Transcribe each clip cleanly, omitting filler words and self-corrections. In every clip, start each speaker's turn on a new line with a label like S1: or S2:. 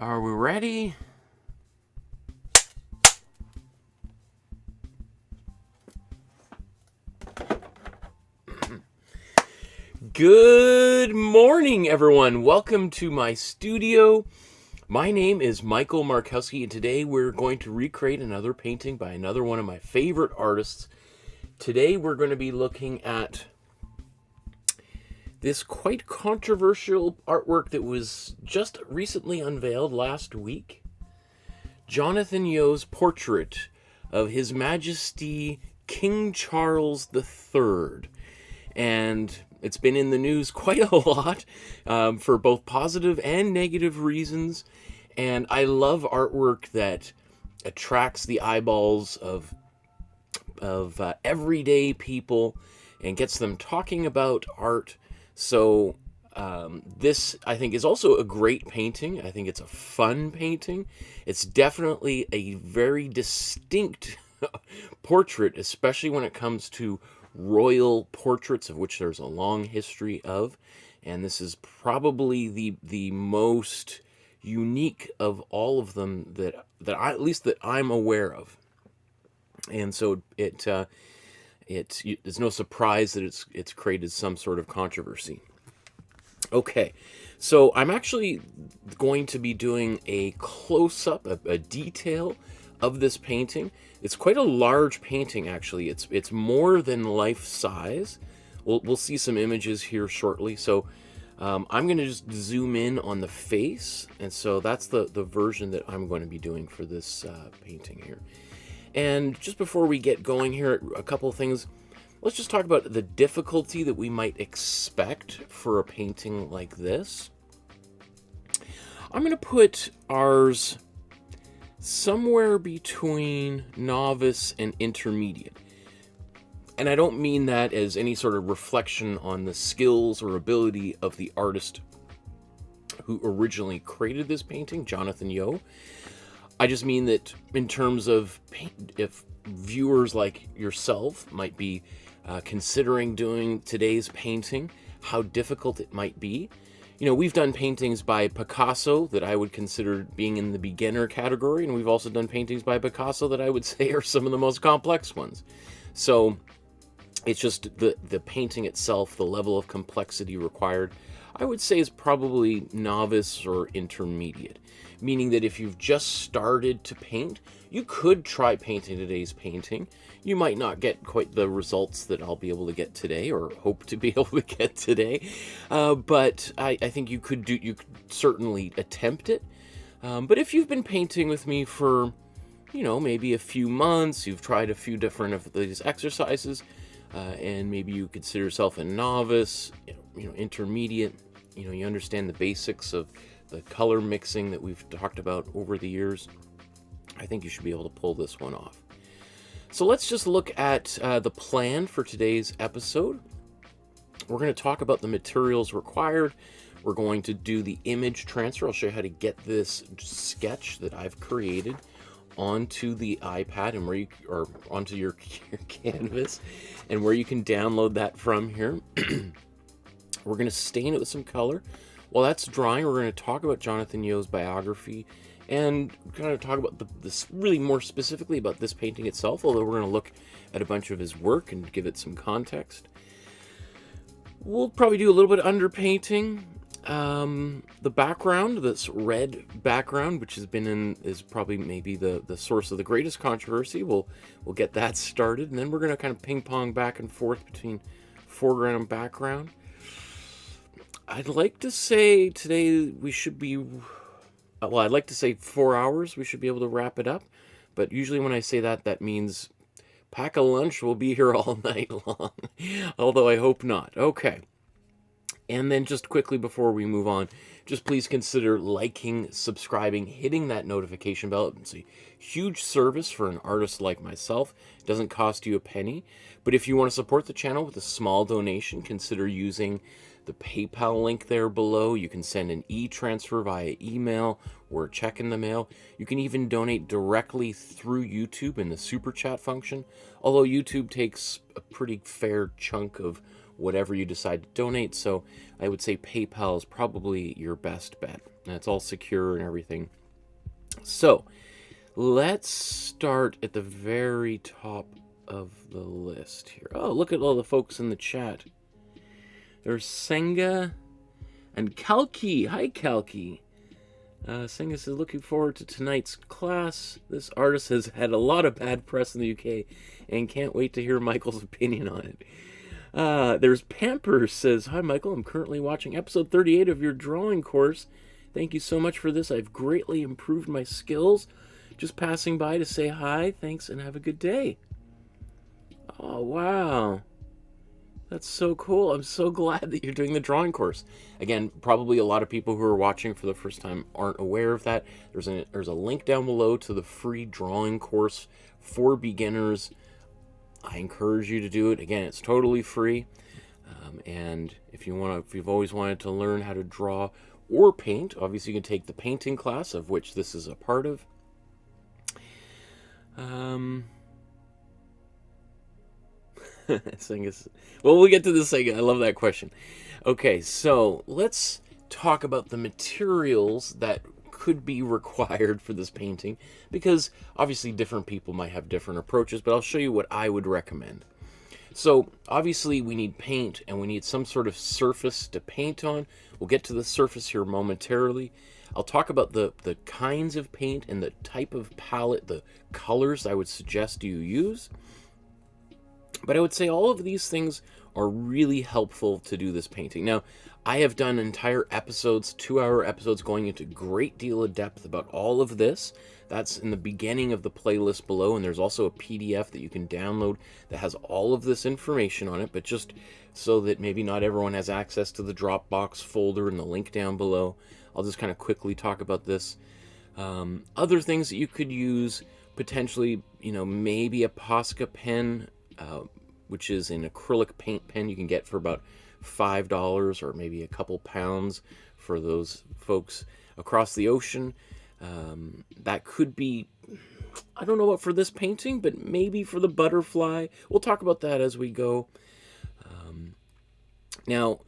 S1: Are we ready? Good morning, everyone. Welcome to my studio. My name is Michael Markowsky, and today we're going to recreate another painting by another one of my favorite artists. Today we're going to be looking at this quite controversial artwork that was just recently unveiled last week. Jonathan Yeo's portrait of His Majesty King Charles III. And it's been in the news quite a lot for both positive and negative reasons. And I love artwork that attracts the eyeballs of everyday people and gets them talking about art. So this, I think, is also a great painting. I think it's a fun painting. It's definitely a very distinct portrait, especially when it comes to royal portraits, of which there's a long history of. And this is probably the most unique of all of them that at least that I'm aware of. And so it's no surprise that it's created some sort of controversy. Okay, so I'm actually going to be doing a close-up, a detail of this painting. It's quite a large painting, actually. It's more than life size. We'll see some images here shortly. So I'm going to just zoom in on the face, and so that's the version that I'm going to be doing for this painting here. And just before we get going here, a couple of things. Let's just talk about the difficulty that we might expect for a painting like this. I'm going to put ours somewhere between novice and intermediate. And I don't mean that as any sort of reflection on the skills or ability of the artist who originally created this painting, Jonathan Yeo. I just mean that in terms of if viewers like yourself might be considering doing today's painting, how difficult it might be. You know, we've done paintings by Picasso that I would consider being in the beginner category, and we've also done paintings by Picasso that I would say are some of the most complex ones. So it's just the painting itself, the level of complexity required, I would say is probably novice or intermediate. Meaning that if you've just started to paint, you could try painting today's painting. You might not get quite the results that I'll be able to get today, or hope to be able to get today. But I think you could certainly attempt it. But if you've been painting with me for, you know, maybe a few months, you've tried a few different of these exercises, and maybe you consider yourself a novice, you know, intermediate, you know, you understand the basics of the color mixing that we've talked about over the years, I think you should be able to pull this one off. So let's just look at the plan for today's episode. We're going to talk about the materials required. We're going to do the image transfer. I'll show you how to get this sketch that I've created onto the iPad and or onto your canvas, and where you can download that from here. We're going to stain it with some color. While that's drying, we're going to talk about Jonathan Yeo's biography and kind of talk about this really more specifically about this painting itself, although we're going to look at a bunch of his work and give it some context. We'll probably do a little bit of underpainting. The background, this red background, which is probably maybe the source of the greatest controversy. We'll get that started, and then we're going to kind of ping pong back and forth between foreground and background. I'd like to say today we should be, well, I'd like to say 4 hours we should be able to wrap it up, but usually when I say that, that means pack a lunch, we'll be here all night long, although I hope not. Okay. And then just quickly before we move on, just please consider liking, subscribing, hitting that notification bell. It's a huge service for an artist like myself. It doesn't cost you a penny. But if you want to support the channel with a small donation, consider using the PayPal link there below. You can send an e-transfer via email or a check in the mail. You can even donate directly through YouTube in the super chat function, although YouTube takes a pretty fair chunk of whatever you decide to donate. So I would say PayPal is probably your best bet. And it's all secure and everything. So let's start at the very top of the list here. Oh, look at all the folks in the chat. There's Senga and Kalki. Hi, Kalki. Senga says, looking forward to tonight's class. This artist has had a lot of bad press in the UK and can't wait to hear Michael's opinion on it. There's Pampers says, hi, Michael. I'm currently watching episode 38 of your drawing course. Thank you so much for this. I've greatly improved my skills. Just passing by to say hi. Thanks and have a good day. Oh, wow. That's so cool. I'm so glad that you're doing the drawing course. Again, probably a lot of people who are watching for the first time aren't aware of that. There's a link down below to the free drawing course for beginners. I encourage you to do it. Again, it's totally free. And if you've always wanted to learn how to draw or paint, obviously you can take the painting class, of which this is a part of. Well, we'll get to this second. I love that question. Okay, so let's talk about the materials that could be required for this painting, because obviously different people might have different approaches, but I'll show you what I would recommend. So obviously we need paint and we need some sort of surface to paint on. We'll get to the surface here momentarily. I'll talk about the kinds of paint and the type of palette, the colors I would suggest you use. But I would say all of these things are really helpful to do this painting. Now, I have done entire episodes, 2-hour episodes, going into a great deal of depth about all of this. That's in the beginning of the playlist below, and there's also a PDF that you can download that has all of this information on it, but just so that maybe not everyone has access to the Dropbox folder and the link down below, I'll just kind of quickly talk about this. Other things that you could use, potentially, maybe a Posca pen, which is an acrylic paint pen you can get for about $5 or maybe a couple pounds for those folks across the ocean. That could be, I don't know what for this painting, but maybe for the butterfly. We'll talk about that as we go. Now,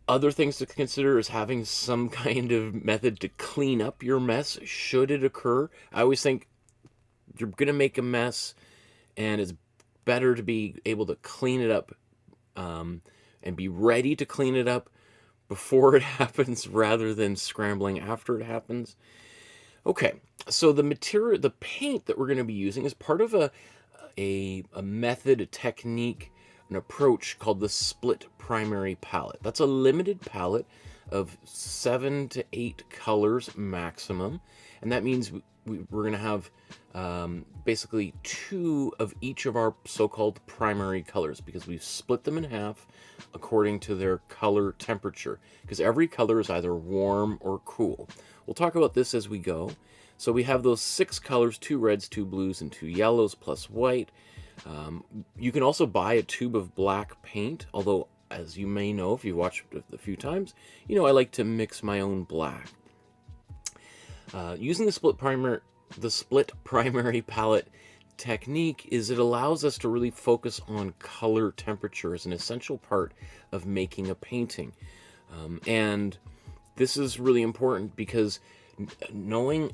S1: other things to consider is having some kind of method to clean up your mess should it occur. I always think you're going to make a mess, and it's better to be able to clean it up and be ready to clean it up before it happens rather than scrambling after it happens. Okay, so the material, the paint that we're going to be using is part of a method, a technique, an approach called the split primary palette. That's a limited palette of 7 to 8 colors maximum, and that means we're going to have basically 2 of each of our so-called primary colors, because we've split them in half according to their color temperature, because every color is either warm or cool. We'll talk about this as we go. So we have those 6 colors, 2 reds, 2 blues, and 2 yellows, plus white. You can also buy a tube of black paint, although, as you may know if you've watched it a few times, I like to mix my own black. Using the split primary palette technique is it allows us to really focus on color temperature as an essential part of making a painting. And this is really important because knowing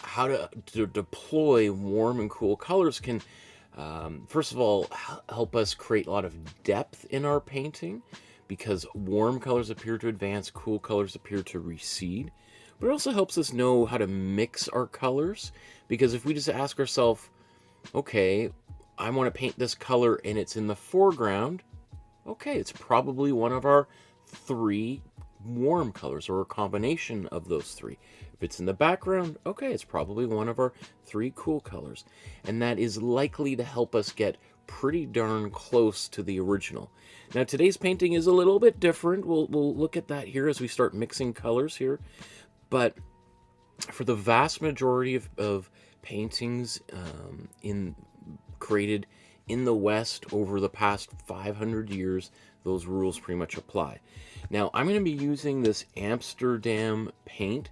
S1: how to deploy warm and cool colors can, first of all, help us create a lot of depth in our painting, because warm colors appear to advance, cool colors appear to recede. But it also helps us know how to mix our colors, because if we just ask ourselves, okay, I want to paint this color and it's in the foreground, okay, it's probably one of our 3 warm colors or a combination of those 3. If it's in the background, okay, it's probably one of our 3 cool colors. And that is likely to help us get pretty darn close to the original. Now, today's painting is a little bit different. We'll look at that here as we start mixing colors here. But for the vast majority of paintings created in the West over the past 500 years, those rules pretty much apply. Now, I'm going to be using this Amsterdam paint.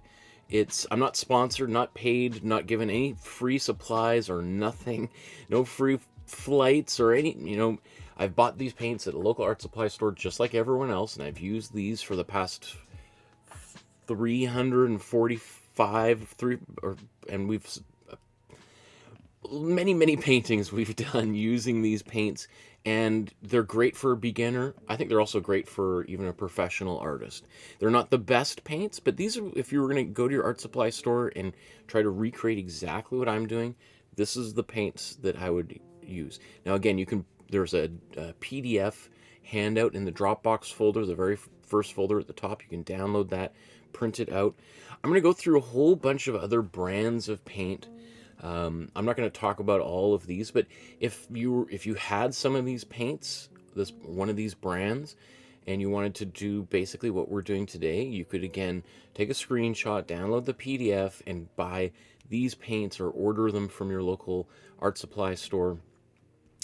S1: I'm not sponsored, not paid, not given any free supplies or nothing, no free flights or any, I've bought these paints at a local art supply store just like everyone else, and I've used these for the past 345 and we've many paintings we've done using these paints, and they're great for a beginner. I think they're also great for even a professional artist. They're not the best paints, but these are, if you were going to go to your art supply store and try to recreate exactly what I'm doing, this is the paints that I would use. Now again, there's a PDF handout in the Dropbox folder, the very first folder at the top. You can download that, print it out. I'm going to go through a whole bunch of other brands of paint. I'm not going to talk about all of these, but if you had some of these paints, one of these brands, and you wanted to do basically what we're doing today, you could again take a screenshot, download the PDF, and buy these paints or order them from your local art supply store.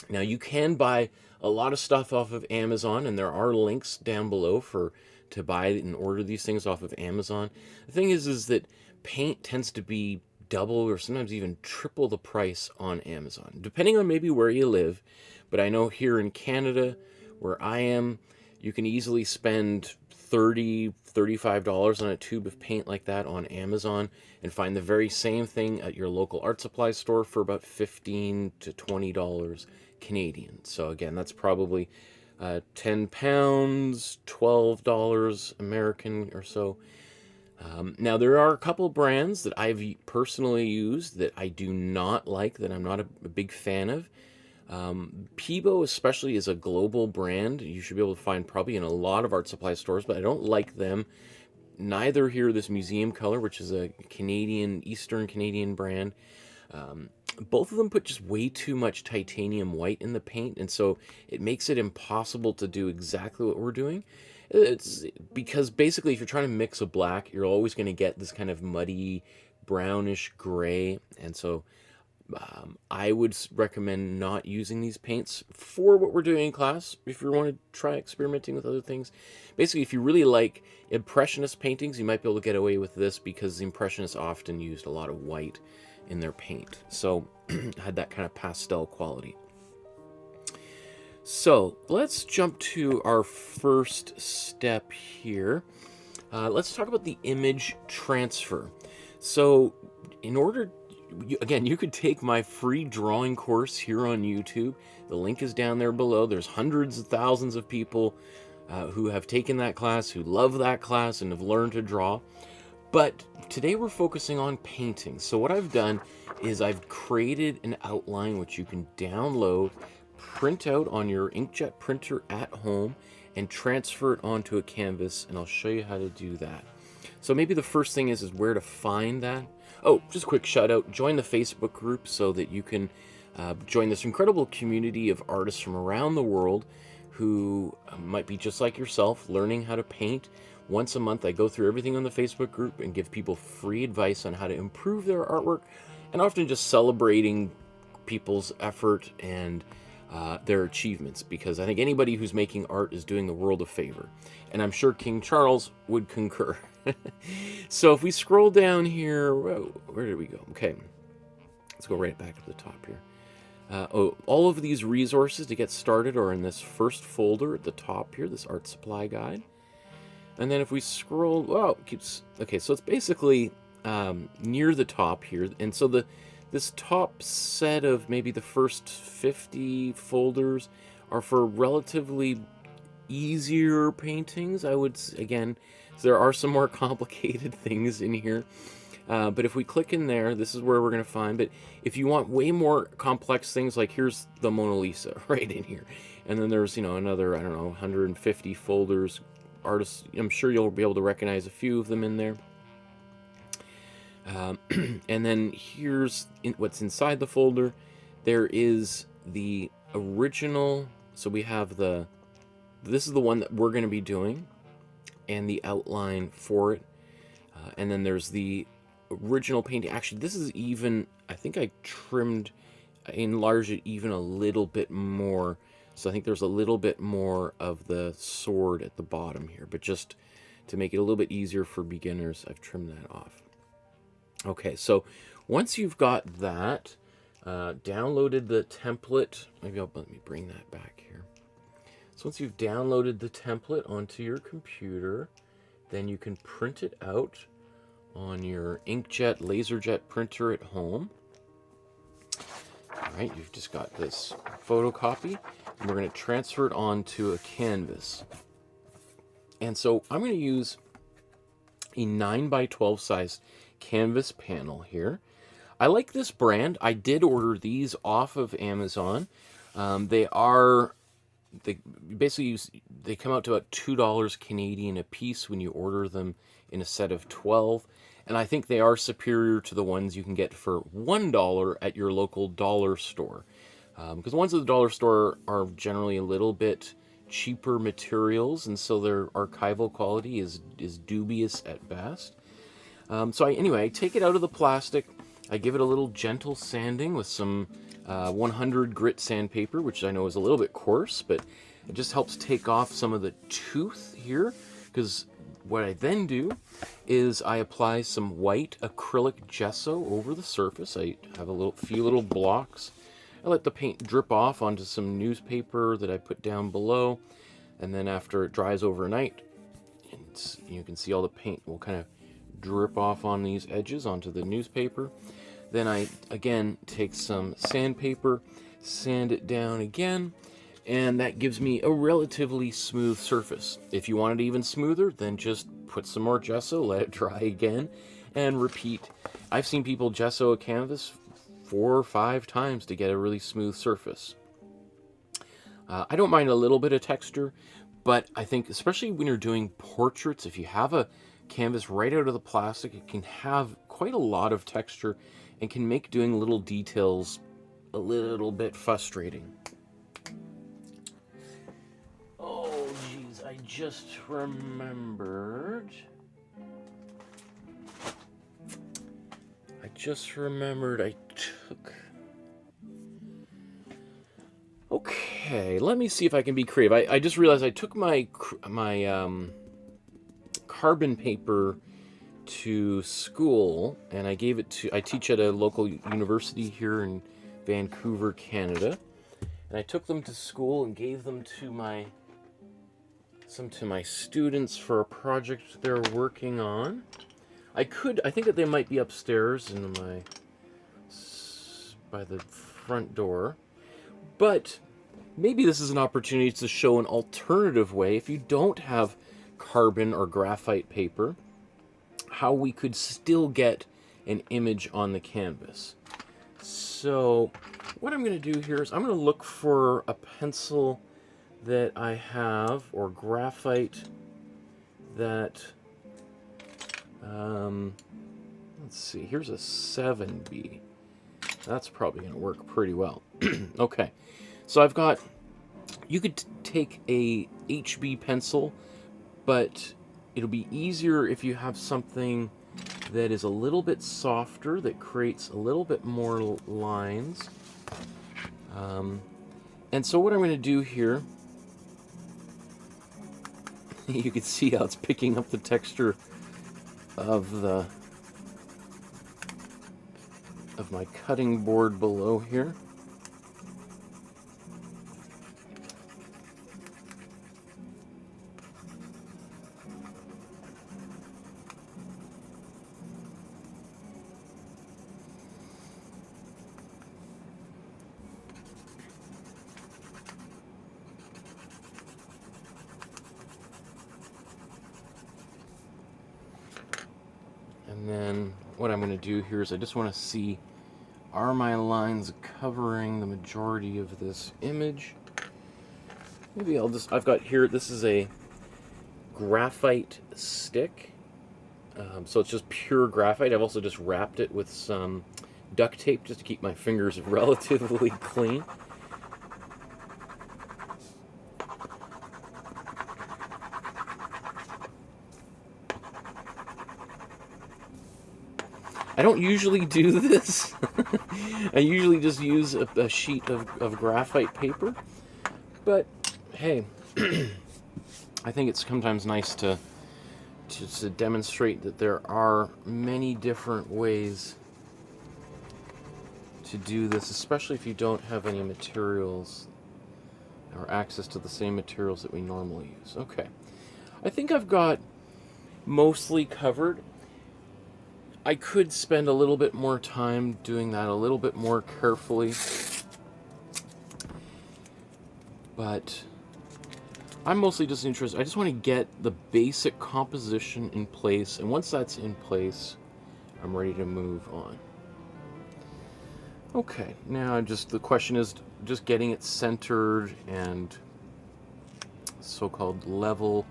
S1: Now you can buy a lot of stuff off of Amazon, and there are links down below to buy and order these things off of Amazon. The thing is that paint tends to be double or sometimes even triple the price on Amazon, depending on maybe where you live. But I know here in Canada, where I am, you can easily spend $35 on a tube of paint like that on Amazon and find the very same thing at your local art supply store for about $15 to $20 Canadian. So again, that's probably 10 pounds, $12 American or so. Now, there are a couple brands that I've personally used that I do not like, that I'm not a big fan of. Peebo especially is a global brand. You should be able to find probably in a lot of art supply stores, but I don't like them. Neither here this Museum Color, which is a Canadian, Eastern Canadian brand. Both of them put just way too much titanium white in the paint, and so it makes it impossible to do exactly what we're doing. It's because basically if you're trying to mix a black, you're always going to get this kind of muddy, brownish gray, and so I would recommend not using these paints for what we're doing in class. If you want to try experimenting with other things, basically if you really like Impressionist paintings, you might be able to get away with this because the Impressionists often used a lot of white in their paint, so had that kind of pastel quality. So let's jump to our first step here. Let's talk about the image transfer. So in order, again, you could take my free drawing course here on YouTube. The link is down there below. There's hundreds of thousands of people who have taken that class, who love that class, and have learned to draw. But today we're focusing on painting. So what I've done is I've created an outline which you can download, print out on your inkjet printer at home, and transfer it onto a canvas, and I'll show you how to do that. So maybe the first thing is where to find that. Oh, just a quick shout out, join the Facebook group so that you can join this incredible community of artists from around the world who might be just like yourself, learning how to paint. Once a month I go through everything on the Facebook group and give people free advice on how to improve their artwork, and often just celebrating people's effort and their achievements, because I think anybody who's making art is doing the world a favor, and I'm sure King Charles would concur. So if we scroll down here, where did we go? Okay, let's go right back to the top here. All of these resources to get started are in this first folder at the top here, this art supply guide. And then if we scroll, oh, it keeps, okay, so it's basically near the top here, and so this top set of maybe the first 50 folders are for relatively easier paintings. I would, again, there are some more complicated things in here. But if we click in there, this is where we're going to find. But if you want way more complex things, like here's the Mona Lisa right in here. And then there's, you know, another, I don't know, 150 folders. Artists, I'm sure you'll be able to recognize a few of them in there. And then here's what's inside the folder. There is the original, so we have this is the one that we're going to be doing, and the outline for it. And then there's the original painting. Actually, this is even, I think I enlarged it even a little bit more. So I think there's a little bit more of the sword at the bottom here, but just to make it a little bit easier for beginners, I've trimmed that off. Okay, so once you've got that, downloaded the template, maybe let me bring that back here. So once you've downloaded the template onto your computer, then you can print it out on your inkjet, laserjet printer at home. All right, you've just got this photocopy, and we're going to transfer it onto a canvas. And so I'm going to use a 9x12 size canvas panel here. I like this brand. I did order these off of Amazon. They basically they come out to about $2 Canadian a piece when you order them in a set of 12, and I think they are superior to the ones you can get for $1 at your local dollar store, because the ones at the dollar store are generally a little bit cheaper materials, and so their archival quality is dubious at best. Anyway, I take it out of the plastic. I give it a little gentle sanding with some 100 grit sandpaper, which I know is a little bit coarse, but it just helps take off some of the tooth here. Because what I then do is I apply some white acrylic gesso over the surface. I have a few little blocks. I let the paint drip off onto some newspaper that I put down below, and then after it dries overnight, you can see all the paint will kind of drip off on these edges onto the newspaper. Then I again take some sandpaper, sand it down again, and that gives me a relatively smooth surface. If you want it even smoother, then just put some more gesso, let it dry again, and repeat. I've seen people gesso a canvas 4 or 5 times to get a really smooth surface. I don't mind a little bit of texture, but I think especially when you're doing portraits, if you have a canvas right out of the plastic, it can have quite a lot of texture and can make doing little details a little bit frustrating. Oh geez, I just remembered I took... Okay, let me see if I can be creative. I just realized I took my carbon paper to school, and I gave it to... I teach at a local university here in Vancouver, Canada, and I took them to school and gave them to my students for a project they're working on. I think that they might be upstairs in by the front door, but maybe this is an opportunity to show an alternative way, if you don't have carbon or graphite paper, how we could still get an image on the canvas. So what I'm going to do here is I'm going to look for a pencil that I have, or graphite that, let's see, here's a 7B. That's probably going to work pretty well. Okay, so I've got, you could take a HB pencil, but it'll be easier if you have something that is a little bit softer, that creates a little bit more lines. And so what I'm going to do here, you can see how it's picking up the texture of my cutting board below here. And then what I'm going to do here is I just want to see, are my lines covering the majority of this image? Maybe I've got here, this is a graphite stick. So it's just pure graphite. I've also just wrapped it with some duct tape just to keep my fingers relatively clean. I don't usually do this. I usually just use a sheet of graphite paper. But, hey, I think it's sometimes nice to demonstrate that there are many different ways to do this, especially if you don't have any materials or access to the same materials that we normally use. Okay. I think I've got mostly covered. I could spend a little bit more time doing that a little bit more carefully, but I'm mostly just interested. I just want to get the basic composition in place, and once that's in place, I'm ready to move on. Okay, now the question is just getting it centered and so-called level.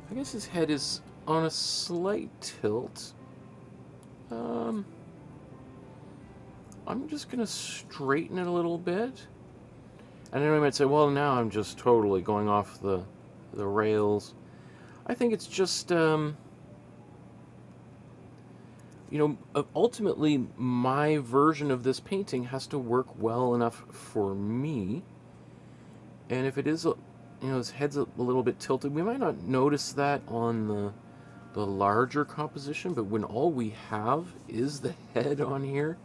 S1: I guess his head is on a slight tilt. I'm just going to straighten it a little bit. And then I might say, well, now I'm just totally going off the rails. I think it's just, ultimately my version of this painting has to work well enough for me. And if it is, his head's a little bit tilted, we might not notice that on the larger composition, but when all we have is the head on here,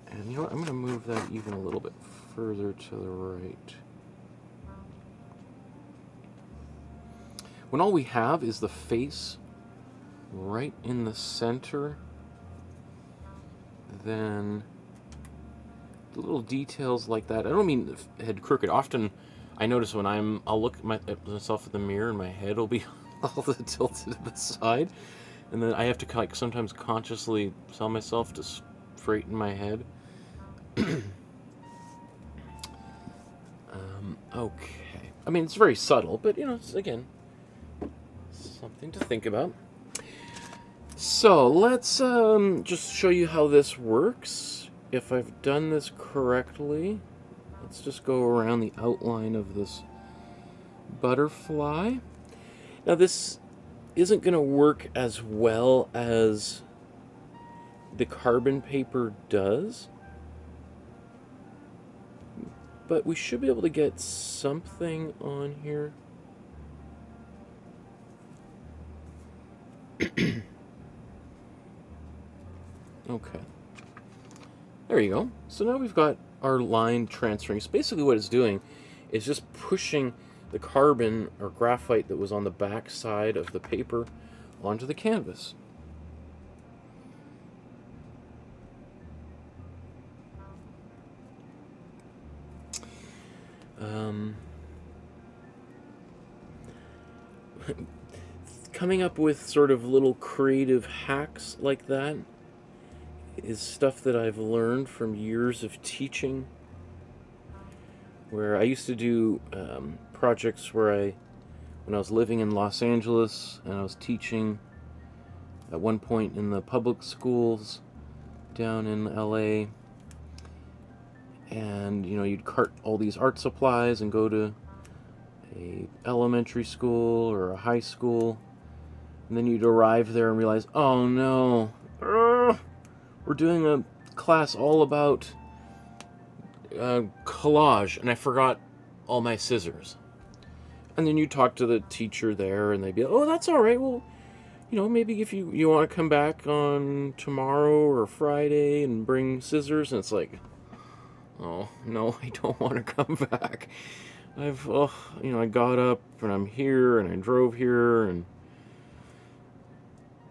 S1: and you know what, I'm going to move that even a little bit further to the right. When all we have is the face right in the center, then the little details like that, I don't mean the head crooked. Often I notice when I'll look at myself in the mirror and my head will be all tilted to the side, and then I have to sometimes consciously tell myself to straighten my head. Okay. I mean, it's very subtle, but, it's, again, something to think about. So, let's just show you how this works. If I've done this correctly, let's just go around the outline of this butterfly. Now, this isn't going to work as well as the carbon paper does, but we should be able to get something on here. Okay. There you go. So now we've got our line transferring. So basically what it's doing is just pushing the carbon or graphite that was on the back side of the paper onto the canvas. Coming up with sort of little creative hacks like that is stuff that I've learned from years of teaching, where I used to do projects where when I was living in Los Angeles and I was teaching at one point in the public schools down in LA, and you'd cart all these art supplies and go to a elementary school or a high school, and then you'd arrive there and realize, oh no, we're doing a class all about collage, and I forgot all my scissors. And then you talk to the teacher there, and they'd be like, oh, that's all right. Well, maybe if you want to come back on tomorrow or Friday and bring scissors. And it's like, oh, no, I don't want to come back. I got up, and I'm here, and I drove here, and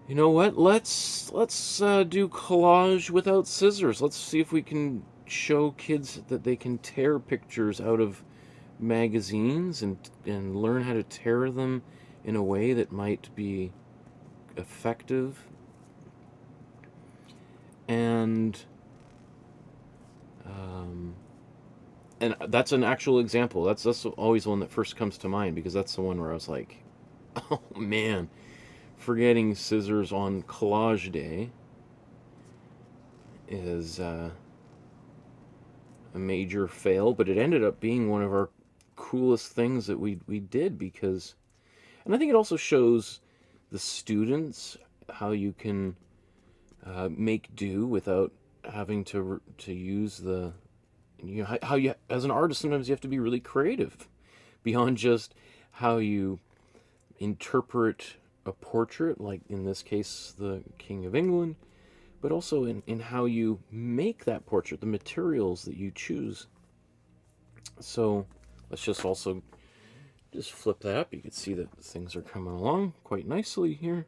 S1: you know what? Let's do collage without scissors. Let's see if we can show kids that they can tear pictures out of magazines and learn how to tear them in a way that might be effective. And that's an actual example. That's always the one that first comes to mind, because that's the one where I was like, oh man, forgetting scissors on collage day is a major fail, but it ended up being one of our coolest things that we did, because, and I think it also shows the students how you can make do without having to use the, how you, as an artist, sometimes you have to be really creative beyond just how you interpret a portrait, like in this case the King of England, but also in how you make that portrait, the materials that you choose. So let's just also just flip that up. You can see that things are coming along quite nicely here.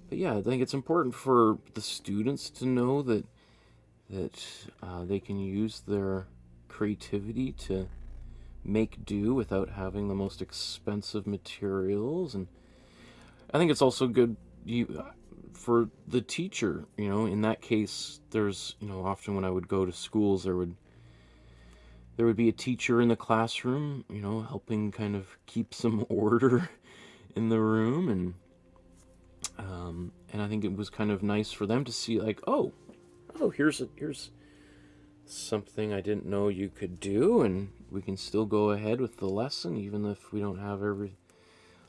S1: But yeah, I think it's important for the students to know that they can use their creativity to make do without having the most expensive materials. And I think it's also good for the teacher. You know, in that case, there's, you know, often when I would go to schools, there would be a teacher in the classroom, you know, helping kind of keep some order in the room. And I think it was kind of nice for them to see, like, oh, here's something I didn't know you could do, and we can still go ahead with the lesson even if we don't have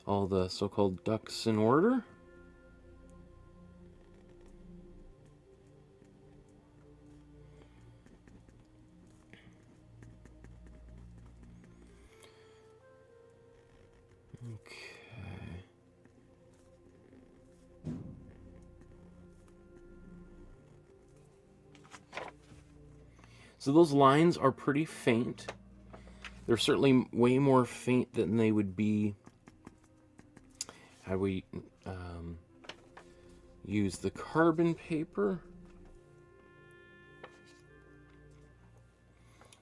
S1: all the so-called ducks in order. Okay. So those lines are pretty faint. They're certainly way more faint than they would be had we used the carbon paper.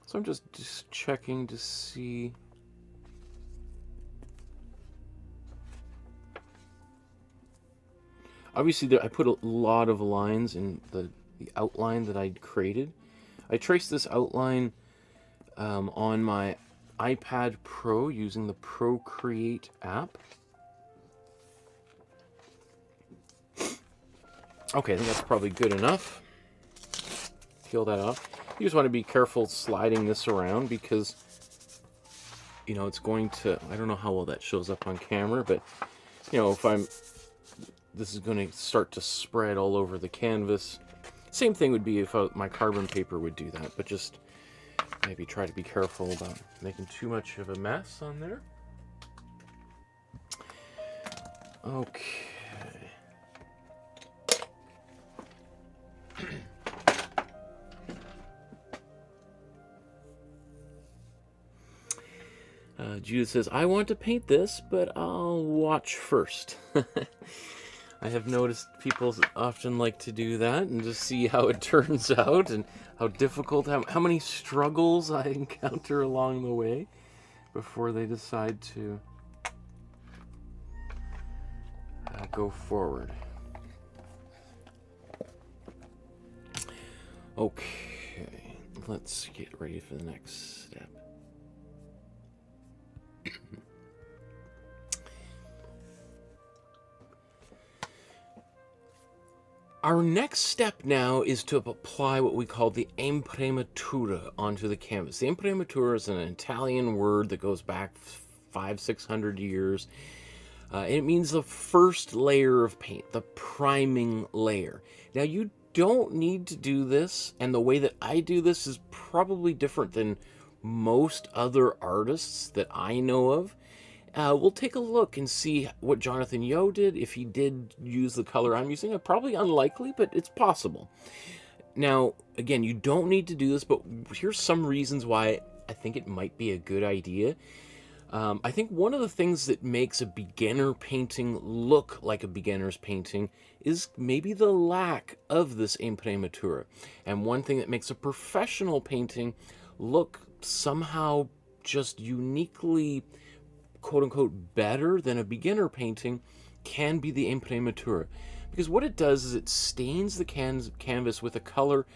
S1: So I'm just checking to see. Obviously, I put a lot of lines in the outline that I'd created. I traced this outline on my iPad Pro using the Procreate app. Okay, I think that's probably good enough. Peel that off. You just want to be careful sliding this around because, you know, it's going to, I don't know how well that shows up on camera, but, you know, this is going to start to spread all over the canvas. Same thing would be if my carbon paper would do that, but just maybe try to be careful about making too much of a mess on there. Okay. Judith says, I want to paint this, but I'll watch first. I have noticed people often like to do that and just see how it turns out and how difficult, how many struggles I encounter along the way before they decide to go forward. Okay, let's get ready for the next step. Our next step now is to apply what we call the Imprimatura onto the canvas. The Imprimatura is an Italian word that goes back 500-600 years. And it means the first layer of paint, the priming layer. Now, you don't need to do this, and the way that I do this is probably different than most other artists that I know of. We'll take a look and see what Jonathan Yeo did, if he did use the color I'm using. Probably unlikely, but it's possible. Now, again, you don't need to do this, but here's some reasons why I think it might be a good idea. I think one of the things that makes a beginner painting look like a beginner's painting is maybe the lack of this Imprimatura. And one thing that makes a professional painting look somehow just uniquely, quote-unquote, better than a beginner painting can be the Imprimatura. Because what it does is it stains the canvas with a color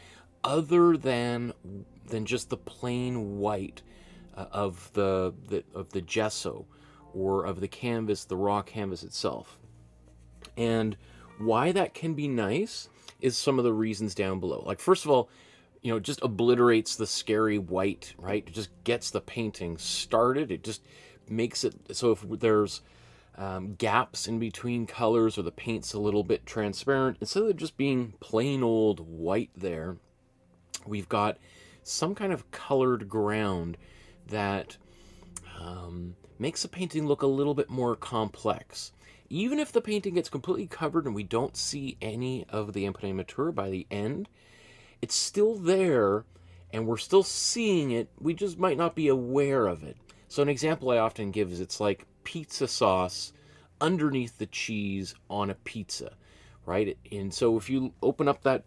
S1: other than just the plain white of the gesso or of the canvas, the raw canvas itself. And why that can be nice is some of the reasons down below. Like, first of all, you know, it just obliterates the scary white, right? It just gets the painting started. It just makes it so if there's gaps in between colors or the paint's a little bit transparent, instead of just being plain old white there, we've got some kind of colored ground that makes the painting look a little bit more complex. Even if the painting gets completely covered and we don't see any of the Imprimatura by the end, it's still there and we're still seeing it. We just might not be aware of it. So an example I often give is it's like pizza sauce underneath the cheese on a pizza, right? And so if you open up that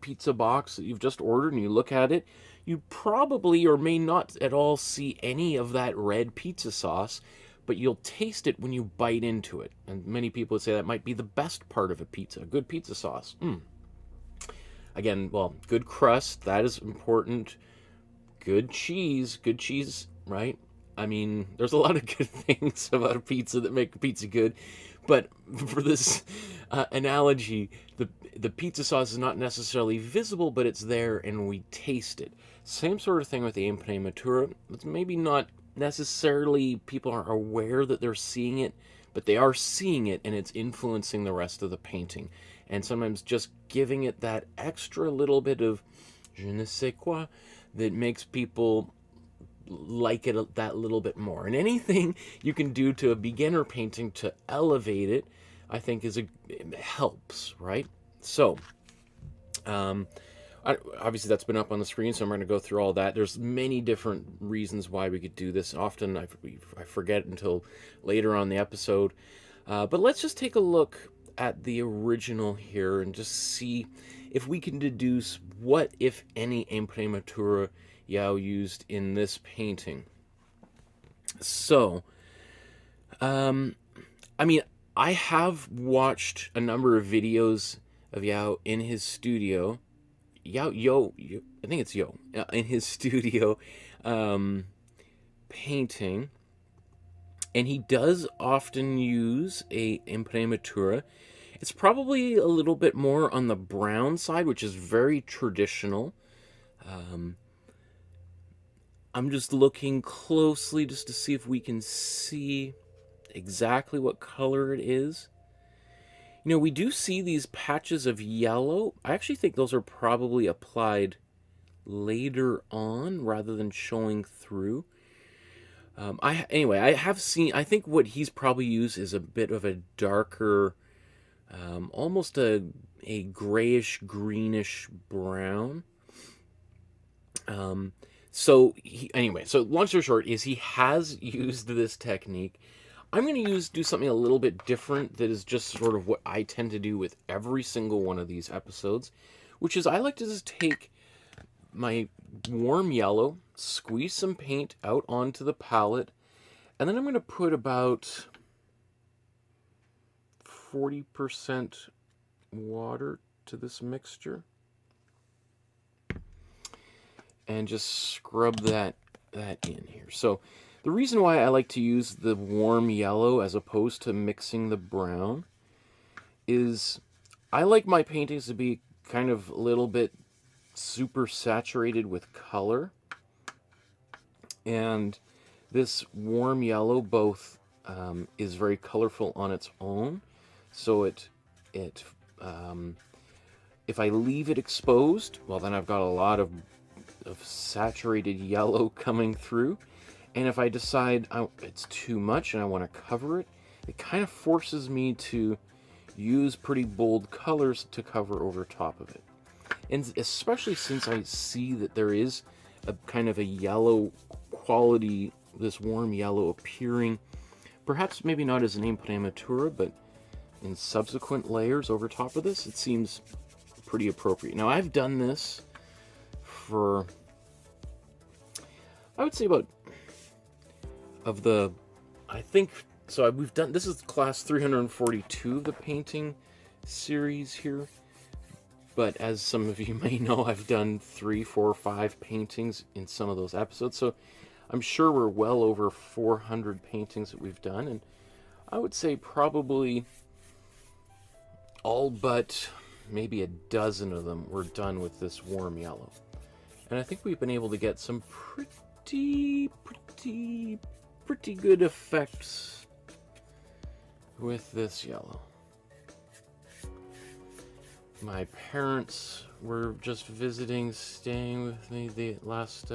S1: pizza box that you've just ordered and you look at it, you probably or may not at all see any of that red pizza sauce, but you'll taste it when you bite into it. And many people would say that might be the best part of a pizza, a good pizza sauce. Again, well, good crust, that is important. Good cheese, right? I mean, there's a lot of good things about a pizza that make a pizza good, but for this analogy, the pizza sauce is not necessarily visible, but it's there and we taste it. Same sort of thing with the Imprimatura. It's maybe not necessarily people are aware that they're seeing it, but they are seeing it and it's influencing the rest of the painting. And sometimes just giving it that extra little bit of je ne sais quoi that makes people like it that little bit more. And anything you can do to a beginner painting to elevate it, I think it helps, right? So, obviously that's been up on the screen, so I'm going to go through all that. There's many different reasons why we could do this. Often I forget until later on the episode. But let's just take a look at the original here and just see if we can deduce what, if any, Imprimatura Yao used in this painting. So, I mean, I have watched a number of videos of Yao in his studio. I think it's Yo, in his studio painting. And he does often use a Imprimatura. It's probably a little bit more on the brown side, which is very traditional. I'm just looking closely just to see if we can see exactly what color it is. You know, we do see these patches of yellow. I actually think those are probably applied later on rather than showing through. Anyway, I think what he's probably used is a bit of a darker, almost a grayish, greenish brown. So long story short is he has used this technique. I'm going to do something a little bit different that is just sort of what I tend to do with every single one of these episodes, which is I like to just take my warm yellow, squeeze some paint out onto the palette, and then I'm going to put about 40% water to this mixture and just scrub that in here. So the reason why I like to use the warm yellow as opposed to mixing the brown is I like my paintings to be kind of a little bit super saturated with color, and this warm yellow both is very colorful on its own, so if I leave it exposed, well, then I've got a lot of saturated yellow coming through, and if I decide it's too much and I want to cover it, it kind of forces me to use pretty bold colors to cover over top of it. And especially since I see that there is a kind of a yellow quality, this warm yellow appearing, perhaps maybe not as an Imprimatura, but in subsequent layers over top of this, it seems pretty appropriate. Now, I've done this for, I would say about, we've done, this is class 342 of the painting series here. But as some of you may know, I've done 3, 4, 5 paintings in some of those episodes. So I'm sure we're well over 400 paintings that we've done. And I would say probably all but maybe a dozen of them were done with this warm yellow. And I think we've been able to get some pretty good effects with this yellow. My parents were just visiting, staying with me the last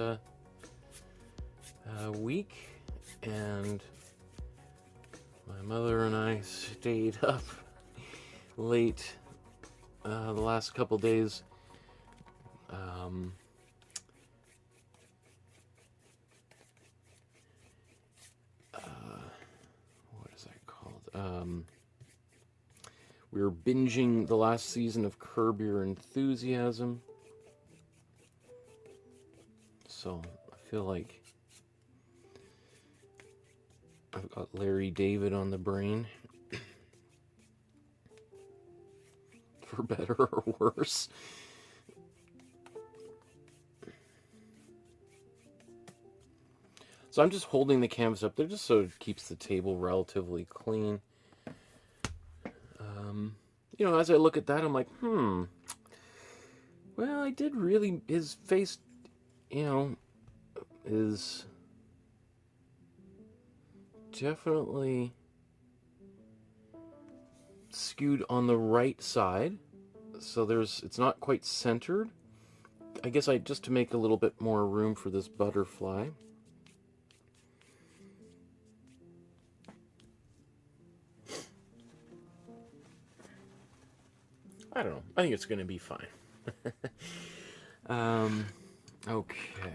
S1: week, and My mother and I stayed up late the last couple days. What is that called? We were binging the last season of Curb Your Enthusiasm. So I feel like I've got Larry David on the brain. For better or worse. So I'm just holding the canvas up there just so it keeps the table relatively clean. You know, as I look at that, I'm like, well, I did really, his face, you know, is definitely skewed on the right side. So it's not quite centered. I guess just to make a little bit more room for this butterfly. I don't know. I think it's going to be fine. Okay.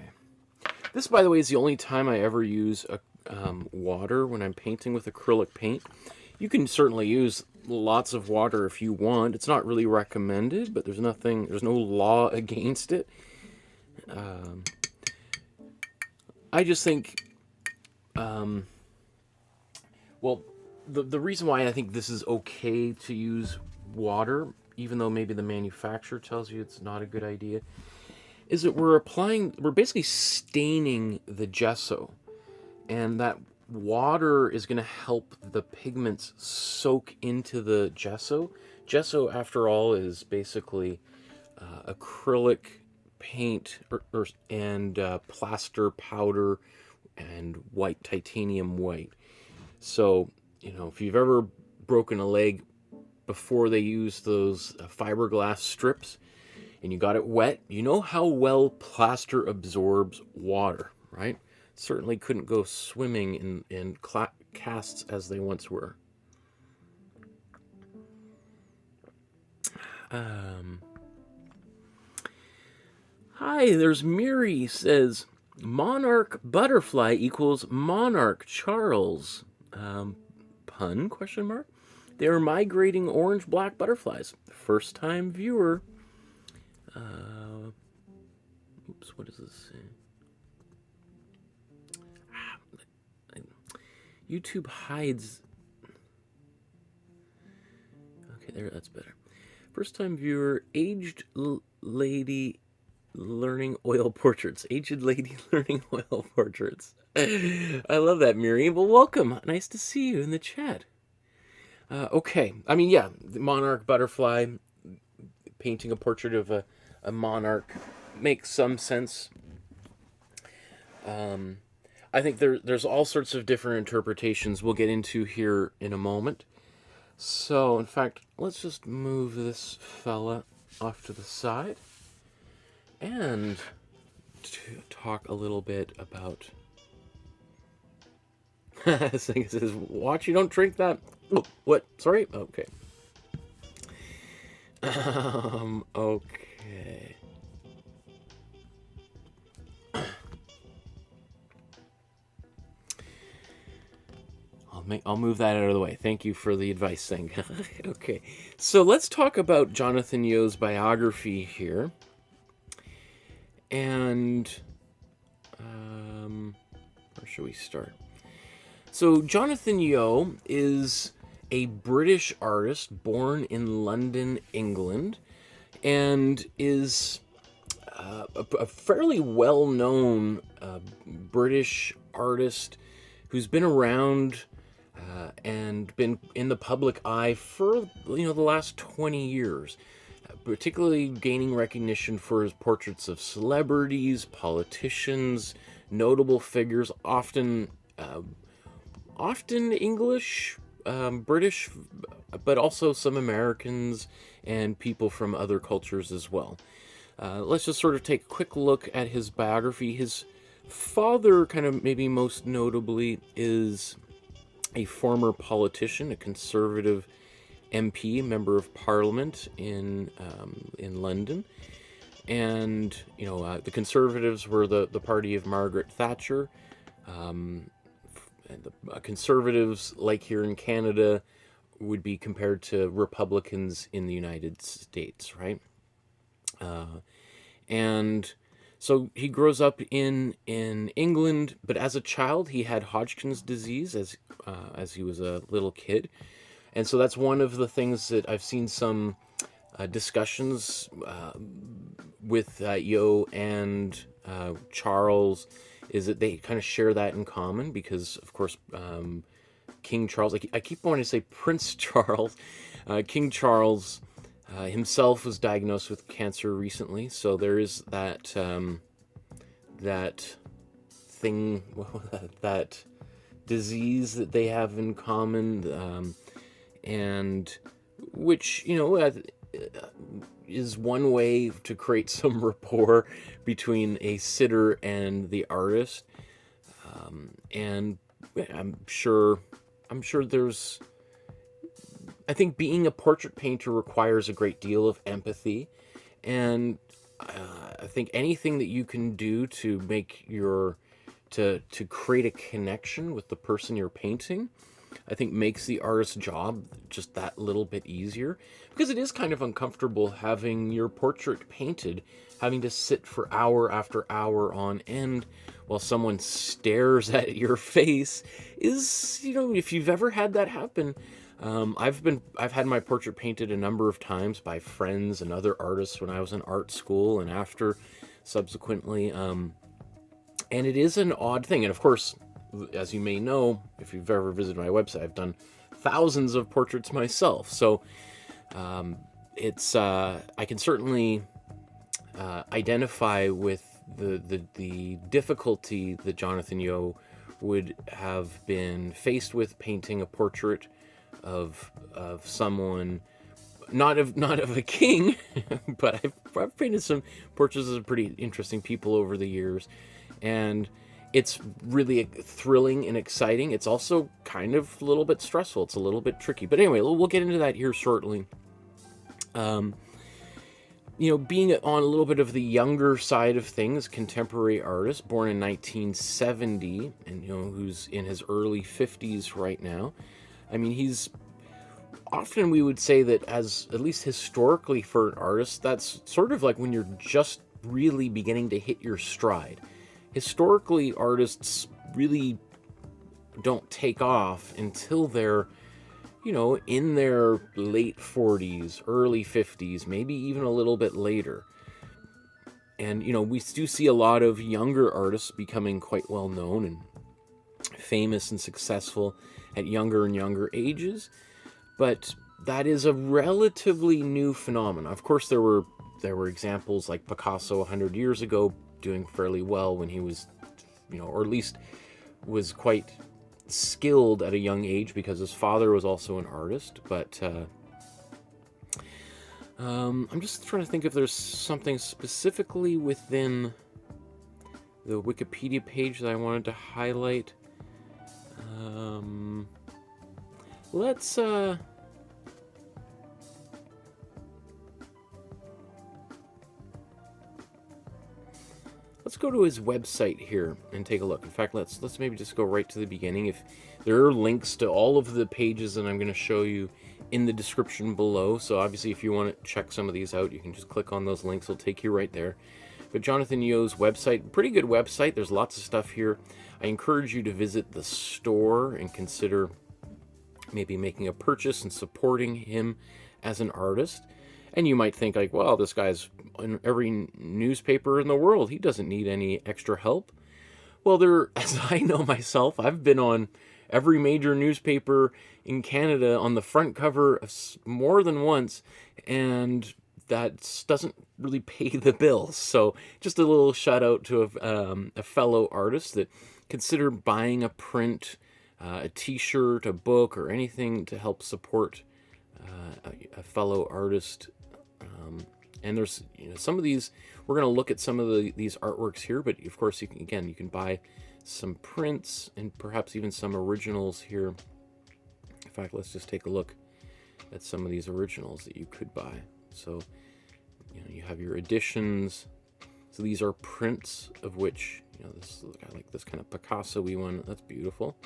S1: This, by the way, is the only time I ever use water when I'm painting with acrylic paint. You can certainly use lots of water if you want. It's not really recommended, but there's no law against it. I just think, well, the reason why I think this is okay to use water, even though maybe the manufacturer tells you it's not a good idea, is that we're basically staining the gesso, and that water is going to help the pigments soak into the gesso. Gesso, after all, is basically acrylic paint and plaster powder and white titanium white. So, you know, if you've ever broken a leg before they use those fiberglass strips and you got it wet, you know how well plaster absorbs water, right? Certainly couldn't go swimming in casts as they once were. Hi, there's Miri says, Monarch Butterfly equals Monarch Charles. Pun, question mark? They are migrating orange-black butterflies. First time viewer. Oops, what does this say? YouTube hides. Okay, there, that's better. First time viewer, aged lady learning oil portraits. Aged lady learning oil portraits. I love that, Miriam. Well, welcome. Nice to see you in the chat. Okay, I mean, yeah, the monarch butterfly, painting a portrait of a monarch makes some sense. I think there's all sorts of different interpretations we'll get into here in a moment. So, in fact, let's just move this fella off to the side and to talk a little bit about... This thing says, watch you don't drink that. Oh, what? Sorry? Okay. Okay. I'll move that out of the way. Thank you for the advice thing. Okay. So let's talk about Jonathan Yeo's biography here. And where should we start? So Jonathan Yeo is a British artist born in London, England, and is a fairly well-known British artist who's been around and been in the public eye for, you know, the last 20 years, particularly gaining recognition for his portraits of celebrities, politicians, notable figures, often English, British, but also some Americans and people from other cultures as well. Let's just sort of take a quick look at his biography. His father, kind of maybe most notably, is a former politician, a conservative MP, member of Parliament in London. And, you know, the Conservatives were the party of Margaret Thatcher. And the Conservatives, like here in Canada, would be compared to Republicans in the United States, right? And so he grows up in England, but as a child he had Hodgkin's disease as he was a little kid, and so that's one of the things that I've seen some discussions with Yo and Charles, is that they kind of share that in common because, of course, King Charles, I keep wanting to say Prince Charles, King Charles himself was diagnosed with cancer recently, so there is that that thing, that disease that they have in common, and which, you know, is one way to create some rapport between a sitter and the artist, and I'm sure there's, I think being a portrait painter requires a great deal of empathy, and I think anything that you can do to make to create a connection with the person you're painting, I think makes the artist's job just that little bit easier, because it is kind of uncomfortable having your portrait painted, having to sit for hour after hour on end while someone stares at your face. Is, you know, if you've ever had that happen, I've had my portrait painted a number of times by friends and other artists when I was in art school and after, subsequently, and it is an odd thing. And of course, as you may know, if you've ever visited my website, I've done thousands of portraits myself. So it's I can certainly identify with the difficulty that Jonathan Yo would have been faced with painting a portrait of someone, not of a king, but I've painted some portraits of pretty interesting people over the years, and it's really thrilling and exciting. It's also kind of a little bit stressful. It's a little bit tricky. But anyway, we'll get into that here shortly. You know, being on a little bit of the younger side of things, contemporary artist, born in 1970, and, you know, who's in his early 50s right now. I mean, he's often, we would say that, as at least historically for an artist, that's sort of like when you're just really beginning to hit your stride. Historically, artists really don't take off until they're, you know, in their late 40s, early 50s, maybe even a little bit later. And, you know, we do see a lot of younger artists becoming quite well known and famous and successful at younger and younger ages, but that is a relatively new phenomenon. Of course, there were examples like Picasso 100 years ago doing fairly well when he was, you know, or at least was quite skilled at a young age because his father was also an artist. But I'm just trying to think if there's something specifically within the Wikipedia page that I wanted to highlight. Let's go to his website here and take a look. In fact, let's maybe just go right to the beginning. If there are links to all of the pages that I'm going to show you in the description below, so obviously if you want to check some of these out, you can just click on those links. It'll take you right there. But Jonathan Yo's website, pretty good website. There's lots of stuff here. I encourage you to visit the store and consider maybe making a purchase and supporting him as an artist. And you might think, like, well, this guy's in every newspaper in the world. He doesn't need any extra help. Well, as I know myself, I've been on every major newspaper in Canada on the front cover more than once, and that doesn't really pay the bills. So just a little shout out to a fellow artist that consider buying a print, a t-shirt, a book, or anything to help support a fellow artist. And there's, you know, some of these, we're going to look at some of these artworks here, but of course you can buy some prints and perhaps even some originals here fact, let's just take a look at some of these originals that you could buy. So, you know, you have your editions. So these are prints of which, you know, this, I like this kind of Picasso-y one. That's beautiful.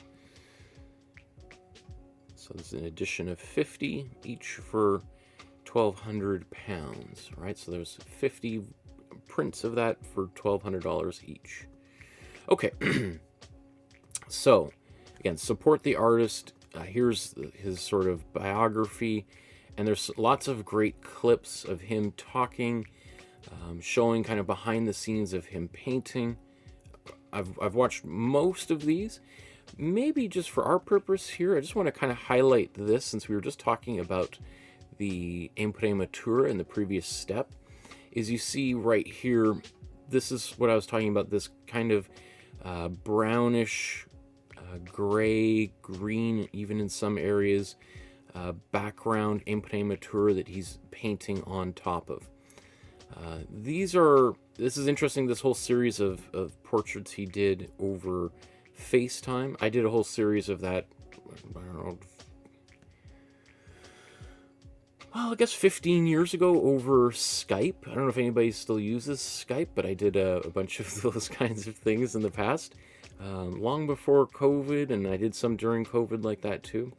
S1: So this is an edition of 50, each for £1,200, right? So there's 50 prints of that for $1,200 each. Okay, so again, support the artist. Here's his sort of biography, and there's lots of great clips of him talking, showing kind of behind the scenes of him painting. I've watched most of these. Maybe just for our purpose here, I just want to kind of highlight this, since we were just talking about the Imprimatura in the previous step. Is you see right here, this is what I was talking about, this kind of brownish, gray, green, even in some areas, background Imprimatura that he's painting on top of. This is interesting, this whole series of portraits he did over FaceTime. I did a whole series of that, I don't know, well, I guess 15 years ago over Skype. I don't know if anybody still uses Skype, but I did a bunch of those kinds of things in the past, long before COVID, and I did some during COVID like that too,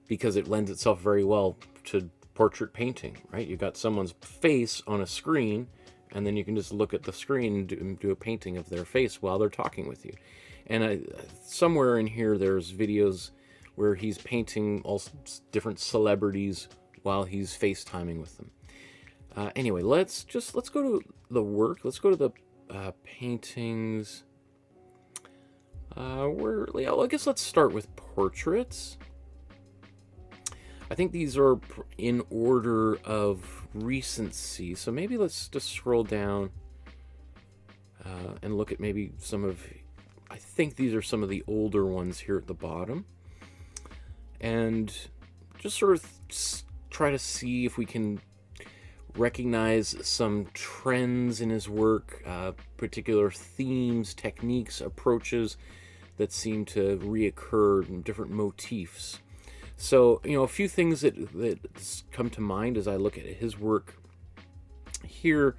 S1: because it lends itself very well to portrait painting, right? You've got someone's face on a screen, and then you can just look at the screen and do a painting of their face while they're talking with you. And somewhere in here there's videos where he's painting all different celebrities while he's FaceTiming with them. Anyway, let's go to the work. Let's go to the paintings. I guess let's start with portraits. I think these are in order of recency, so maybe let's just scroll down and look at maybe some of, I think these are some of the older ones here at the bottom, and just sort of try to see if we can recognize some trends in his work, particular themes, techniques, approaches that seem to reoccur, different motifs. So, you know, a few things that come to mind as I look at his work here.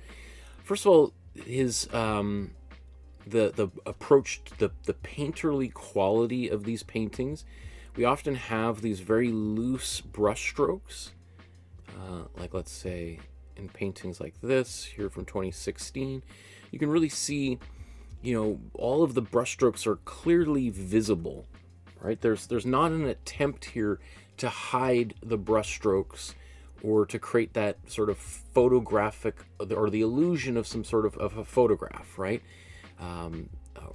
S1: First of all, his the approach, the painterly quality of these paintings. We often have these very loose brushstrokes, like let's say in paintings like this here from 2016. You can really see, you know, all of the brushstrokes are clearly visible. Right? There's not an attempt here to hide the brushstrokes or to create that sort of photographic, or the illusion of some sort of a photograph, right?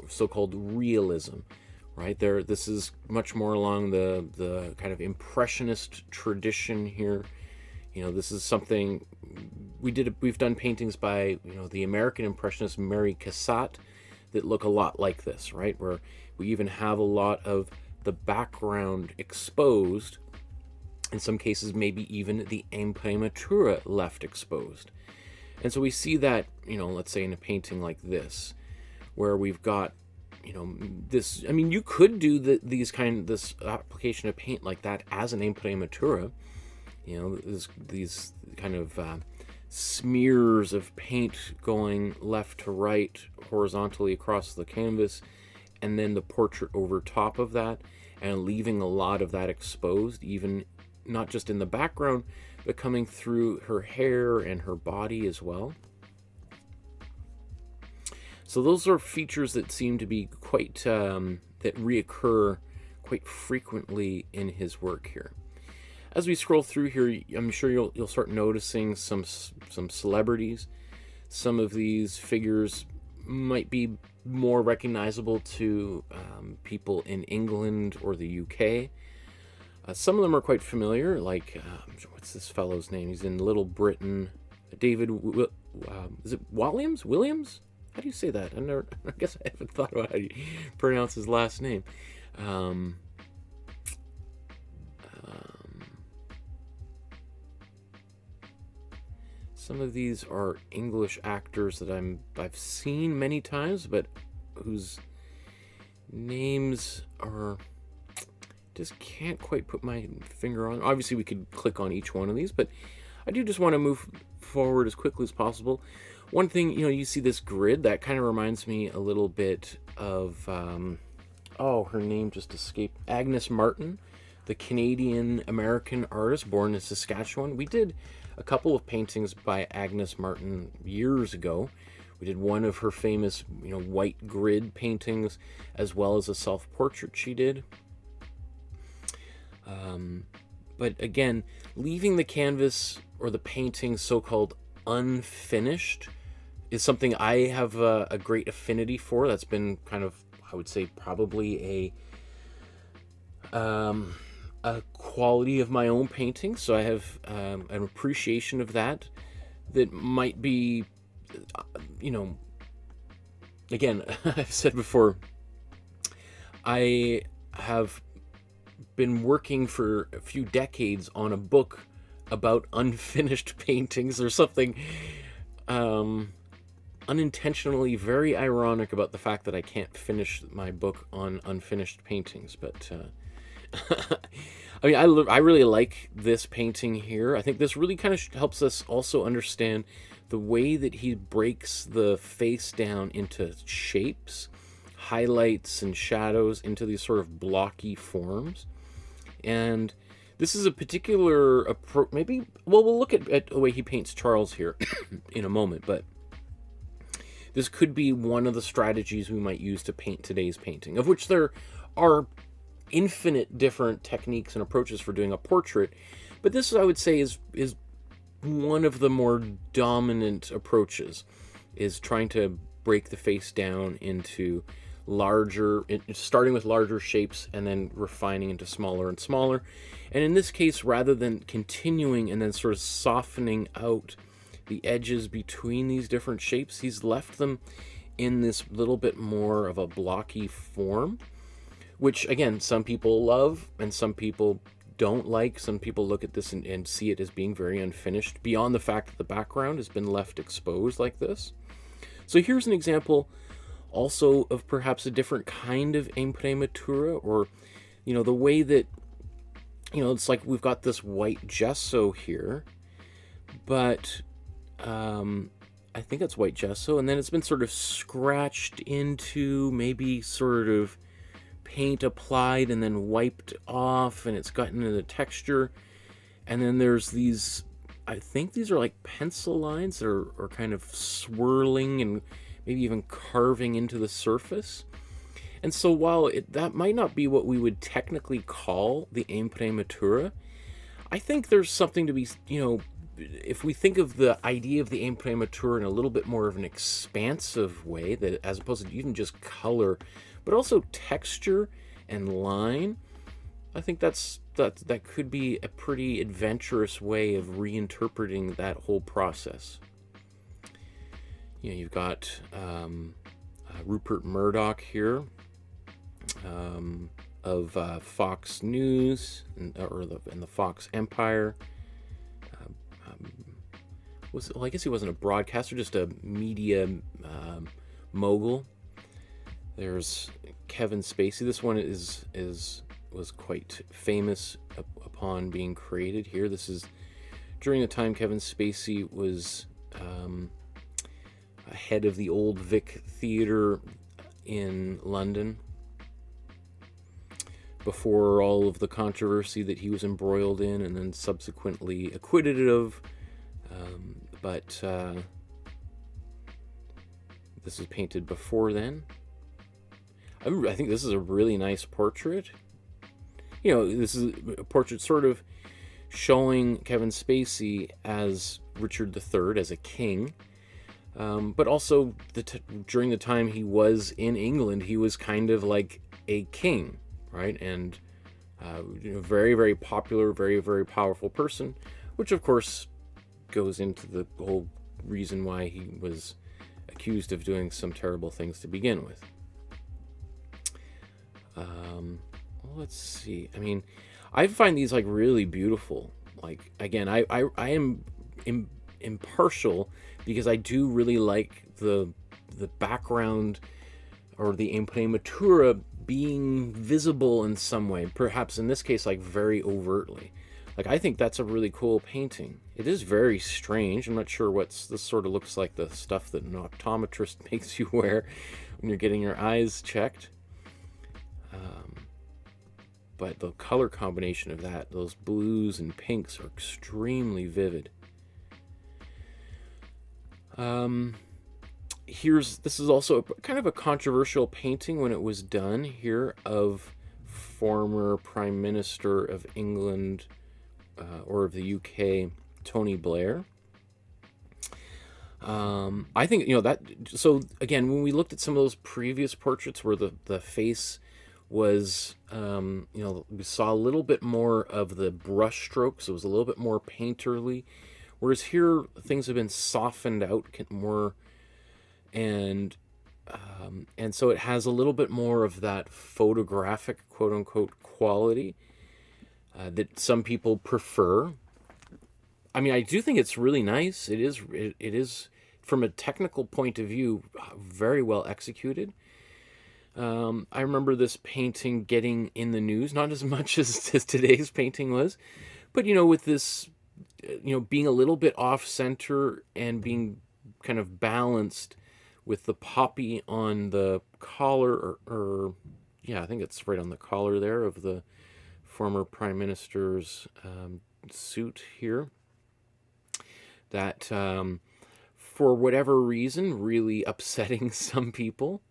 S1: So-called realism, right? This is much more along the kind of impressionist tradition here. You know, this is something we've done paintings by, you know, the American impressionist Mary Cassatt that look a lot like this, right? Where we even have a lot of the background exposed, in some cases maybe even the Imprimatura left exposed. And so we see that, you know, let's say in a painting like this, where we've got, you know, this, I mean, you could do this application of paint like that as an Imprimatura, you know, these kind of smears of paint going left to right horizontally across the canvas, and then the portrait over top of that, and leaving a lot of that exposed, even not just in the background, but coming through her hair and her body as well. So those are features that seem to be quite, that reoccur quite frequently in his work here. As we scroll through here, I'm sure you'll start noticing some celebrities. Some of these figures might be more recognizable to people in England or the UK. Some of them are quite familiar, like, what's this fellow's name? He's in Little Britain. David, is it Williams? Williams? How do you say that? I guess I haven't thought about how you pronounce his last name. Some of these are English actors that I've seen many times, but whose names are, just can't quite put my finger on. Obviously, we could click on each one of these, but I do just want to move forward as quickly as possible. One thing, you see this grid, that kind of reminds me a little bit of, oh, her name just escaped, Agnes Martin, the Canadian-American artist born in Saskatchewan. We did a couple of paintings by Agnes Martin years ago. We did one of her famous, white grid paintings, as well as a self-portrait she did. But again, leaving the canvas or the painting so-called unfinished is something I have a great affinity for. That's been kind of, I would say, probably a quality of my own painting. So I have an appreciation of that might be, again, I've said before, I have been working for a few decades on a book about unfinished paintings. There's something unintentionally very ironic about the fact that I can't finish my book on unfinished paintings, but I mean, I really like this painting here. I think this really kind of helps us also understand the way that he breaks the face down into shapes, highlights and shadows into these sort of blocky forms. And this is a particular approach. Maybe, well, we'll look at the way he paints Charles here in a moment, but this could be one of the strategies we might use to paint today's painting, of which there are infinite different techniques and approaches for doing a portrait. But this, I would say, is one of the more dominant approaches, is trying to break the face down into larger, starting with larger shapes and then refining into smaller and smaller. And in this case, rather than continuing and then sort of softening out the edges between these different shapes, he's left them in this little bit more of a blocky form, which again, some people love and some people don't like. Some people look at this and see it as being very unfinished, beyond the fact that the background has been left exposed like this. So here's an example also of perhaps a different kind of imprimatura, or the way that it's like we've got this white gesso here, but I think it's white gesso, and then it's been sort of scratched into, maybe sort of paint applied and then wiped off, and it's gotten into the texture. And then there's these, I think these are like pencil lines that are kind of swirling and maybe even carving into the surface. And so while that might not be what we would technically call the imprimatura, I think there's something to be, if we think of the idea of the imprimatura in a little bit more of an expansive way, that as opposed to even just color, but also texture and line, I think that could be a pretty adventurous way of reinterpreting that whole process. You've got Rupert Murdoch here, of Fox News and the Fox Empire. Well, I guess he wasn't a broadcaster, just a media mogul. There's Kevin Spacey. This one was quite famous upon being created here. This is during the time Kevin Spacey was head of the Old Vic Theatre in London, before all of the controversy that he was embroiled in and then subsequently acquitted of. But this was painted before then. I think this is a really nice portrait. This is a portrait sort of showing Kevin Spacey as Richard III, as a king. But also, during the time he was in England, he was kind of like a king, right? And very, very popular, very, very powerful person, which of course goes into the whole reason why he was accused of doing some terrible things to begin with. Let's see. I mean, I find these like really beautiful. Like, again, I am impartial because I do really like the background or the imprimatura being visible in some way, perhaps in this case like very overtly. Like, I think that's a really cool painting. It is very strange. I'm not sure what's this sort of looks like the stuff that an optometrist makes you wear when you're getting your eyes checked. But the color combination of that, those blues and pinks, are extremely vivid. This is also kind of a controversial painting when it was done here, of former Prime Minister of England, or of the UK, Tony Blair. I think, that, so again, when we looked at some of those previous portraits where the face was, we saw a little bit more of the brush strokes. It was a little bit more painterly, whereas here things have been softened out more, and so it has a little bit more of that photographic, quote unquote, quality that some people prefer. I mean, I do think it's really nice. It is from a technical point of view very well executed. I remember this painting getting in the news, not as much as today's painting was, but with this, being a little bit off center and being kind of balanced with the poppy on the collar, or yeah, I think it's right on the collar there of the former Prime Minister's suit here. That, for whatever reason, really upsetting some people.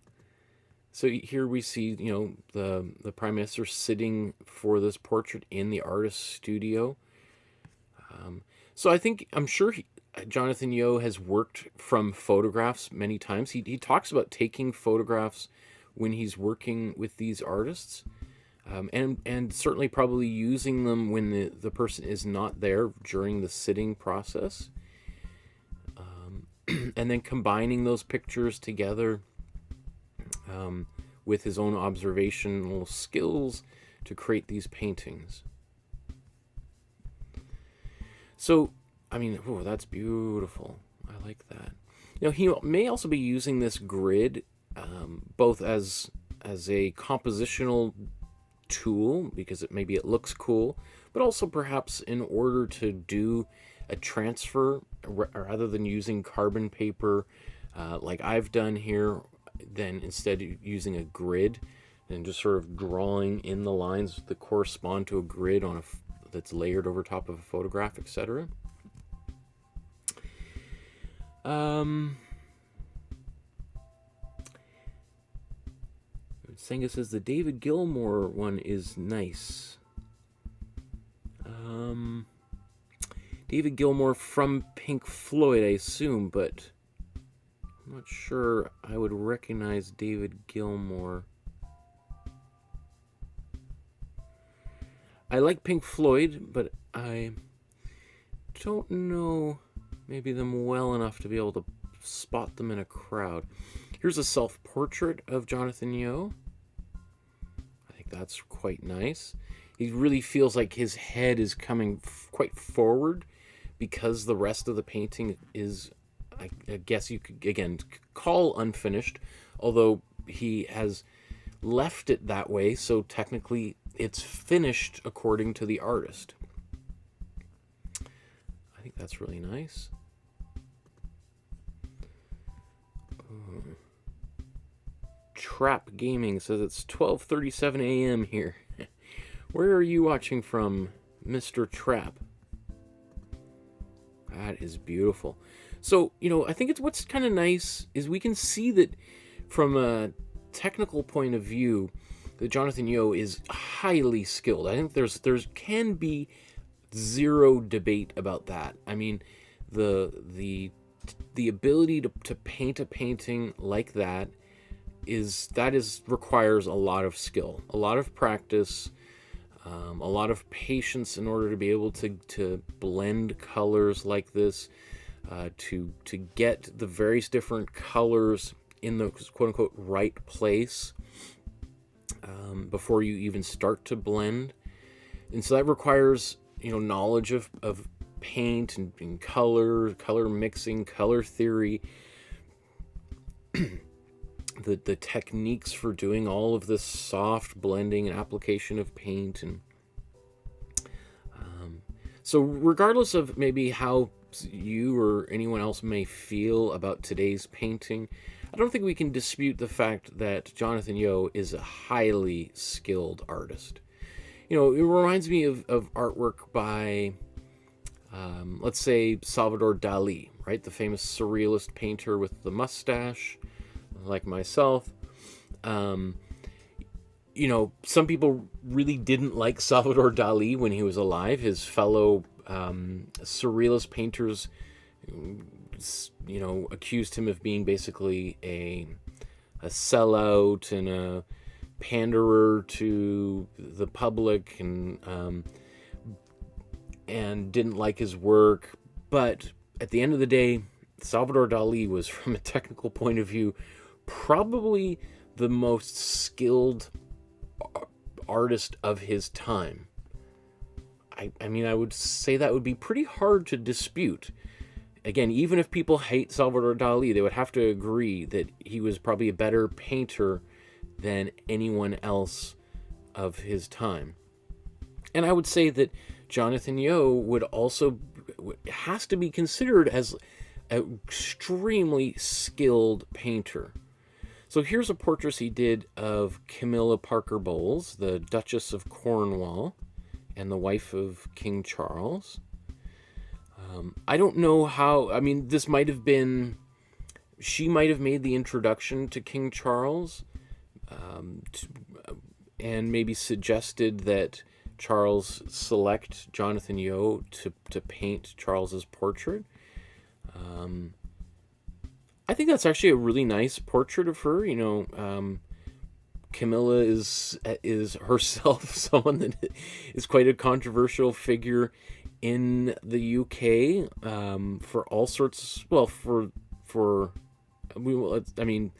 S1: So here we see, the Prime Minister sitting for this portrait in the artist's studio. So I'm sure Jonathan Yeo has worked from photographs many times. He talks about taking photographs when he's working with these artists, and certainly probably using them when the person is not there during the sitting process, and then combining those pictures together with his own observational skills to create these paintings. So, I mean, oh, that's beautiful. I like that. He may also be using this grid both as a compositional tool, because maybe it looks cool, but also perhaps in order to do a transfer, rather than using carbon paper like I've done here, then instead using a grid and just sort of drawing in the lines that correspond to a grid that's layered over top of a photograph, etc. Senga says the David Gilmour one is nice. David Gilmour from Pink Floyd, I assume, but I'm not sure I would recognize David Gilmour. I like Pink Floyd, but I don't know maybe them well enough to be able to spot them in a crowd. Here's a self-portrait of Jonathan Yeo. I think that's quite nice. He really feels like his head is coming quite forward, because the rest of the painting is, I guess you could, again, call unfinished, although he has left it that way, so technically it's finished according to the artist. I think that's really nice. Trap Gaming says it's 12:37 a.m. here. Where are you watching from, Mr. Trap? That is beautiful. So, I think what's kind of nice is we can see that from a technical point of view, that Jonathan Yeo is highly skilled. I think there's can be zero debate about that. I mean, the ability to paint a painting like that requires a lot of skill, a lot of practice, a lot of patience in order to be able to blend colors like this, to get the various different colors in the quote-unquote right place before you even start to blend. And so that requires knowledge of paint and color mixing, color theory, the techniques for doing all of this soft blending and application of paint. And so regardless of maybe how you or anyone else may feel about today's painting, I don't think we can dispute the fact that Jonathan Yeo is a highly skilled artist. You know, it reminds me of artwork by, let's say, Salvador Dali, right? The famous surrealist painter with the mustache, like myself. You know, some people really didn't like Salvador Dali when he was alive. His fellow surrealist painters, you know, accused him of being basically a sellout and a panderer to the public, and didn't like his work. But at the end of the day, Salvador Dali was, from a technical point of view, probably the most skilled artist of his time. I mean, I would say that would be pretty hard to dispute. Again, even if people hate Salvador Dali, they would have to agree that he was probably a better painter than anyone else of his time. And I would say that Jonathan Yeo would also has to be considered as an extremely skilled painter. So here's a portrait he did of Camilla Parker Bowles, the Duchess of Cornwall and the wife of King Charles. I don't know how, I mean, this might have been, she might have made the introduction to King Charles, and maybe suggested that Charles select Jonathan Yeo to paint Charles's portrait. I think that's actually a really nice portrait of her. You know, Camilla is herself someone that is quite a controversial figure in the UK, for all sorts. Well, I mean,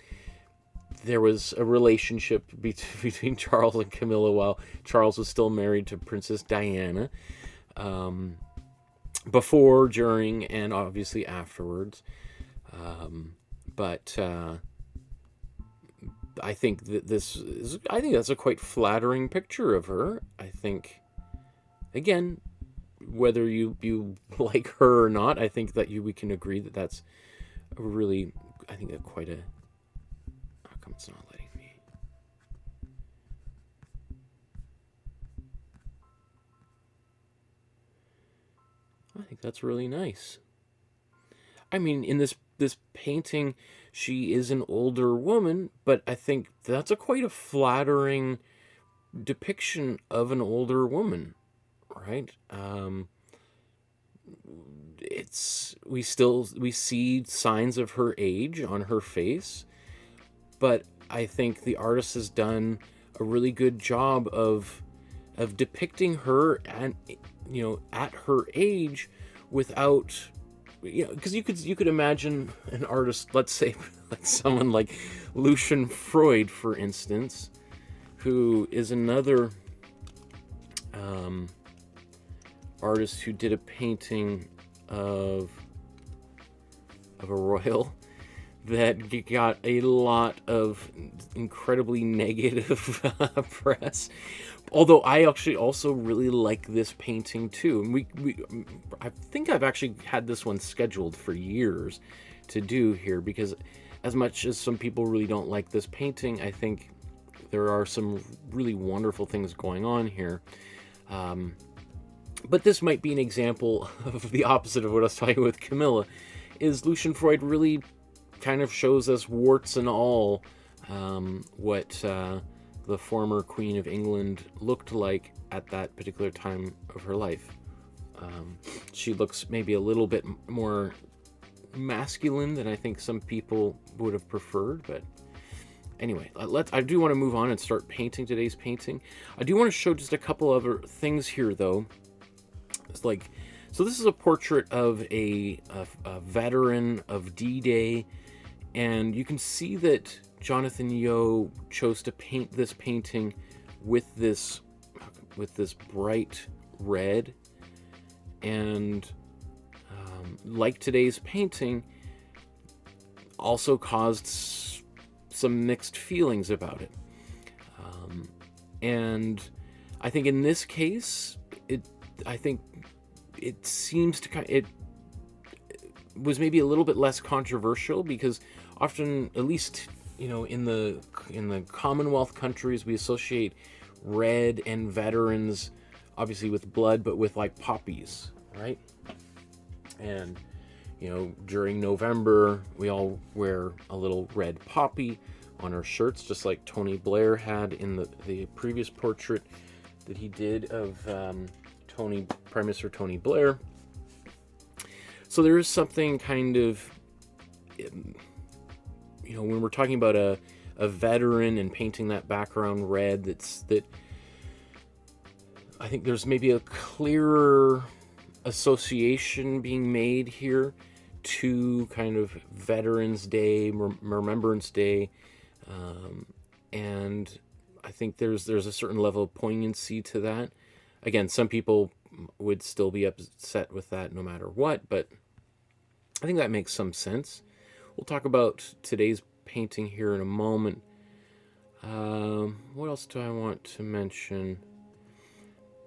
S1: there was a relationship between Charles and Camilla while Charles was still married to Princess Diana, before, during, and obviously afterwards. But I think that I think that's a quite flattering picture of her. I think, again, whether you like her or not, I think that we can agree that that's a really, I think that quite a, how come it's not letting me? I think that's really nice. I mean, in this painting, she is an older woman, but I think that's quite a flattering depiction of an older woman, right? We see signs of her age on her face, but I think the artist has done a really good job of depicting her, and you know, at her age, without, you know, because you could imagine an artist, let's say, like someone like Lucian Freud, for instance, who is another artist who did a painting of a royal that got a lot of incredibly negative press. Although I actually also really like this painting too. And I think I've actually had this one scheduled for years to do here, because as much as some people really don't like this painting, I think there are some really wonderful things going on here. But this might be an example of the opposite of what I was talking with Camilla, is Lucian Freud really kind of shows us, warts and all, what the former Queen of England looked like at that particular time of her life. She looks maybe a little bit more masculine than I think some people would have preferred, but anyway, I do want to move on and start painting today's painting. I do want to show just a couple other things here, though. It's like, so this is a portrait of a veteran of D-Day, and you can see that Jonathan Yeo chose to paint this painting with this bright red, and like today's painting, also caused some mixed feelings about it. And I think in this case, I think it seems to it was maybe a little bit less controversial, because often, at least, you know, in the Commonwealth countries, we associate red and veterans obviously with blood, but with like poppies, right? And you know, during November, we all wear a little red poppy on our shirts, just like Tony Blair had in the previous portrait that he did of Prime Minister Tony Blair. So there is something kind of, you know, when we're talking about a veteran and painting that background red, that I think there's maybe a clearer association being made here to kind of Veterans Day, Remembrance Day, and I think there's a certain level of poignancy to that. Again, some people would still be upset with that no matter what, but I think that makes some sense. We'll talk about today's painting here in a moment. What else do I want to mention?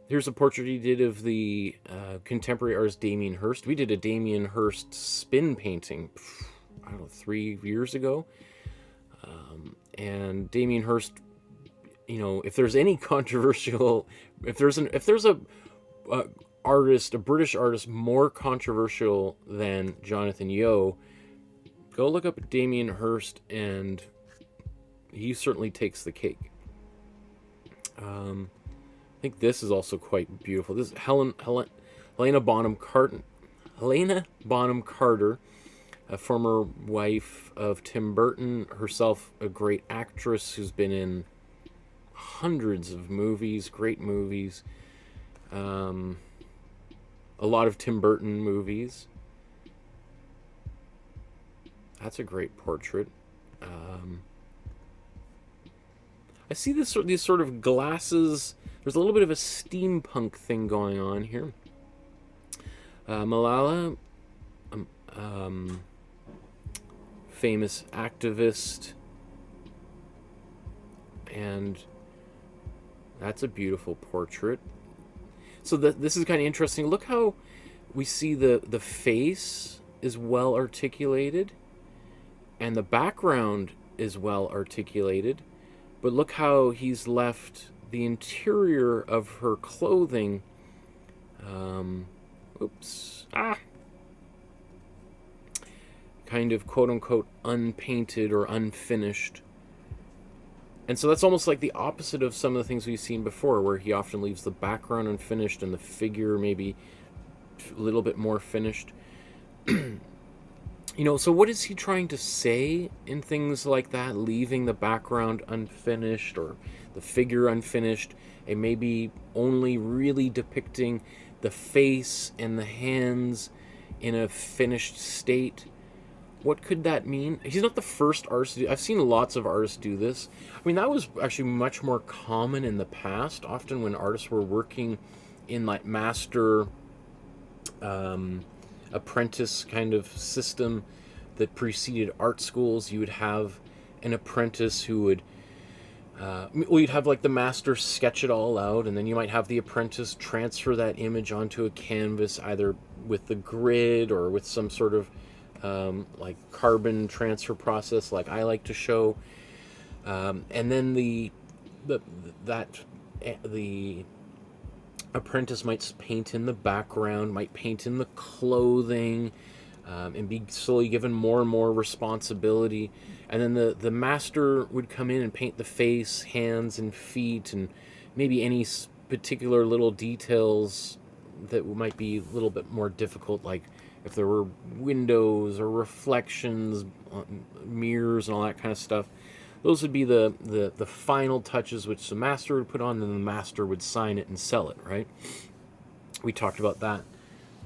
S1: Here's a portrait he did of the contemporary artist Damien Hirst. We did a Damien Hirst spin painting, I don't know, 3 years ago. And Damien Hirst, you know, if there's any controversial, if there's a artist, a British artist more controversial than Jonathan Yeo, go look up Damien Hirst, and he certainly takes the cake. I think this is also quite beautiful. This is Helena Bonham Carter, a former wife of Tim Burton, herself a great actress who's been in hundreds of movies, great movies, a lot of Tim Burton movies. That's a great portrait. I see these sort of glasses. There's a little bit of a steampunk thing going on here. Malala, famous activist, and that's a beautiful portrait. So this is kind of interesting. Look how we see the face is well articulated, and the background is well articulated, but look how he's left the interior of her clothing, kind of quote-unquote unpainted or unfinished. And so that's almost like the opposite of some of the things we've seen before, where he often leaves the background unfinished and the figure maybe a little bit more finished. You know, so what is he trying to say in things like that, leaving the background unfinished or the figure unfinished, and maybe only really depicting the face and the hands in a finished state? What could that mean? He's not the first artist to do. I've seen lots of artists do this. I mean, that was actually much more common in the past. Often when artists were working in like master apprentice kind of system that preceded art schools, you would have an apprentice who would you'd have like the master sketch it all out, and then you might have the apprentice transfer that image onto a canvas, either with the grid or with some sort of like carbon transfer process like I like to show, and then the apprentice might paint in the background, might paint in the clothing, and be slowly given more and more responsibility. And then the master would come in and paint the face, hands, and feet, and maybe any particular little details that might be a little bit more difficult, like if there were windows or reflections, mirrors, and all that kind of stuff. Those would be the final touches which the master would put on, and then the master would sign it and sell it, right? We talked about that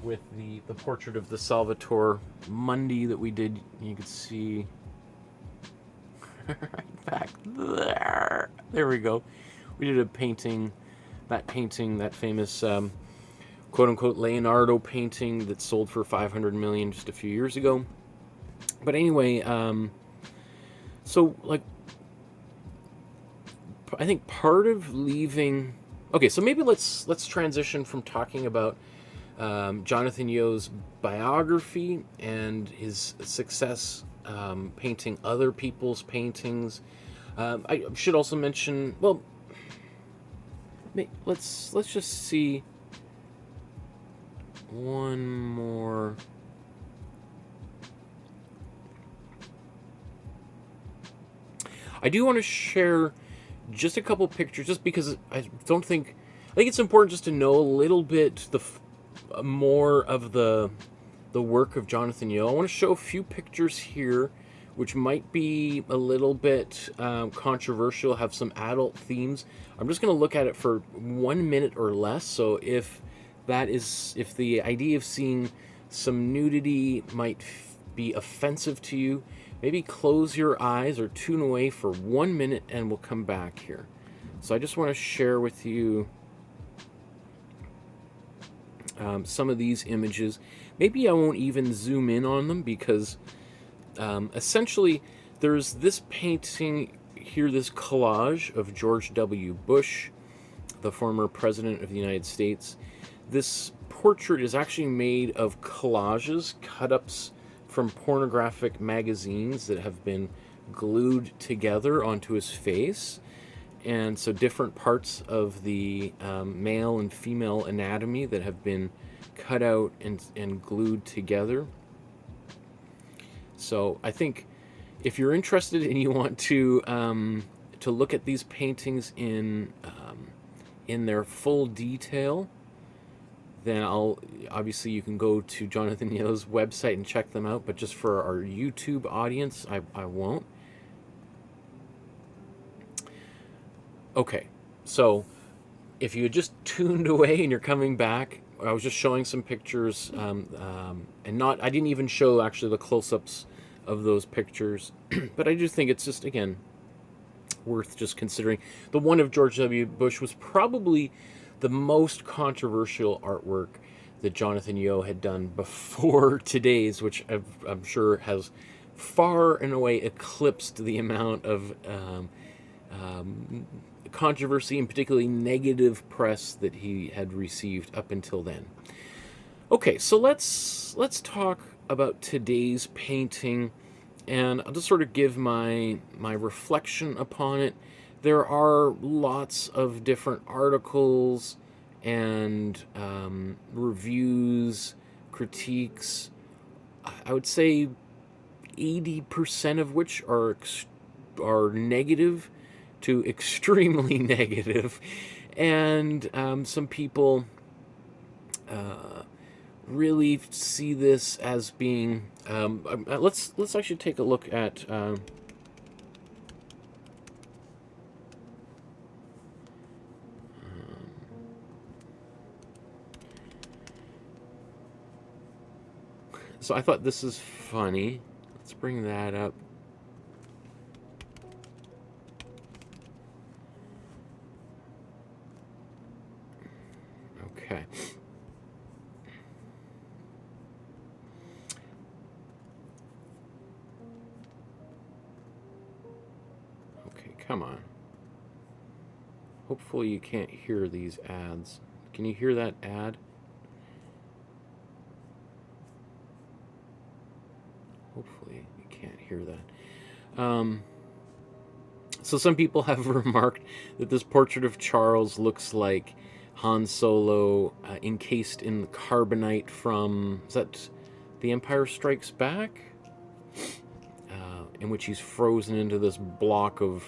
S1: with the portrait of the Salvator Mundi that we did. You could see right back there. There we go. We did a painting, that famous quote-unquote Leonardo painting that sold for $500 million just a few years ago. But anyway, so like I think part of leaving. Okay, so maybe let's transition from talking about Jonathan Yeo's biography and his success painting other people's paintings. I should also mention. Well, let's just see one more. I do want to share just a couple pictures, just because I think it's important just to know a little bit more of the work of Jonathan Yeo. I want to show a few pictures here, which might be a little bit controversial, have some adult themes. I'm just going to look at it for 1 minute or less. So if the idea of seeing some nudity might be offensive to you, maybe close your eyes or tune away for 1 minute and we'll come back here. So I just want to share with you some of these images. Maybe I won't even zoom in on them because essentially there's this painting here, this collage of George W. Bush, the former president of the United States. This portrait is actually made of collages, cut-ups from pornographic magazines that have been glued together onto his face. And so different parts of the male and female anatomy that have been cut out and glued together. So I think if you're interested and you want to look at these paintings in their full detail, then obviously you can go to Jonathan Yeo's website and check them out, but just for our YouTube audience, I won't. Okay, so if you had just tuned away and you're coming back, I was just showing some pictures, and I didn't even show actually the close-ups of those pictures, but I do think it's just, again, worth just considering. The one of George W. Bush was probably the most controversial artwork that Jonathan Yeo had done before today's, which I'm sure has far and away eclipsed the amount of controversy and particularly negative press that he had received up until then. Okay, so let's talk about today's painting, and I'll just sort of give my reflection upon it. There are lots of different articles and reviews, critiques. I would say 80% of which are negative to extremely negative, and some people really see this as being. Let's actually take a look at. So I thought this is funny. Let's bring that up. Okay. Okay, come on. Hopefully you can't hear these ads. Can you hear that ad? Hopefully you can't hear that. So some people have remarked that this portrait of Charles looks like Han Solo encased in carbonite from, is that The Empire Strikes Back? In which he's frozen into this block of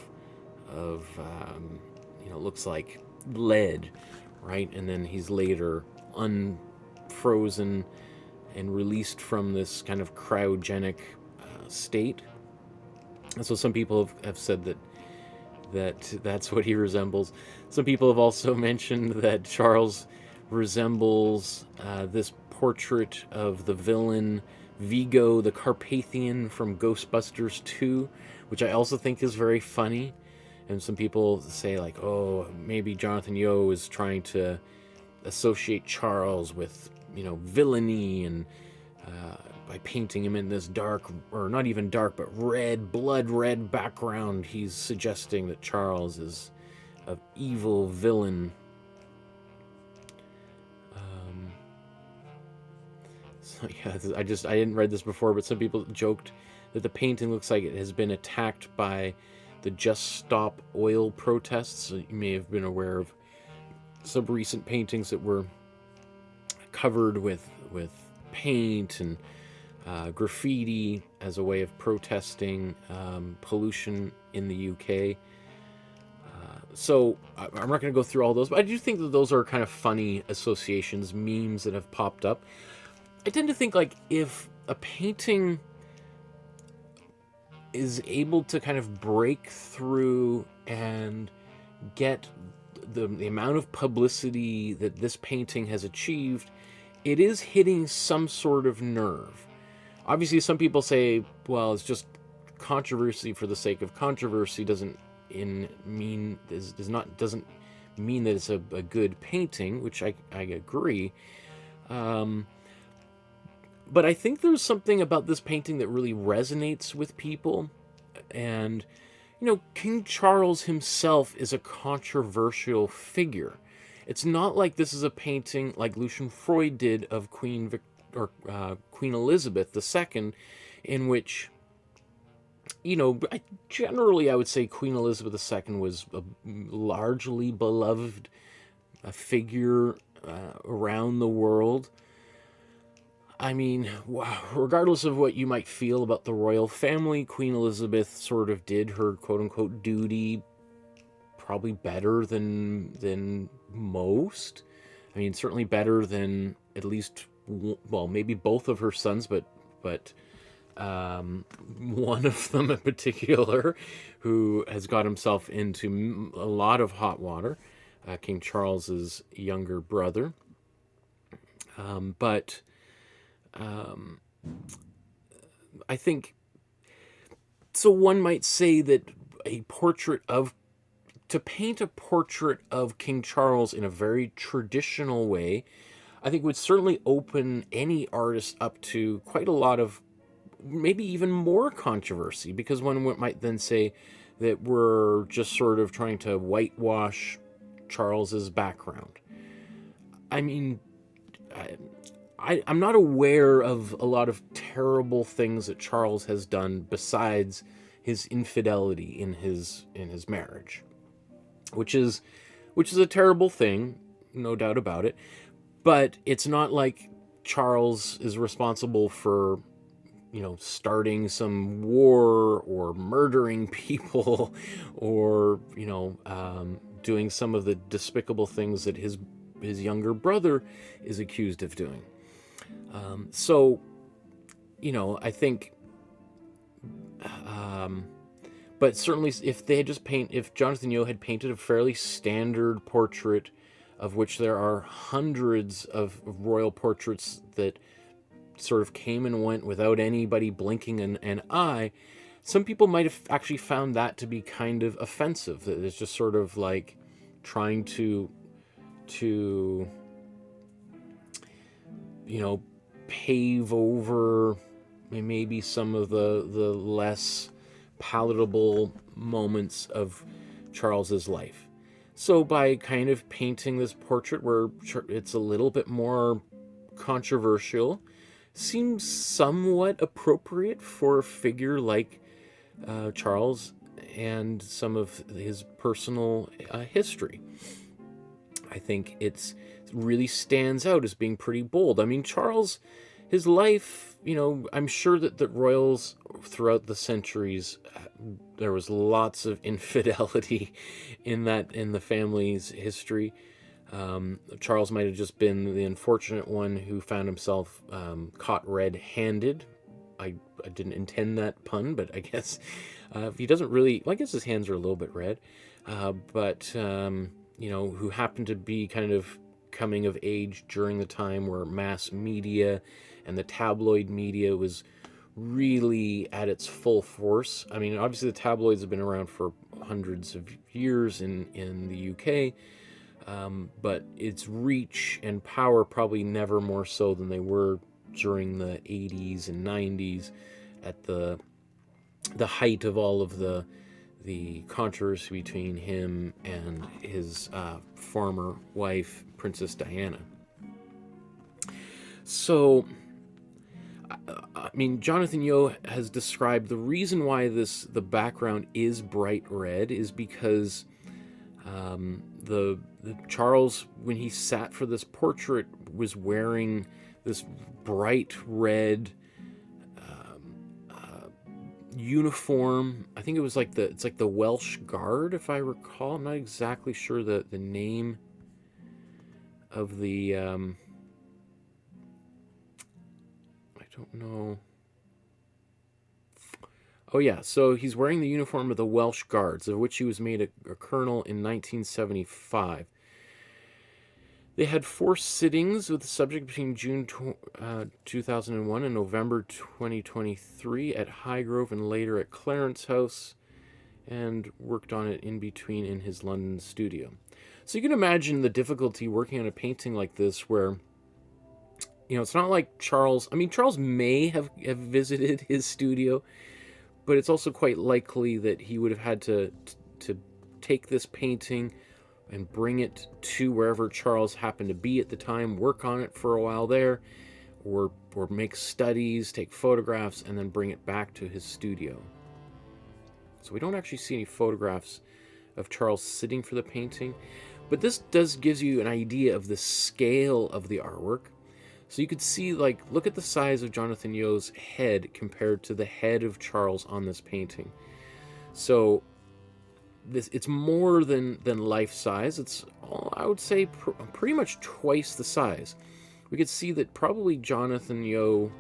S1: looks like lead, right? And then he's later unfrozen and released from this kind of cryogenic state. And so some people have said that's what he resembles. Some people have also mentioned that Charles resembles this portrait of the villain Vigo the Carpathian from Ghostbusters 2, which I also think is very funny. And some people say, like, oh, maybe Jonathan Yeo is trying to associate Charles with, villainy, and by painting him in this dark, or not even dark, but red, blood red background, he's suggesting that Charles is evil villain. So yeah, I didn't read this before, but some people joked that the painting looks like it has been attacked by the Just Stop Oil protests. So you may have been aware of some recent paintings that were covered with paint and graffiti as a way of protesting pollution in the UK. So I'm not going to go through all those, but I do think that those are kind of funny associations, memes that have popped up. I tend to think, like, if a painting is able to kind of break through and get the amount of publicity that this painting has achieved, it is hitting some sort of nerve. Obviously, some people say, well, it's just controversy for the sake of controversy doesn't mean that it's a good painting, which I agree. But I think there's something about this painting that really resonates with people. And, you know, King Charles himself is a controversial figure. It's not like this is a painting like Lucian Freud did of Queen Elizabeth II, in which, you know, generally I would say Queen Elizabeth II was a largely beloved figure around the world. I mean, regardless of what you might feel about the royal family, Queen Elizabeth sort of did her quote-unquote duty probably better than most. I mean, certainly better than at least, well, maybe both of her sons, but one of them in particular, who has got himself into a lot of hot water, King Charles's younger brother. I think, so one might say that to paint a portrait of King Charles in a very traditional way, I think would certainly open any artist up to quite a lot of, maybe even more controversy, because one might then say that we're just sort of trying to whitewash Charles's background. I mean, I'm not aware of a lot of terrible things that Charles has done besides his infidelity in his marriage, which is a terrible thing, no doubt about it. But it's not like Charles is responsible for, you know, starting some war or murdering people or, you know, doing some of the despicable things that his younger brother is accused of doing. So, you know, I think, but certainly if Jonathan Yeo had painted a fairly standard portrait, of which there are hundreds of royal portraits that sort of came and went without anybody blinking an eye, some people might have actually found that to be kind of offensive. That it's just sort of like trying to you know, pave over maybe some of the less palatable moments of Charles's life. So by kind of painting this portrait where it's a little bit more controversial, seems somewhat appropriate for a figure like Charles and some of his personal history. I think it really stands out as being pretty bold. I mean, Charles, his life, you know, I'm sure that the royals throughout the centuries, there was lots of infidelity in the family's history. Charles might have just been the unfortunate one who found himself caught red-handed. I didn't intend that pun, but I guess he doesn't really, well, I guess his hands are a little bit red, you know, who happened to be kind of coming of age during the time where mass media and the tabloid media was really at its full force. I mean, obviously the tabloids have been around for hundreds of years in the UK, but its reach and power probably never more so than they were during the 80s and 90s at the height of all of the the controversy between him and his former wife, Princess Diana. So, I mean, Jonathan Yeo has described the reason why the background is bright red is because the Charles, when he sat for this portrait, was wearing this bright red uniform. I think it was like it's like the Welsh Guard, if I recall. I'm not exactly sure the name of the I don't know. Oh yeah, so he's wearing the uniform of the Welsh Guards, of which he was made a colonel in 1975. They had 4 sittings with the subject between June 2001 and November 2023 at Highgrove and later at Clarence House, and worked on it in between in his London studio. So you can imagine the difficulty working on a painting like this where, you know, it's not like Charles... I mean, Charles may have visited his studio, but it's also quite likely that he would have had to take this painting and bring it to wherever Charles happened to be at the time, work on it for a while there, or make studies, take photographs, and then bring it back to his studio. So we don't actually see any photographs of Charles sitting for the painting, but this gives you an idea of the scale of the artwork. So you could see, like, look at the size of Jonathan Yeo's head compared to the head of Charles on this painting. So it's more than life size. It's, I would say, pretty much twice the size. We could see that probably Jonathan Yeo,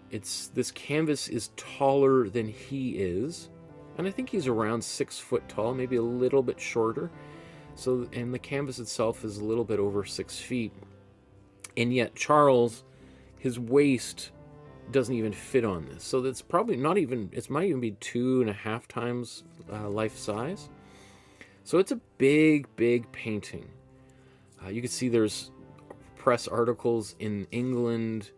S1: this canvas is taller than he is, and I think he's around 6 foot tall, maybe a little bit shorter. So, and the canvas itself is a little bit over 6 feet, and yet Charles, his waist doesn't even fit on this. So that's probably not even, it might even be 2.5 times life size. So it's a big painting. You can see there's press articles in England,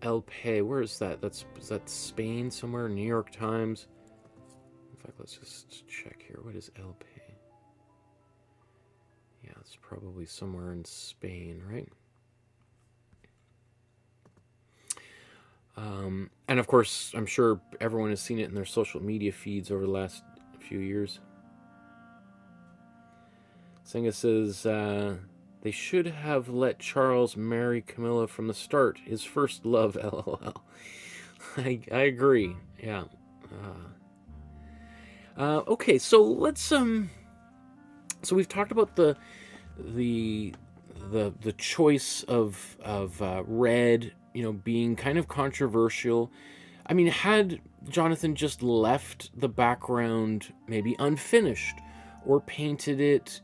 S1: El Pay, where is that? Is that Spain somewhere? New York Times. In fact, let's just check here. What is El Pay? Yeah, it's probably somewhere in Spain, right? And of course, I'm sure everyone has seen it in their social media feeds over the last few years. Senga says, they should have let Charles marry Camilla from the start. His first love, LOL. I agree. Yeah. Okay, so let's so we've talked about the choice of red, you know, being kind of controversial. I mean, had Jonathan just left the background maybe unfinished or painted it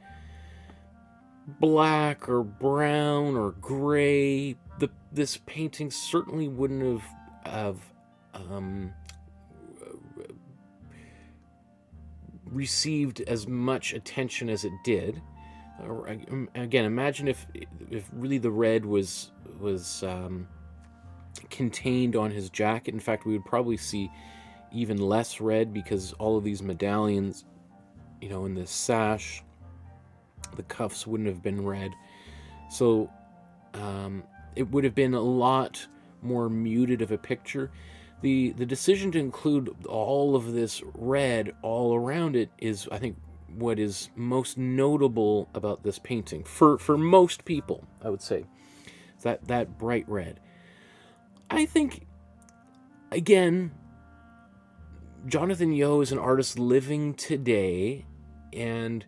S1: black or brown or gray, this painting certainly wouldn't have received as much attention as it did. Again, imagine if really the red was contained on his jacket. In fact, we would probably see even less red because all of these medallions, you know, in this sash, the cuffs wouldn't have been red. So it would have been a lot more muted of a picture. The decision to include all of this red all around it is, I think, what is most notable about this painting for most people, I would say. That bright red. I think, again, Jonathan Yeo is an artist living today, and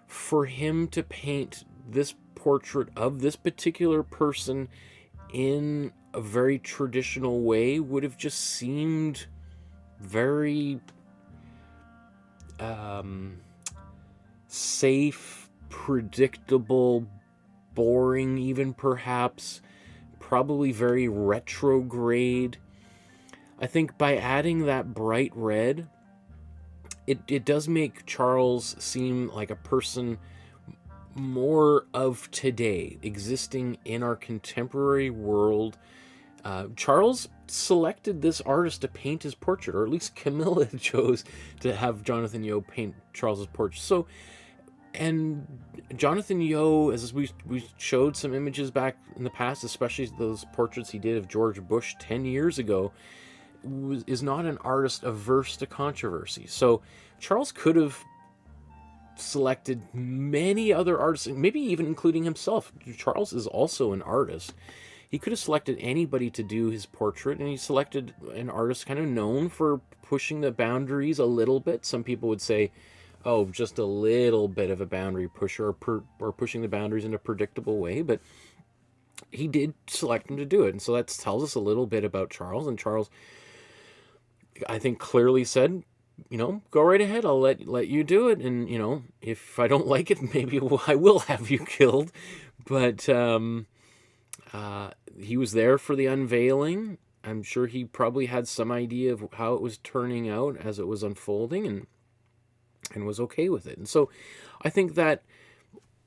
S1: for him to paint this portrait of this particular person in a very traditional way would have just seemed very safe, predictable, boring even perhaps, probably very retrograde. I think by adding that bright red, it does make Charles seem like a person more of today, existing in our contemporary world. Charles selected this artist to paint his portrait, or at least Camilla chose to have Jonathan Yeo paint Charles's portrait. So, and Jonathan Yeo, as we showed some images back in the past, especially those portraits he did of George Bush 10 years ago, is not an artist averse to controversy. So Charles could have selected many other artists, maybe even including himself. Charles is also an artist. He could have selected anybody to do his portrait, and he selected an artist kind of known for pushing the boundaries a little bit. Some people would say, oh, just a little bit of a boundary pusher, or pushing the boundaries in a predictable way, but he did select him to do it. And so that tells us a little bit about Charles, and Charles, I think, clearly said, you know, go right ahead, I'll let you do it, and, you know, if I don't like it, maybe I will have you killed. But he was there for the unveiling. I'm sure he probably had some idea of how it was turning out as it was unfolding, and was okay with it. And so I think that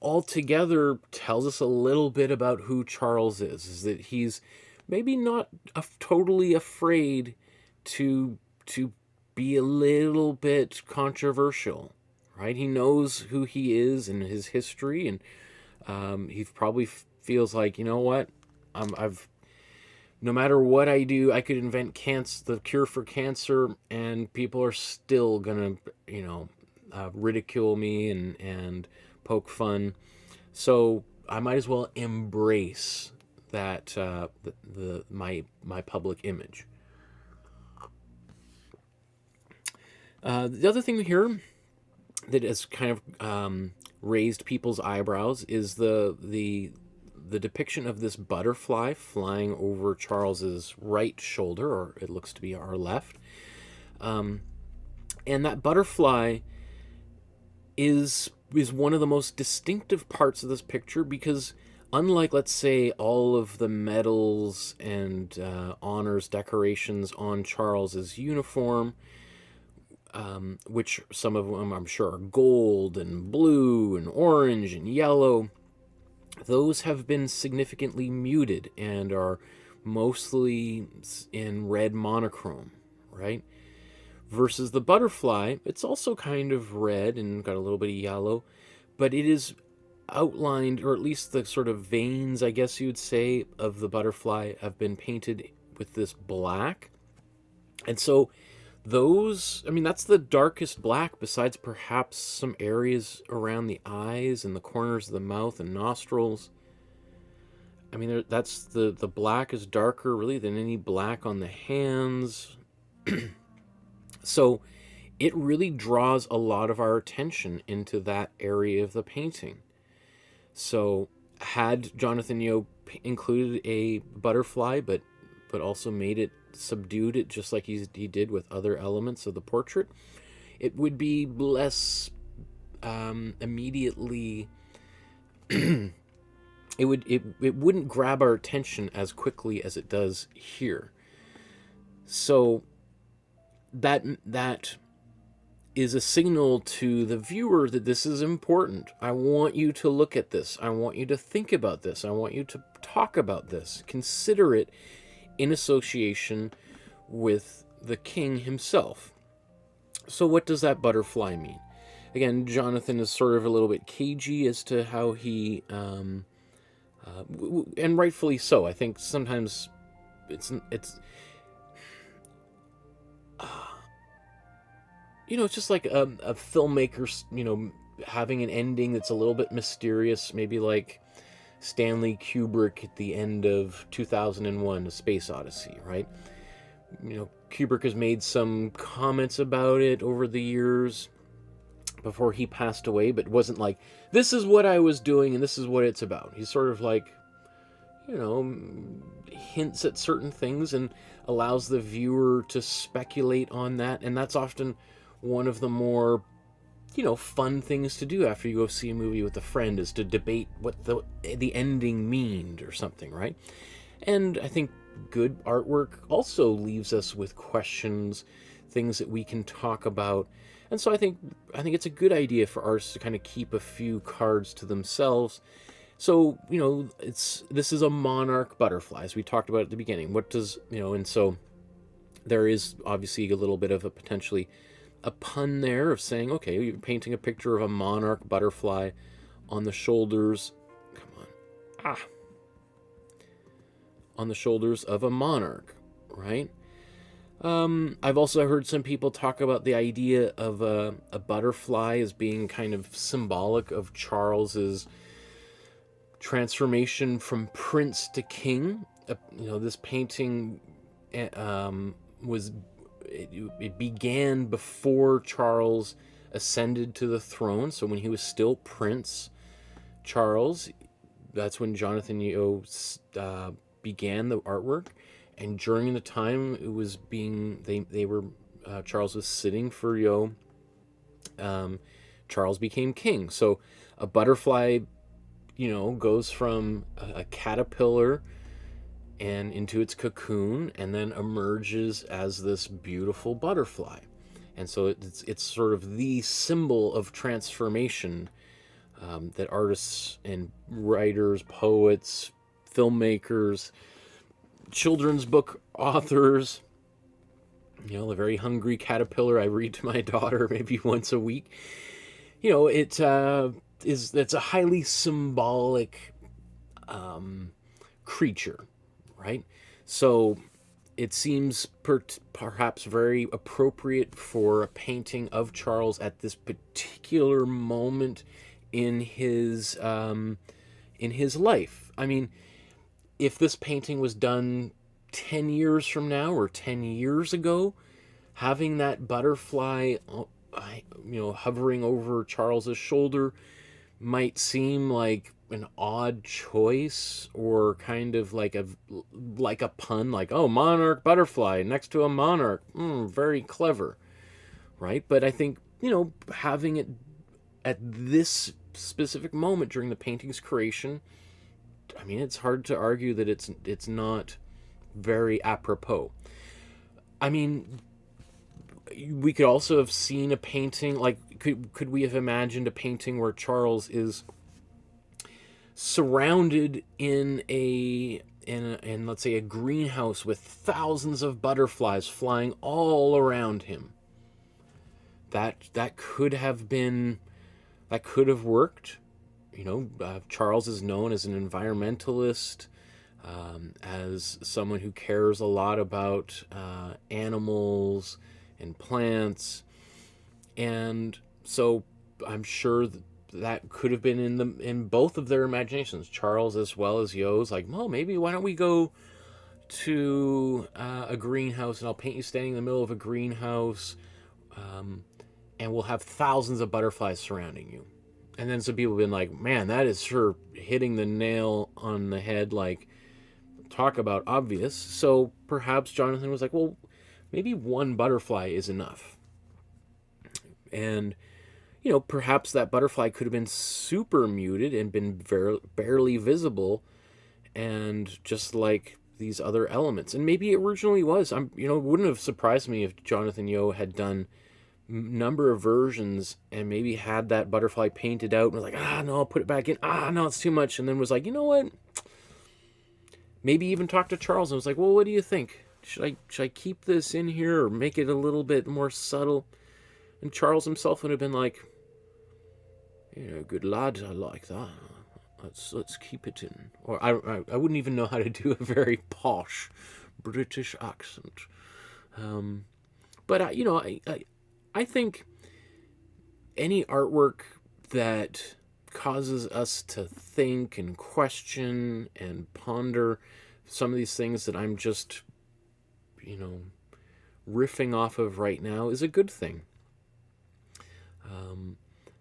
S1: altogether tells us a little bit about who Charles is that he's maybe not totally afraid to be a little bit controversial, right? He knows who he is and his history, and he probably feels like, you know what, no matter what I do, I could invent the cure for cancer, and people are still gonna, you know, ridicule me and poke fun. So I might as well embrace that my public image. The other thing here that has kind of raised people's eyebrows is the depiction of this butterfly flying over Charles's right shoulder, or it looks to be our left. And that butterfly is one of the most distinctive parts of this picture, because unlike, let's say, all of the medals and honors decorations on Charles's uniform, which some of them I'm sure are gold and blue and orange and yellow, those have been significantly muted and are mostly in red monochrome, right? Versus the butterfly, it's also kind of red and got a little bit of yellow, but it is outlined, or at least the sort of veins, I guess you would say, of the butterfly have been painted with this black. And so those, I mean, that's the darkest black, besides perhaps some areas around the eyes and the corners of the mouth and nostrils. I mean, that's the black is darker really than any black on the hands. So it really draws a lot of our attention into that area of the painting. So had Jonathan Yeo included a butterfly, but also made it, subdued it, just like he did with other elements of the portrait, it would be less immediately it wouldn't grab our attention as quickly as it does here. So that is a signal to the viewer that this is important. I want you to look at this. I want you to think about this. I want you to talk about this. Consider it in association with the king himself. So what does that butterfly mean? Again, Jonathan is sort of a little bit cagey as to how he, and rightfully so. I think sometimes it's you know, it's just like a filmmaker, you know, having an ending that's a little bit mysterious, maybe like Stanley Kubrick at the end of 2001, A Space Odyssey, right? You know, Kubrick has made some comments about it over the years before he passed away, but wasn't like, this is what I was doing and this is what it's about. He's sort of like, you know, hints at certain things and allows the viewer to speculate on that, and that's often one of the more, you know, fun things to do after you go see a movie with a friend, is to debate what the ending meaned or something, right? And I think good artwork also leaves us with questions, things that we can talk about. And so I think it's a good idea for artists to kind of keep a few cards to themselves, So, this is a monarch butterfly, as we talked about at the beginning. What does, and so there is obviously a little bit of a potentially a pun there of saying, okay, you're painting a picture of a monarch butterfly on the shoulders. Come on. On the shoulders of a monarch, right? I've also heard some people talk about the idea of a butterfly as being kind of symbolic of Charles's transformation from prince to king. This painting was it began before Charles ascended to the throne. So when he was still Prince Charles, that's when Jonathan Yeo began the artwork. And during the time it was being, they were, Charles was sitting for Yeo, Charles became king. So a butterfly, goes from a caterpillar and into its cocoon, and then emerges as this beautiful butterfly. And so it's sort of the symbol of transformation that artists and writers, poets, filmmakers, children's book authors, the very hungry caterpillar I read to my daughter maybe once a week. It's a highly symbolic creature, right? So it seems perhaps very appropriate for a painting of Charles at this particular moment in his life. I mean, if this painting was done 10 years from now or 10 years ago, having that butterfly, hovering over Charles's shoulder might seem like an odd choice, or kind of like a pun, like, oh, monarch butterfly next to a monarch, very clever, right? But I think, having it at this specific moment during the painting's creation, I mean, it's hard to argue that it's not very apropos. I mean, we could also have seen a painting, like, could we have imagined a painting where Charles is surrounded in let's say a greenhouse with thousands of butterflies flying all around him? That could have worked. Charles is known as an environmentalist, as someone who cares a lot about animals and plants, and so I'm sure that could have been in both of their imaginations, Charles as well as Yo's. Like, well, maybe why don't we go to a greenhouse, and I'll paint you standing in the middle of a greenhouse, and we'll have thousands of butterflies surrounding you. And then some people have been like, man, that is sure hitting the nail on the head, like, talk about obvious. So perhaps Jonathan was like, well, maybe one butterfly is enough. And, perhaps that butterfly could have been super muted and been barely visible, and just like these other elements. And maybe it originally was. It wouldn't have surprised me if Jonathan Yeo had done number of versions and maybe had that butterfly painted out and was like, no, I'll put it back in. No, it's too much. And then was like, you know what? Maybe even talked to Charles and was like, well, what do you think? Should I keep this in here or make it a little bit more subtle? And Charles himself would have been like, good lad, I like that. Let's keep it in. Or I wouldn't even know how to do a very posh British accent. But I think any artwork that causes us to think and question and ponder some of these things that I'm just, riffing off of right now is a good thing.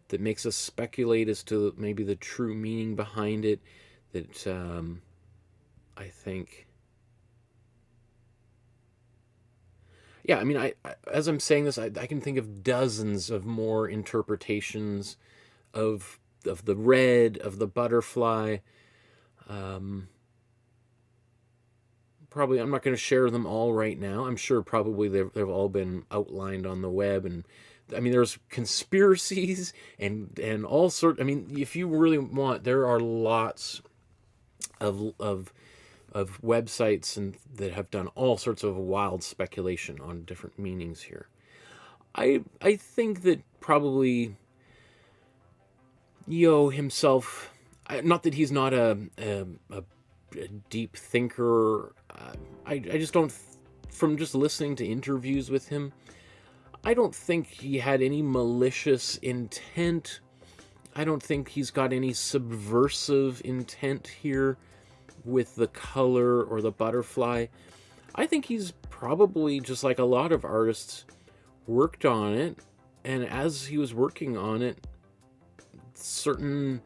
S1: That makes us speculate as to maybe the true meaning behind it. That I think... Yeah, I mean, I as I'm saying this, I can think of dozens of more interpretations of the red, of the butterfly. Probably, I'm not going to share them all right now. I'm sure probably they've all been outlined on the web, and I mean, there's conspiracies and all sort. I mean, if you really want, there are lots of websites and that have done all sorts of wild speculation on different meanings here. I think that probably Yo himself, not that he's not a deep thinker. I just don't, from just listening to interviews with him, I don't think he had any malicious intent. I don't think he's got any subversive intent here with the color or the butterfly. I think he's probably, just like a lot of artists, worked on it, and as he was working on it, certain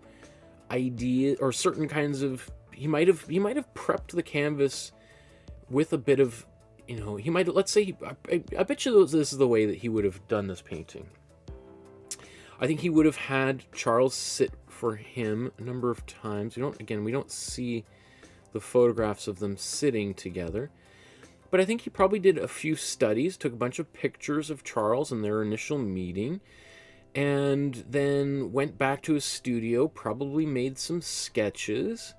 S1: ideas or certain kinds of, he might have prepped the canvas with a bit of, he might, let's say, I bet you this is the way that he would have done this painting. I think he would have had Charles sit for him a number of times. We don't see the photographs of them sitting together, but I think he probably did a few studies, took a bunch of pictures of Charles in their initial meeting, and then went back to his studio, probably made some sketches,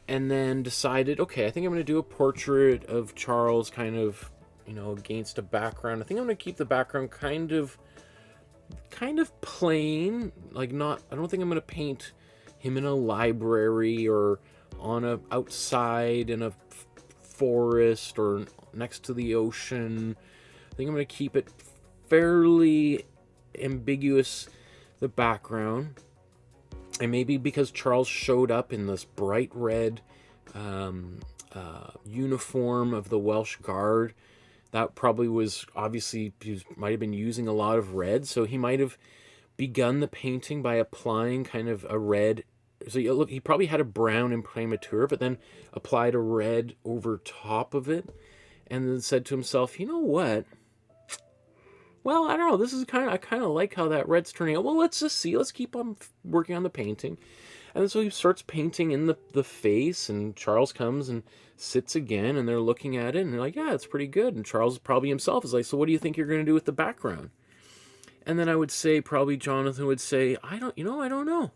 S1: and then decided, okay, I think I'm going to do a portrait of Charles kind of, against a background. I think I'm going to keep the background kind of plain, like not, I don't think I'm going to paint him in a library or on a outside in a forest or next to the ocean. I think I'm going to keep it fairly ambiguous, the background. And maybe because Charles showed up in this bright red uniform of the Welsh Guard, that probably was, obviously, he might have been using a lot of red, so he might have begun the painting by applying kind of a red. So look, he probably had a brown Imprimatura, but then applied a red over top of it, and then said to himself, you know what? Well, I don't know, this is I kind of like how that red's turning out. Well, let's just see. Let's keep on working on the painting. And then so he starts painting in the face, and Charles comes and sits again, and they're looking at it, and they're like, yeah, it's pretty good. And Charles probably himself is like, so what do you think you're going to do with the background? And then I would say, probably Jonathan would say, I don't know.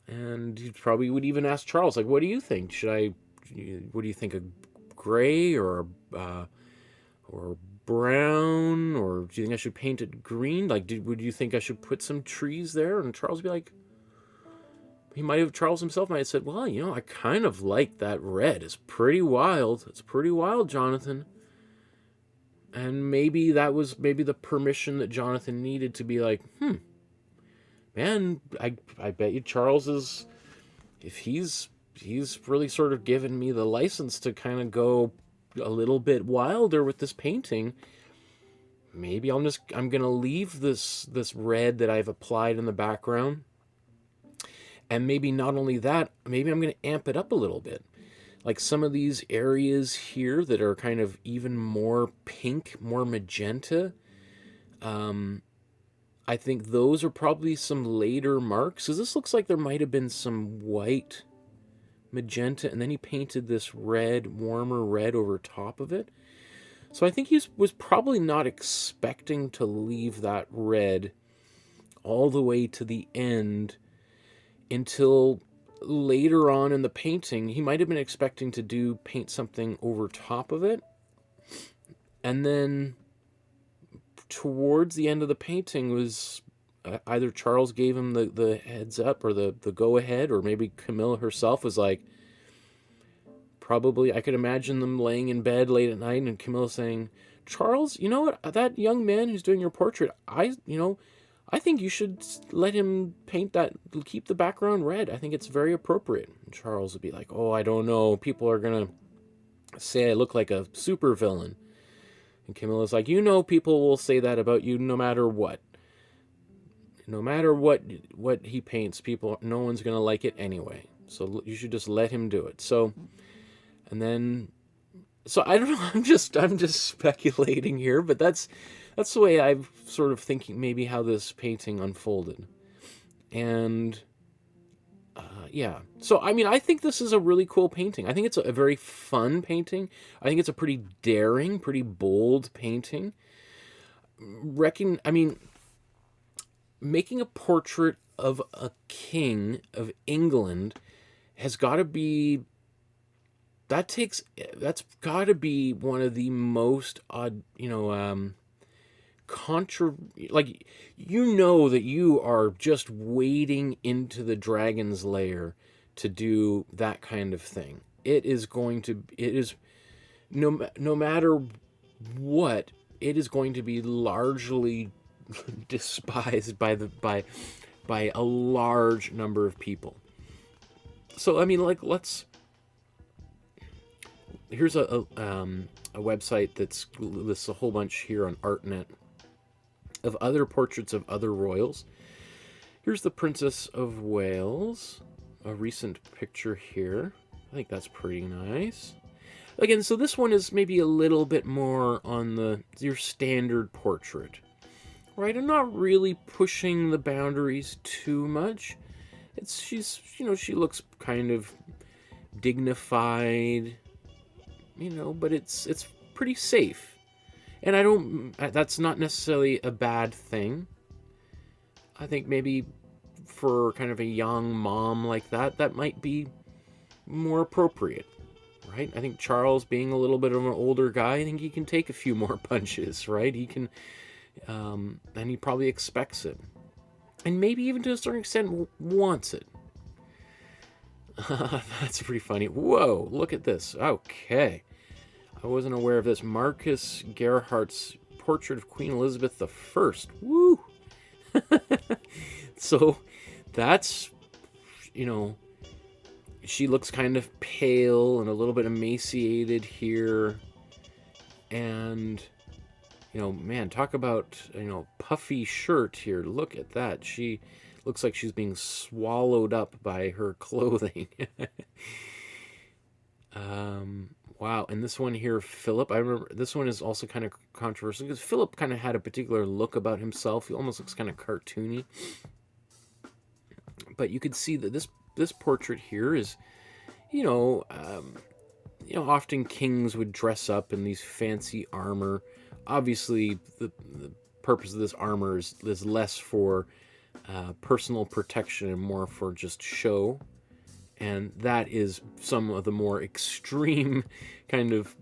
S1: And he probably would even ask Charles, like, what do you think? What do you think, a gray or brown, or do you think I should paint it green? Like, would you think I should put some trees there? And Charles would be like, Charles himself might have said, well, I kind of like that red. It's pretty wild. It's pretty wild, Jonathan. And maybe that was the permission that Jonathan needed to be like, man, I bet you Charles is, if he's really sort of given me the license to kind of go a little bit wilder with this painting, maybe I'm going to leave this red that I've applied in the background. And maybe not only that, maybe I'm going to amp it up a little bit. Like some of these areas here that are kind of even more pink, more magenta, I think those are probably some later marks. So this looks like there might have been some white magenta, and then he painted this red, warmer red over top of it. So I think he was probably not expecting to leave that red all the way to the end until later on in the painting. He might have been expecting to paint something over top of it, and then towards the end of the painting was either Charles gave him the heads up or the go ahead, or maybe Camilla herself was like, probably, I could imagine them laying in bed late at night and Camilla saying, Charles, you know what, that young man who's doing your portrait, I think you should let him paint that, keep the background red. I think it's very appropriate. And Charles would be like, oh, I don't know, people are going to say I look like a supervillain. And Camilla's like, people will say that about you no matter what. No matter what he paints, no one's going to like it anyway. So you should just let him do it. So, and then, so I don't know, I'm just speculating here, but that's the way I'm sort of thinking maybe how this painting unfolded. And yeah, so I mean, I think this is a really cool painting. I think it's a very fun painting. I think it's a pretty daring, pretty bold painting. I mean, making a portrait of a king of England has got to be, that's got to be one of the most odd, like, that you are just wading into the dragon's lair to do that kind of thing. It is no matter what, it is going to be largely despised by a large number of people. So I mean, like, here's a website that's lists a whole bunch here on ArtNet of other portraits of other royals. Here's the Princess of Wales, a recent picture here. I think that's pretty nice. Again, so this one is maybe a little bit more on your standard portrait, right? I'm not really pushing the boundaries too much. She looks kind of dignified, but it's pretty safe. And that's not necessarily a bad thing. I think maybe for kind of a young mom like that might be more appropriate, right? I think Charles, being a little bit of an older guy, I think he can take a few more punches, right? He can, and he probably expects it. And maybe even to a certain extent wants it. That's pretty funny. Whoa, look at this. Okay. I wasn't aware of this. Marcus Gerhardt's portrait of Queen Elizabeth I. Woo! So that's, she looks kind of pale and a little bit emaciated here. And, man, talk about, puffy shirt here. Look at that. She looks like she's being swallowed up by her clothing. Wow, and this one here, Philip, I remember this one is also kind of controversial because Philip kind of had a particular look about himself. He almost looks kind of cartoony. But you could see that this portrait here is, often kings would dress up in these fancy armor. Obviously, the purpose of this armor is less for personal protection and more for just show. And that is some of the more extreme kind of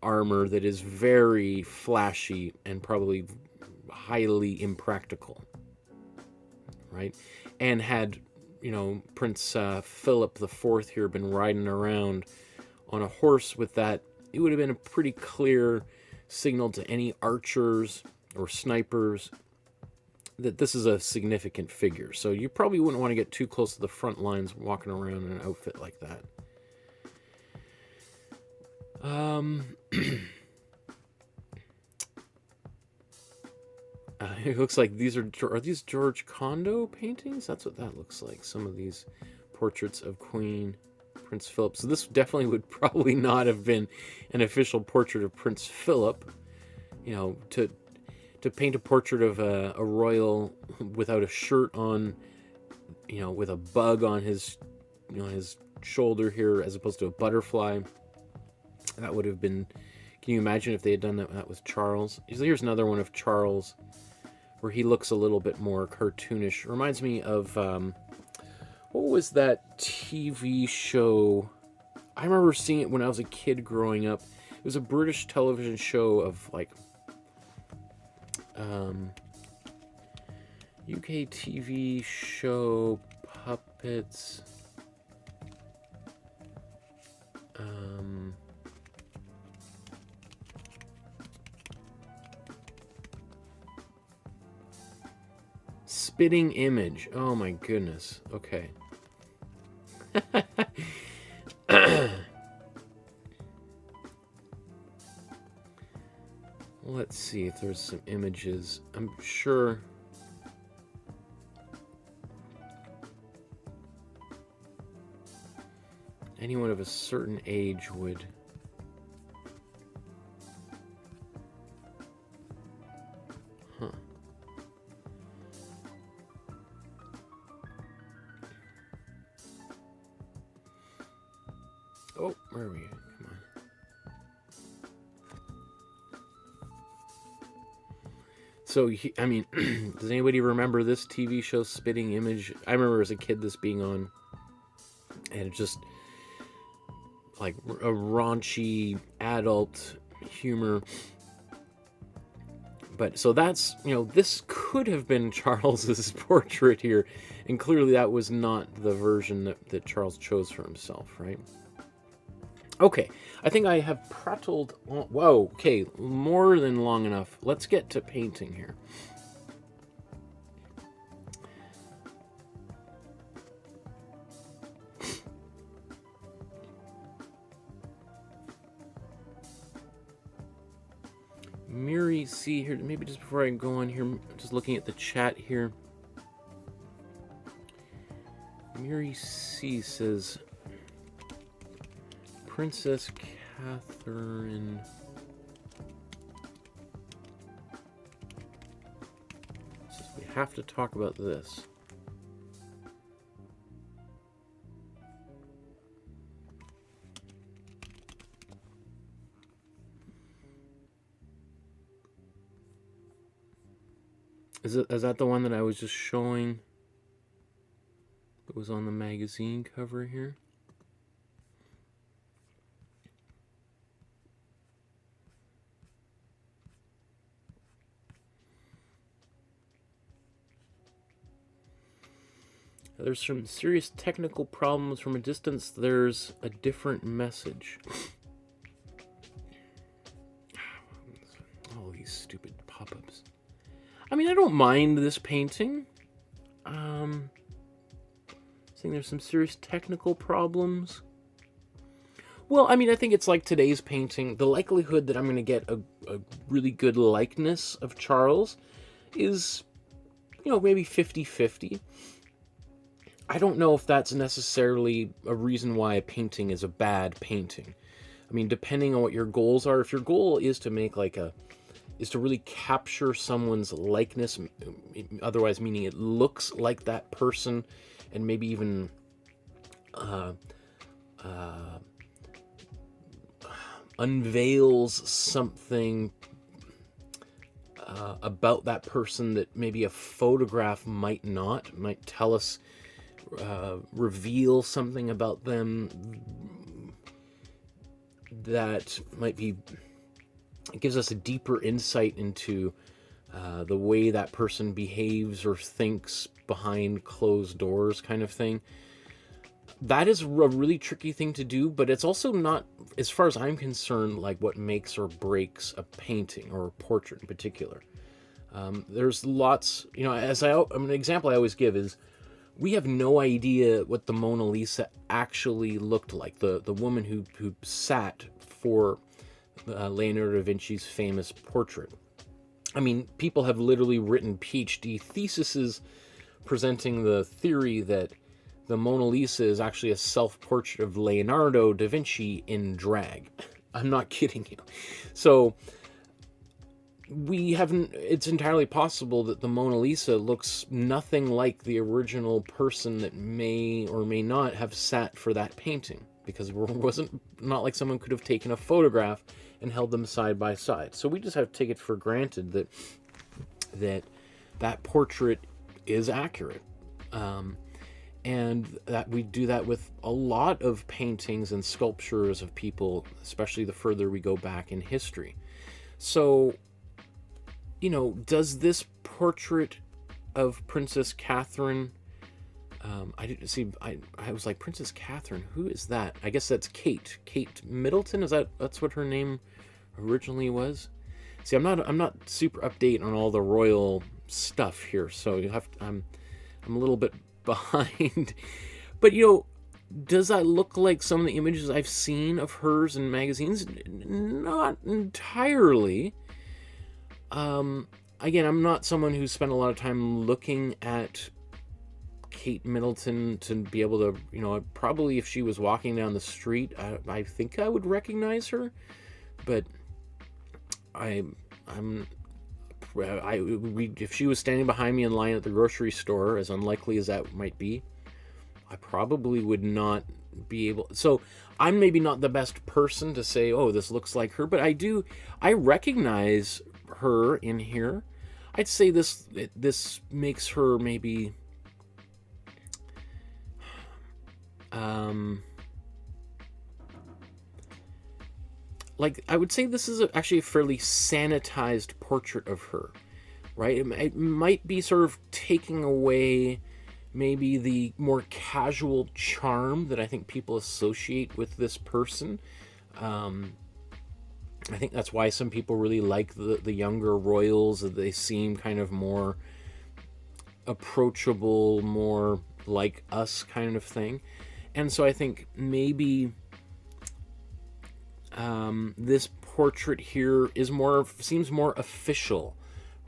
S1: armor that is very flashy and probably highly impractical, right? And had, Prince Philip IV here been riding around on a horse with that, it would have been a pretty clear signal to any archers or snipers that this is a significant figure. So you probably wouldn't want to get too close to the front lines walking around in an outfit like that. It looks like are these George Condo paintings? That's what that looks like. Some of these portraits of Prince Philip. So this definitely would probably not have been an official portrait of Prince Philip. To paint a portrait of a royal without a shirt on, with a bug on his, his shoulder here, as opposed to a butterfly, that would have been. Can you imagine if they had done that with Charles? Here's another one of Charles, where he looks a little bit more cartoonish. Reminds me of what was that TV show? I remember seeing it when I was a kid growing up. It was a British television show of like. UK TV show puppets. Spitting Image. Oh my goodness. Okay. Let's see if there's some images. I'm sure. Anyone of a certain age would. Huh. Oh, where are we? Come So, I mean, does anybody remember this TV show, Spitting Image? I remember as a kid this being on, and it just, like, a raunchy adult humor. But, so that's, you know, this could have been Charles's portrait here, and clearly that was not the version that Charles chose for himself, right? Okay, I think I have prattled. Whoa, okay, more than long enough. Let's get to painting here. Miri C here, maybe just before I go on here, just looking at the chat here. Miri C says, Princess Catherine. We have to talk about this. Is that the one that I was just showing? It was on the magazine cover here. There's some serious technical problems from a distance. There's a different message. All these stupid pop-ups. I mean, I don't mind this painting. Saying there's some serious technical problems. Well, I mean, I think it's like today's painting. The likelihood that I'm going to get a really good likeness of Charles is, you know, maybe 50-50. I don't know if that's necessarily a reason why a painting is a bad painting. I mean, depending on what your goals are, if your goal is to make like is to really capture someone's likeness, otherwise meaning it looks like that person, and maybe even unveils something about that person that maybe a photograph might not, might tell us, reveal something about them that might be, it gives us a deeper insight into the way that person behaves or thinks behind closed doors, kind of thing. That is a really tricky thing to do, but it's also not, as far as I'm concerned, like what makes or breaks a painting or a portrait in particular. There's lots, you know, an example I always give is, we have no idea what the Mona Lisa actually looked like. The woman who sat for Leonardo da Vinci's famous portrait. I mean, people have literally written PhD theses presenting the theory that the Mona Lisa is actually a self-portrait of Leonardo da Vinci in drag. I'm not kidding you. So it's entirely possible that the Mona Lisa looks nothing like the original person that may or may not have sat for that painting, because it wasn't not like someone could have taken a photograph and held them side by side. So we just have to take it for granted that portrait is accurate. And that we do that with a lot of paintings and sculptures of people, especially the further we go back in history. So, you know, does this portrait of Princess Catherine, I didn't see, I was like, Princess Catherine, who is that? I guess that's Kate Middleton. That's what her name originally was? See, I'm not super update on all the royal stuff here, so you have to, I'm a little bit behind. But, you know, does that look like some of the images I've seen of hers in magazines? Not entirely. Again, I'm not someone who spent a lot of time looking at Kate Middleton to be able to, you know, probably if she was walking down the street, I think I would recognize her, but if she was standing behind me in line at the grocery store, as unlikely as that might be, I probably would not be able. So I'm maybe not the best person to say, oh, this looks like her, but I recognize her in here. I'd say this makes her maybe like, I would say this is actually a fairly sanitized portrait of her, right? It might be sort of taking away maybe the more casual charm that I think people associate with this person. I think that's why some people really like the younger royals. They seem kind of more approachable, more like us kind of thing. And so I think maybe this portrait here seems more official,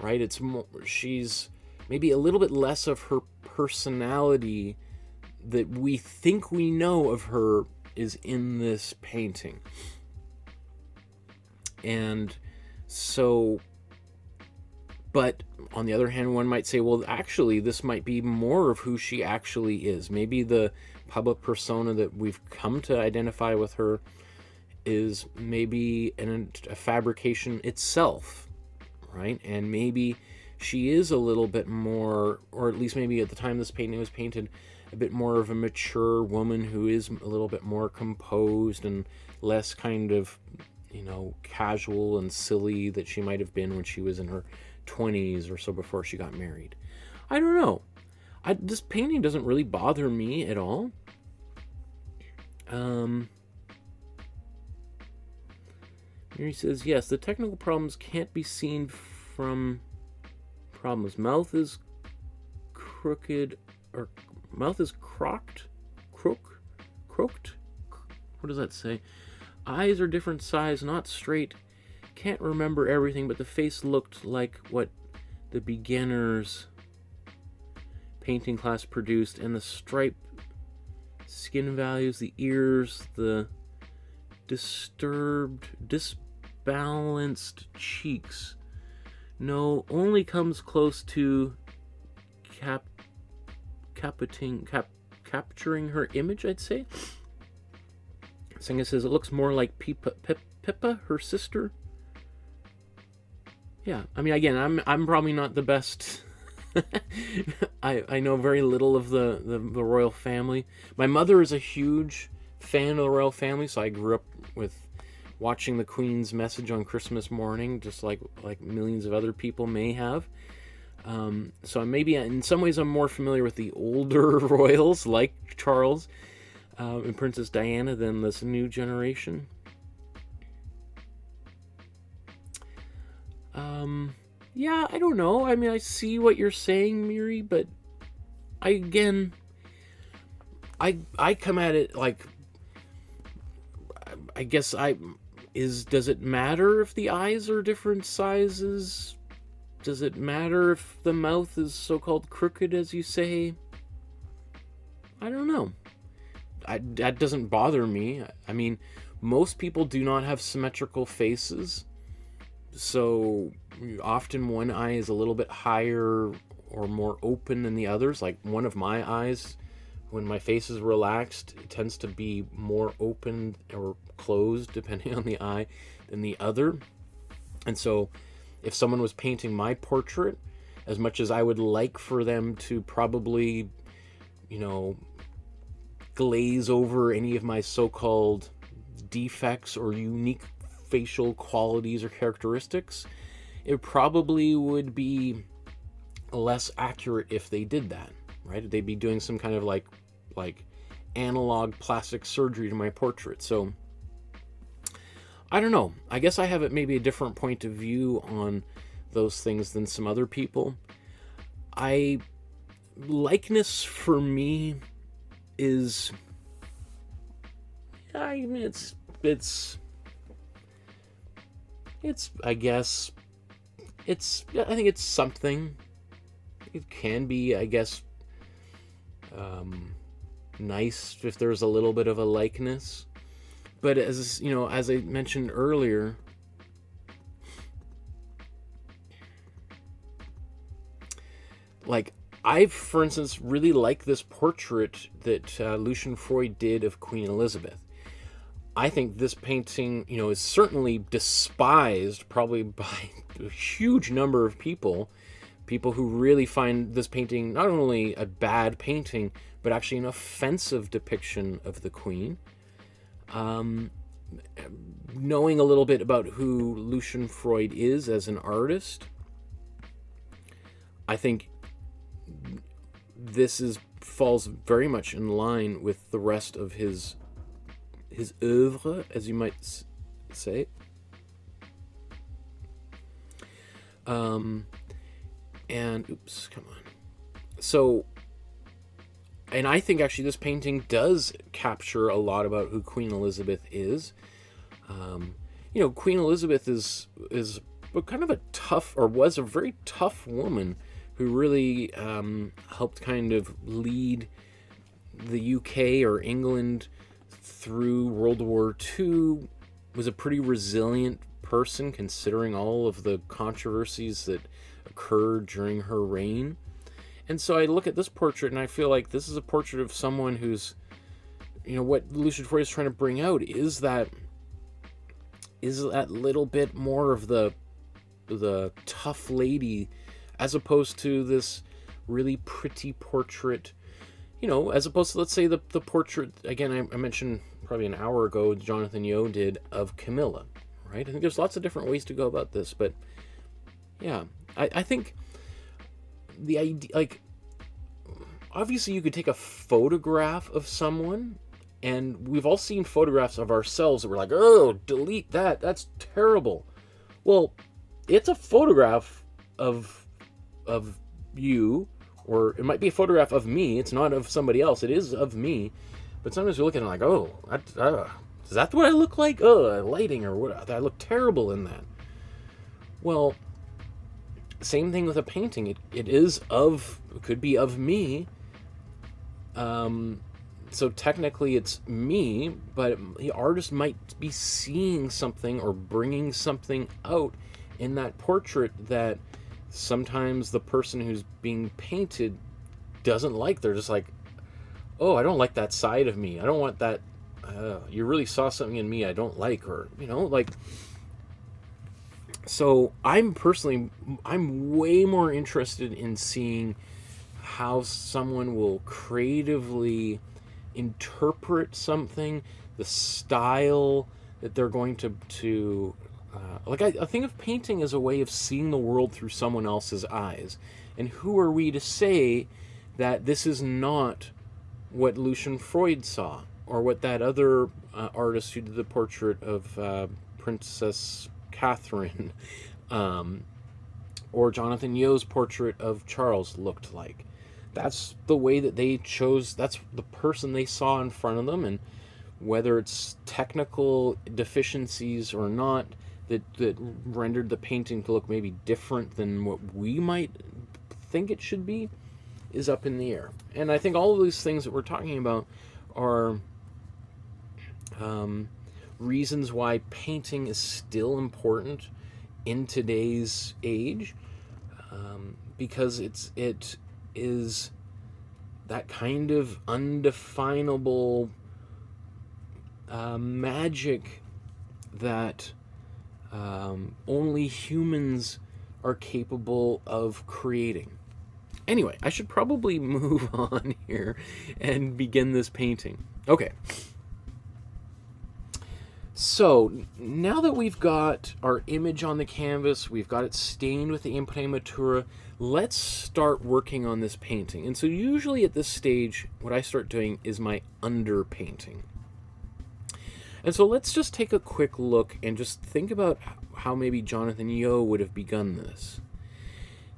S1: right? It's more, she's maybe a little bit less of her personality that we think we know of her is in this painting. And so, but on the other hand, one might say, well, actually, this might be more of who she actually is. Maybe the public persona that we've come to identify with her is maybe a fabrication itself, right? And maybe she is a little bit more, or at least maybe at the time this painting was painted, a bit more of a mature woman who is a little bit more composed and less kind of, you know, casual and silly that she might have been when she was in her 20s or so before she got married. I don't know. This painting doesn't really bother me at all. Here he says, yes, the technical problems can't be seen from problems. Mouth is crooked, or mouth is crooked? What does that say? Eyes are different size, not straight. Can't remember everything, but the face looked like what the beginners painting class produced, and the stripe skin values, the ears, the disbalanced cheeks. No, only comes close to capturing her image, I'd say. Singer says it looks more like Pippa, her sister. Yeah, I mean, again, I'm probably not the best. I know very little of the royal family. My mother is a huge fan of the royal family, so I grew up with watching the Queen's message on Christmas morning, just like millions of other people may have. So maybe in some ways I'm more familiar with the older royals, like Charles and Princess Diana, than this new generation. Yeah, I don't know. I mean, I see what you're saying, Miri, but I come at it like, I guess does it matter if the eyes are different sizes? Does it matter if the mouth is so-called crooked, as you say? I don't know. That doesn't bother me. I mean, most people do not have symmetrical faces. So often one eye is a little bit higher or more open than the others. Like one of my eyes, when my face is relaxed, it tends to be more open or closed, depending on the eye, than the other. And so if someone was painting my portrait, as much as I would like for them to probably, you know, glaze over any of my so-called defects or unique facial qualities or characteristics, it probably would be less accurate if they did that, right? They'd be doing some kind of like analog plastic surgery to my portrait. So I don't know. I guess I have maybe a different point of view on those things than some other people. Likeness for me is, I mean, it's I guess I think it's something. It can be, I guess, nice if there's a little bit of a likeness. But as you know, as I mentioned earlier, like I, for instance, really like this portrait that Lucian Freud did of Queen Elizabeth. I think this painting, is certainly despised probably by a huge number of people. people who really find this painting not only a bad painting, but actually an offensive depiction of the Queen. Knowing a little bit about who Lucian Freud is as an artist, I think this falls very much in line with the rest of his oeuvre, as you might say. And oops, come on. So, and I think actually this painting does capture a lot about who Queen Elizabeth is. You know, Queen Elizabeth is kind of a tough, or was a very tough woman who really helped kind of lead the UK or England through World War II, was a pretty resilient person considering all of the controversies that occurred during her reign. And so I look at this portrait and I feel like this is a portrait of someone who's, you know, what Lucian Freud is trying to bring out is that little bit more of the tough lady, as opposed to this really pretty portrait, you know, as opposed to, let's say, the portrait, again, I mentioned probably an hour ago, Jonathan Yeo did of Camilla, right? I think there's lots of different ways to go about this, but yeah, I think the idea, like, obviously you could take a photograph of someone, and we've all seen photographs of ourselves that we're like, oh, delete that, that's terrible. Well, it's a photograph of you, or it might be a photograph of me. It's not of somebody else. It is of me. But sometimes we look at it like, oh, is that what I look like? Oh, lighting, or what? I look terrible in that. Well, same thing with a painting. It could be of me. So technically it's me, but the artist might be seeing something or bringing something out in that portrait that sometimes the person who's being painted doesn't like. They're just like, oh, I don't like that side of me. I don't want that. You really saw something in me I don't like, or, you know, like. So I'm way more interested in seeing how someone will creatively interpret something, the style that they're going to like, I think of painting as a way of seeing the world through someone else's eyes. And who are we to say that this is not what Lucian Freud saw, or what that other artist who did the portrait of Princess Catherine, or Jonathan Yeo's portrait of Charles looked like. That's the way that they chose, that's the person they saw in front of them, and whether it's technical deficiencies or not that rendered the painting to look maybe different than what we might think it should be is up in the air. And I think all of these things that we're talking about are reasons why painting is still important in today's age, because it is that kind of undefinable magic that only humans are capable of creating. Anyway, I should probably move on here and begin this painting. Okay. So, now that we've got our image on the canvas, we've got it stained with the Imprimatura, let's start working on this painting. And so usually at this stage, what I start doing is my underpainting. And so let's just take a quick look and just think about how maybe Jonathan Yeo would have begun this.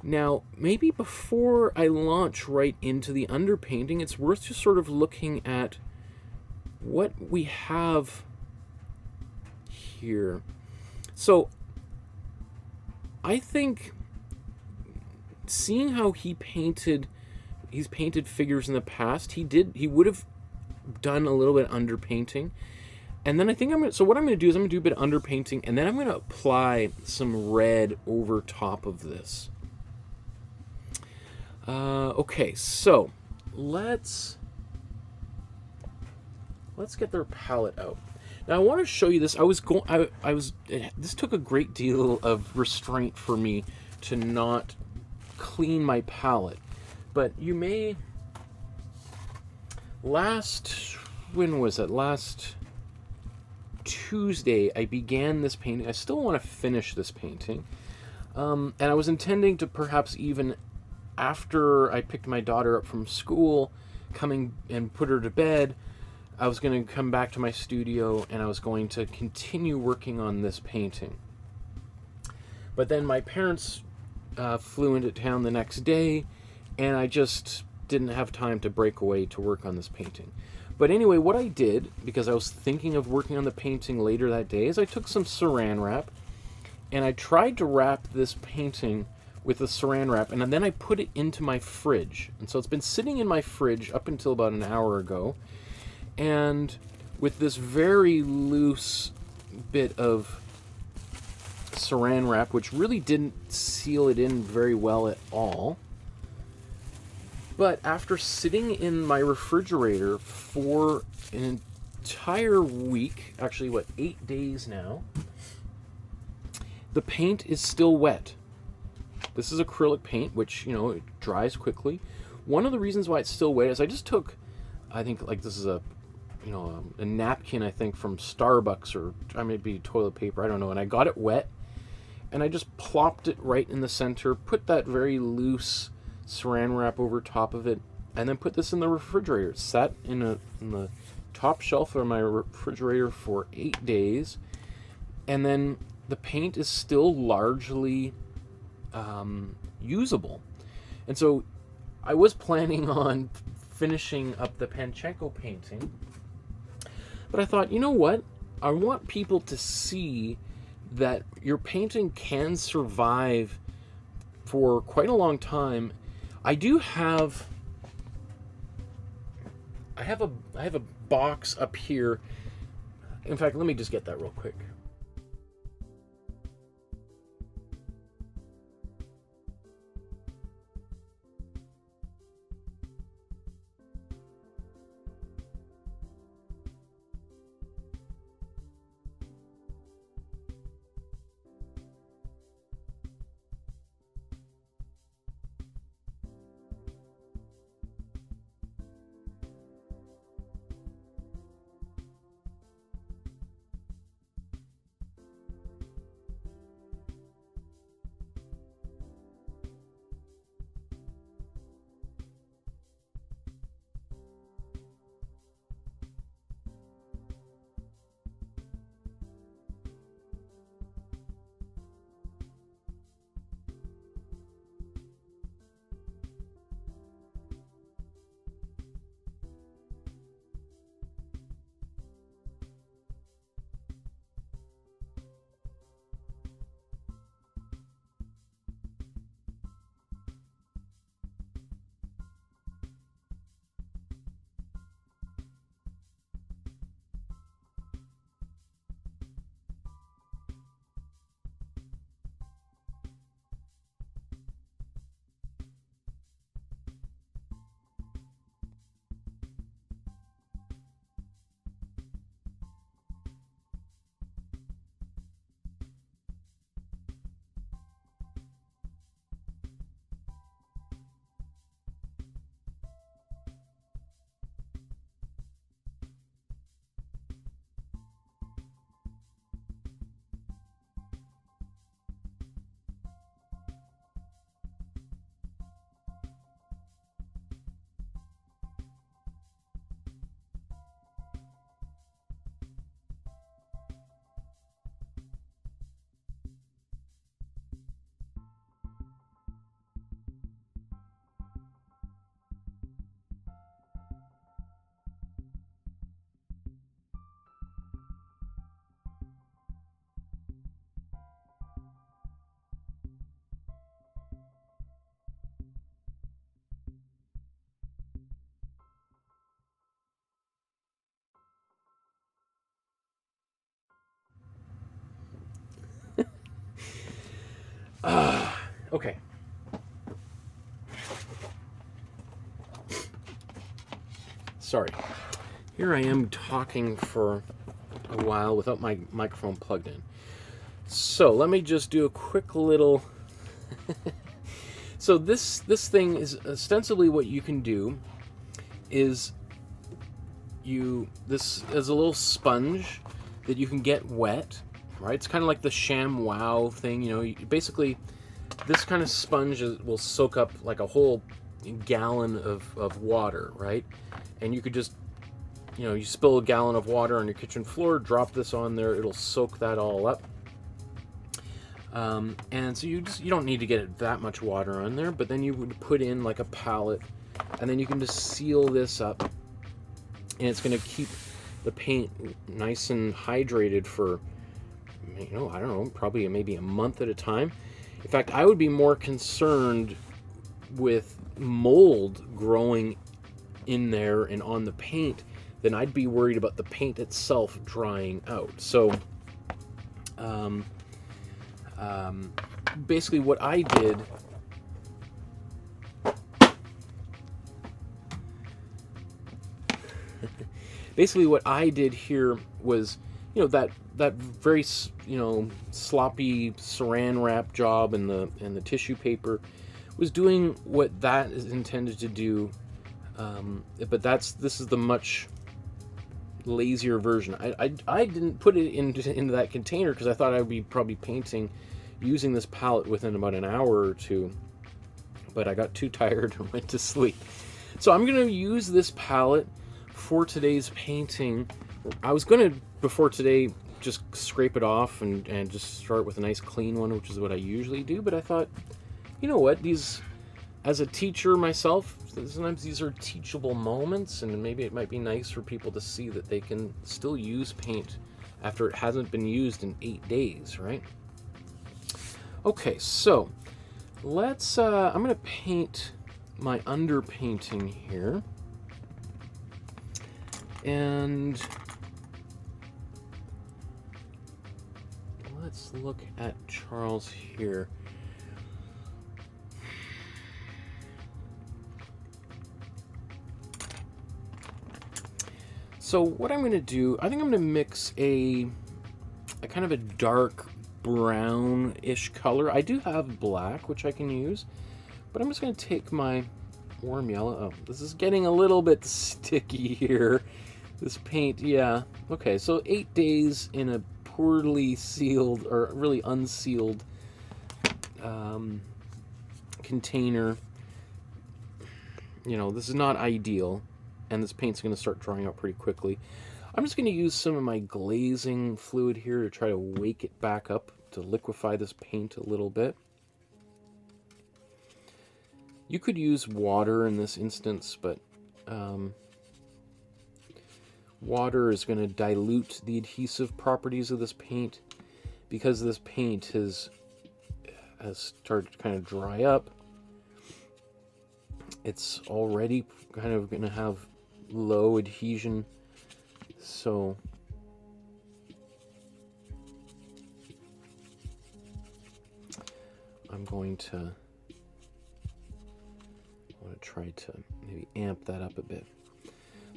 S1: Now, maybe before I launch right into the underpainting, it's worth just sort of looking at what we have here. So, I think seeing how he's painted figures in the past, he would have done a little bit of underpainting. And then I think so what I'm going to do is I'm going to do a bit of underpainting, and then I'm going to apply some red over top of this. Okay, so let's get their palette out. Now I want to show you this. This took a great deal of restraint for me to not clean my palette. But you may... when was it? Last Tuesday, I began this painting. I still want to finish this painting. And I was intending to perhaps even after I picked my daughter up from school, coming and put her to bed, I was going to come back to my studio and I was going to continue working on this painting. But then my parents flew into town the next day, and I just didn't have time to break away to work on this painting. But anyway, what I did, because I was thinking of working on the painting later that day, is I took some saran wrap, and I tried to wrap this painting with the saran wrap, and then I put it into my fridge. And so it's been sitting in my fridge up until about an hour ago, and with this very loose bit of saran wrap, which really didn't seal it in very well at all. But after sitting in my refrigerator for an entire week, actually, 8 days now, the paint is still wet. This is acrylic paint, which, it dries quickly. One of the reasons why it's still wet is I just took, I think, like, this is a napkin, I think, from Starbucks, or maybe toilet paper, I don't know, and I got it wet, and I just plopped it right in the center, put that very loose saran wrap over top of it, and then put this in the refrigerator. It sat in the top shelf of my refrigerator for 8 days, and then the paint is still largely usable. And so I was planning on finishing up the Panchenko painting, but I thought, you know what? I want people to see that your painting can survive for quite a long time. I have a box up here. In fact, let me just get that real quick. Okay. Sorry. Here I am talking for a while without my microphone plugged in. So let me just do a quick little... So this thing is ostensibly what you can do is this is a little sponge that you can get wet, right? It's kind of like the ShamWow thing, you know. Basically, this kind of sponge will soak up like a whole gallon of water, right? And you could just, you know, you spill a gallon of water on your kitchen floor, drop this on there, it'll soak that all up. And so you don't need to get that much water on there, but then you would put in like a palette, and then you can just seal this up, and it's going to keep the paint nice and hydrated for, you know, I don't know, probably maybe a month at a time. In fact, I would be more concerned with mold growing in there and on the paint than I'd be worried about the paint itself drying out. So basically what I did here was, you know, that very, you know, sloppy saran wrap job and the tissue paper was doing what that is intended to do, but this is the much lazier version. I didn't put it into that container because I thought I would be probably painting using this palette within about an hour or two, but I got too tired and went to sleep. So I'm going to use this palette for today's painting. I was going to, before today, just scrape it off and just start with a nice clean one, which is what I usually do, but I thought, you know what, as a teacher myself, sometimes these are teachable moments, and maybe it might be nice for people to see that they can still use paint after it hasn't been used in 8 days, right? Okay, so let's, I'm going to paint my underpainting here. And let's look at Charles here. So what I'm going to do, I think I'm going to mix a kind of a dark brown-ish color. I do have black, which I can use, but I'm just going to take my warm yellow. Oh, this is getting a little bit sticky here. This paint, yeah. Okay, so 8 days in a poorly sealed, or really unsealed container. You know, this is not ideal, and this paint's going to start drying out pretty quickly. I'm just going to use some of my glazing fluid here to try to wake it back up, to liquefy this paint a little bit. You could use water in this instance, but water is going to dilute the adhesive properties of this paint. Because this paint has started to kind of dry up, it's already kind of going to have low adhesion. So I'm going to try to maybe amp that up a bit.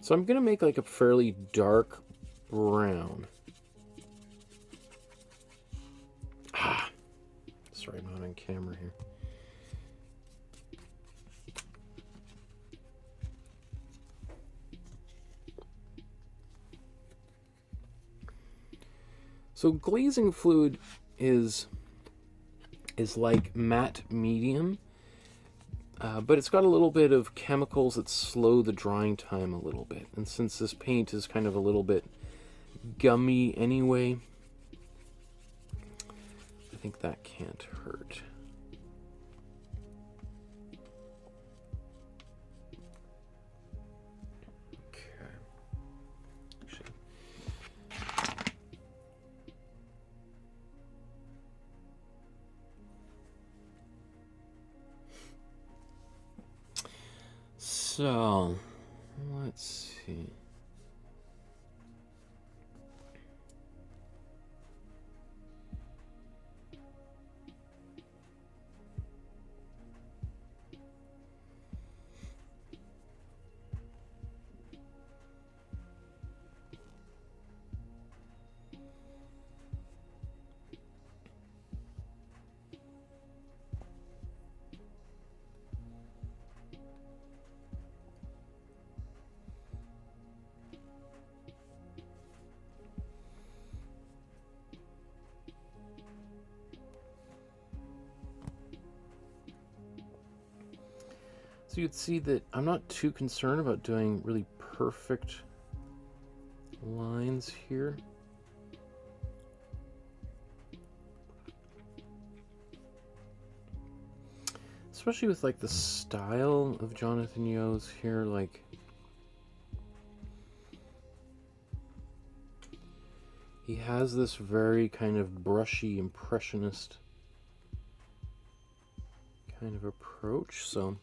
S1: So I'm going to make like a fairly dark brown. Sorry, I'm not on camera here. So glazing fluid is like matte medium, but it's got a little bit of chemicals that slow the drying time a little bit. And since this paint is kind of a little bit gummy anyway, I think that can't hurt. So, let's see. So you'd see that I'm not too concerned about doing really perfect lines here. Especially with like the style of Jonathan Yeo's here, like he has this very kind of brushy impressionist kind of approach, so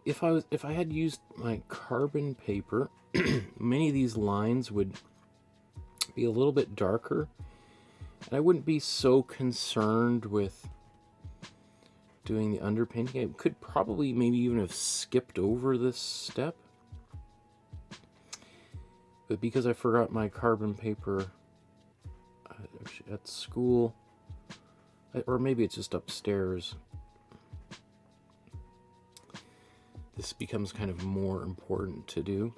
S1: if I had used my carbon paper, many of these lines would be a little bit darker, and I wouldn't be so concerned with doing the underpainting. I could probably maybe even have skipped over this step, but because I forgot my carbon paper at school, or maybe it's just upstairs, this becomes kind of more important to do.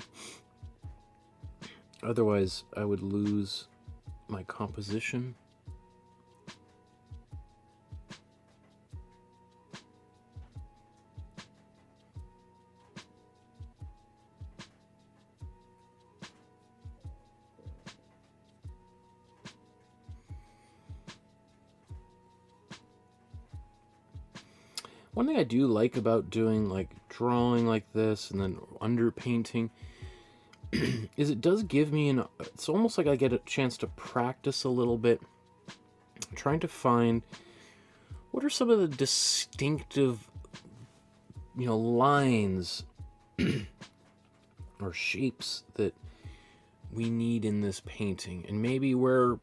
S1: Otherwise, I would lose my composition. One thing I do like about doing like drawing like this and then underpainting is it does give me it's almost like I get a chance to practice a little bit, trying to find what are some of the distinctive, lines or shapes that we need in this painting, and maybe where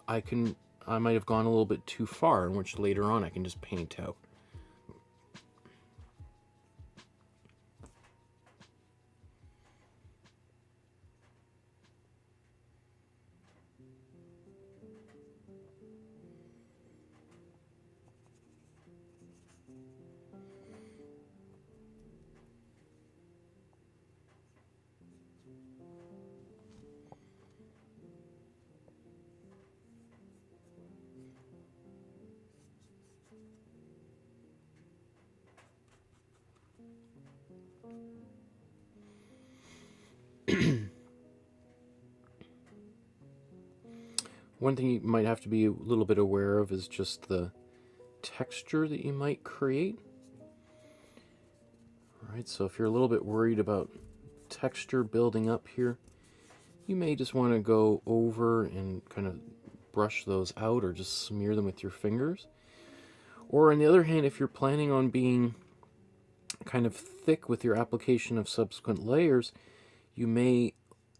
S1: I might have gone a little bit too far, in which later on I can just paint out. One thing you might have to be a little bit aware of is just the texture that you might create. All right, so if you're a little bit worried about texture building up here, you may just want to go over and kind of brush those out or just smear them with your fingers. Or on the other hand, if you're planning on being kind of thick with your application of subsequent layers, you may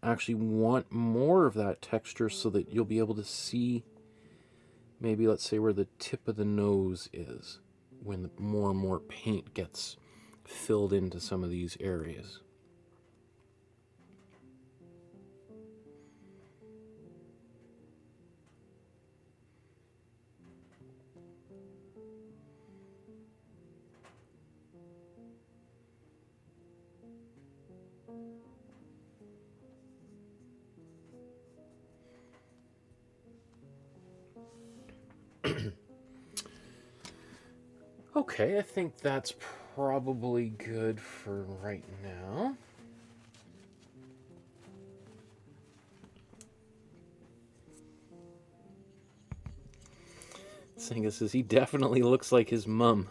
S1: actually want more of that texture so that you'll be able to see maybe, let's say, where the tip of the nose is when more and more paint gets filled into some of these areas. Okay, I think that's probably good for right now. Singa says he definitely looks like his mum.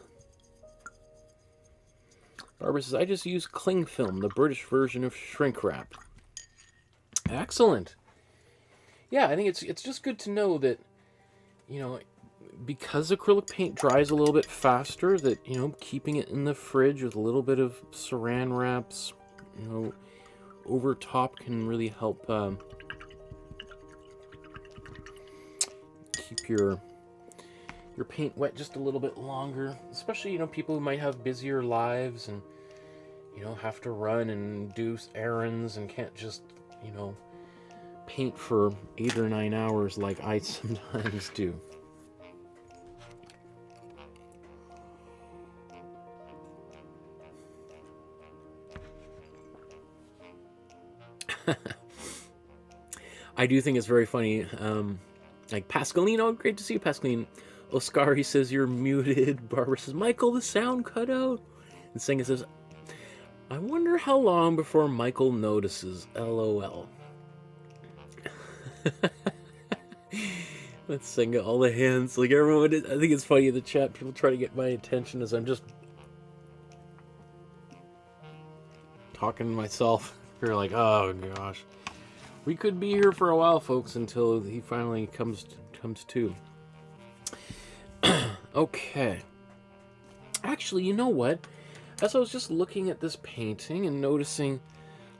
S1: Barbara says, I just use cling film, the British version of shrink wrap. Excellent. Yeah, I think it's just good to know that, you know, because acrylic paint dries a little bit faster, that, you know, keeping it in the fridge with a little bit of saran wraps, you know, over top can really help keep your paint wet just a little bit longer. Especially, you know, people who might have busier lives and, you know, have to run and do errands and can't just, you know, paint for 8 or 9 hours like I sometimes do. I do think it's very funny. Like Pascalino, great to see you, Pascaline. Oscari says you're muted. Barbara says, Michael, the sound cut out. And Singa says, I wonder how long before Michael notices. LOL. Let's sing all the hands. Like everyone, I think it's funny in the chat. People try to get my attention as I'm just talking to myself. You're like, oh gosh, we could be here for a while, folks, until he finally comes to. Okay. Actually, you know what? As I was just looking at this painting and noticing,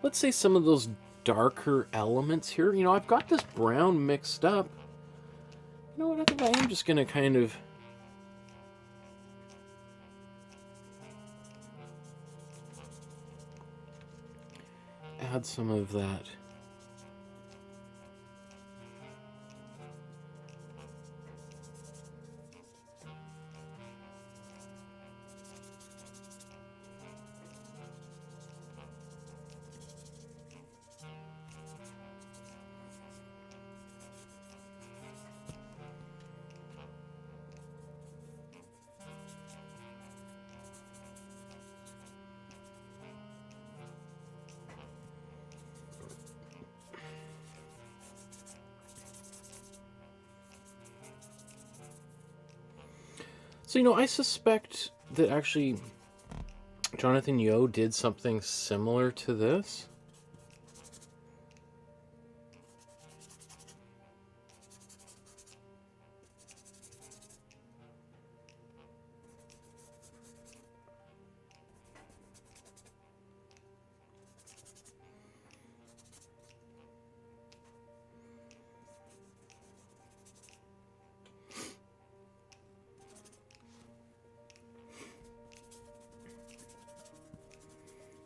S1: let's say some of those darker elements here. You know, I've got this brown mixed up. You know what? I think I am just going to kind of add some of that. So, you know, I suspect that actually Jonathan Yeo did something similar to this.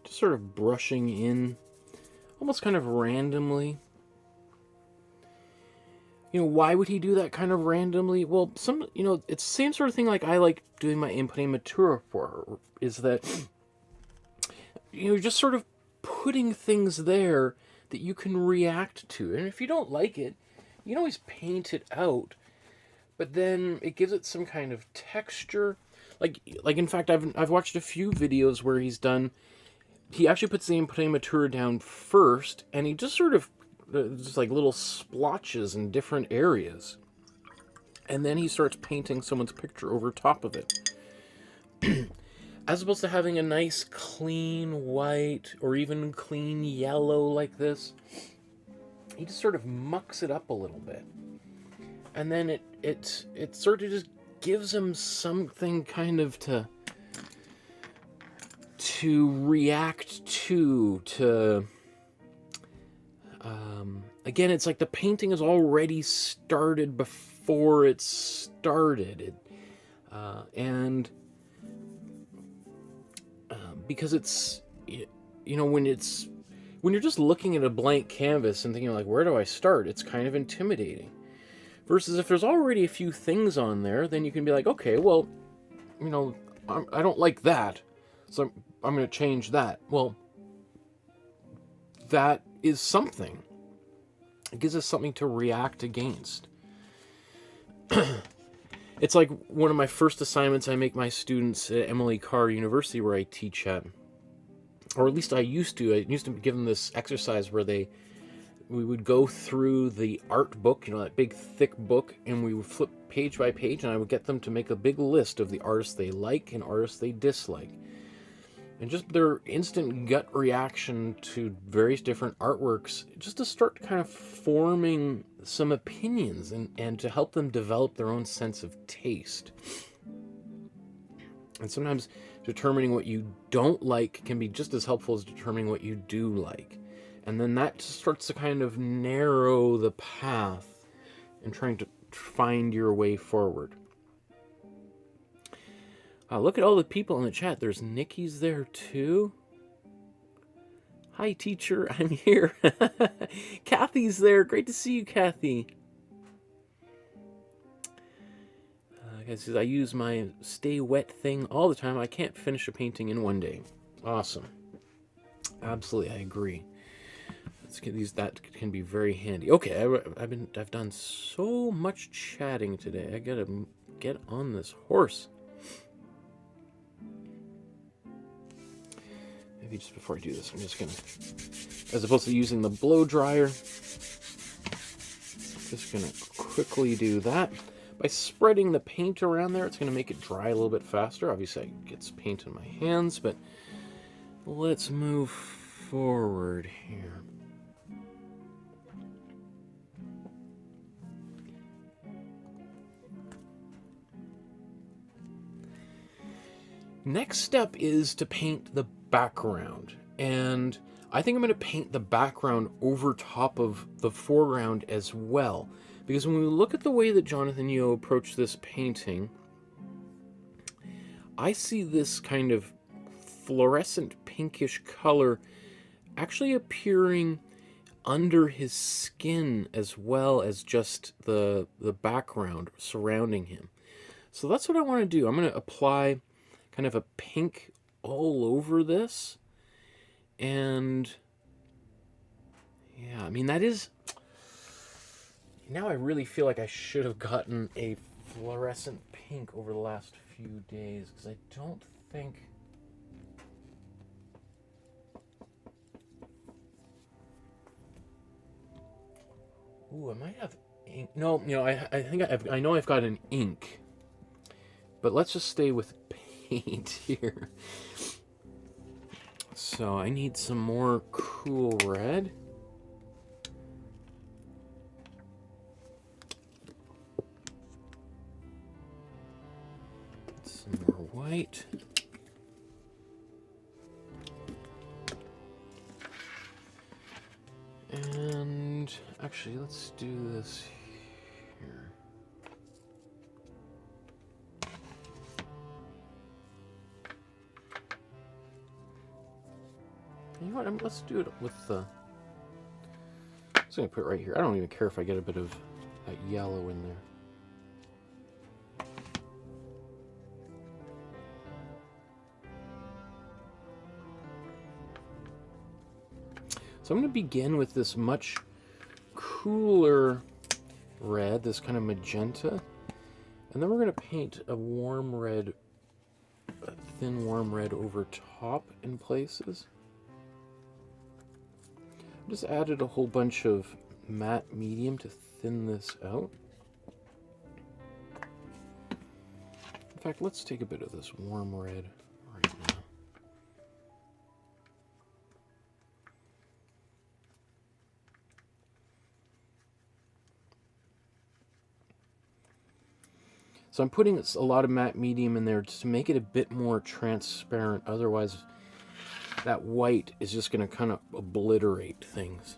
S1: Sort of brushing in almost kind of randomly. You know, why would he do that kind of randomly? Well, you know, it's the same sort of thing like I like doing my Imprimatura for, is that, you know, just sort of putting things there that you can react to. And if you don't like it, you can always paint it out, but then it gives it some kind of texture. Like in fact, I've watched a few videos where he actually puts the Imprimatura down first, and he just sort of, just like little splotches in different areas. And then he starts painting someone's picture over top of it. As opposed to having a nice clean white, or even clean yellow like this, he just sort of mucks it up a little bit. And then it sort of just gives him something kind of to react to again, it's like the painting is already started before it started. Because it's, you know, when you're just looking at a blank canvas and thinking like, where do I start? It's kind of intimidating. Versus if there's already a few things on there, then you can be like, okay, well, you know, I don't like that, so I'm going to change that. Well, that is something. It gives us something to react against. It's like one of my first assignments I make my students at Emily Carr University, where I teach at, or at least I used to. I used to give them this exercise where we would go through the art book, that big thick book, and we would flip page by page, and I would get them to make a big list of the artists they like and artists they dislike. And just their instant gut reaction to various different artworks, just to start kind of forming some opinions and to help them develop their own sense of taste. And sometimes determining what you don't like can be just as helpful as determining what you do like. And then that starts to kind of narrow the path in trying to find your way forward. Look at all the people in the chat. There's Nikki's there too. Hi, teacher. I'm here. Kathy's there. Great to see you, Kathy. Guys, I use my stay wet thing all the time. I can't finish a painting in one day. Awesome. Absolutely, I agree. That can be very handy. Okay, I've done so much chatting today. I gotta get on this horse. Maybe just before I do this, I'm just gonna, as opposed to using the blow dryer, just gonna quickly do that. By spreading the paint around there, it's gonna make it dry a little bit faster. Obviously, it gets paint in my hands, but let's move forward here. Next step is to paint the background, and I think I'm going to paint the background over top of the foreground as well, because when we look at the way that Jonathan Yeo approached this painting, I see this kind of fluorescent pinkish color actually appearing under his skin as well as just the background surrounding him. So that's what I want to do. I'm going to apply kind of a pink all over this, and yeah, I mean, that is, now I really feel like I should have gotten a fluorescent pink over the last few days, because I don't think, ooh, I might have ink. No, I think I know I've got an ink, but let's just stay with paint here. So I need some more cool red. Some more white. And actually, let's do this here. You know what? Let's do it with the. I'm just gonna put it right here. I don't even care if I get a bit of that yellow in there. So I'm going to begin with this much cooler red, this kind of magenta, and then we're going to paint a warm red, a thin warm red over top in places. Just added a whole bunch of matte medium to thin this out. In fact, let's take a bit of this warm red right now. So I'm putting a lot of matte medium in there just to make it a bit more transparent. Otherwise, that white is just going to kind of obliterate things.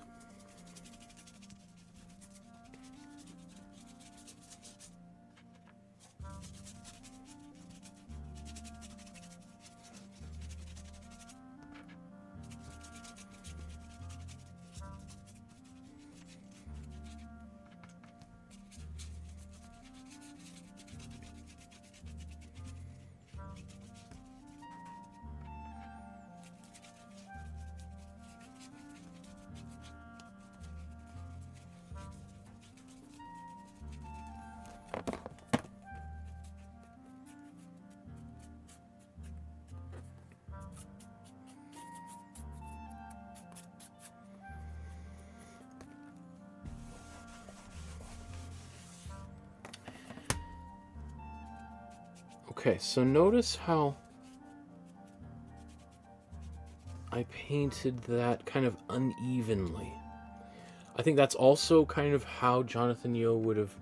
S1: Okay, so notice how I painted that kind of unevenly. I think that's also kind of how Jonathan Yeo would have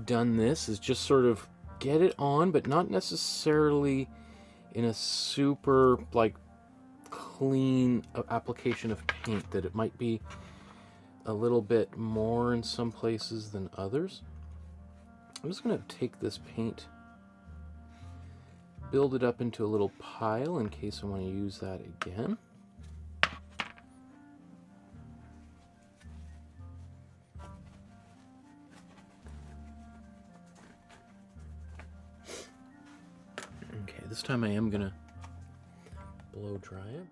S1: done this, is just sort of get it on, but not necessarily in a super, like, clean application of paint, that it might be a little bit more in some places than others. I'm just going to take this paint, build it up into a little pile in case I want to use that again. Okay, this time I am going to blow dry it.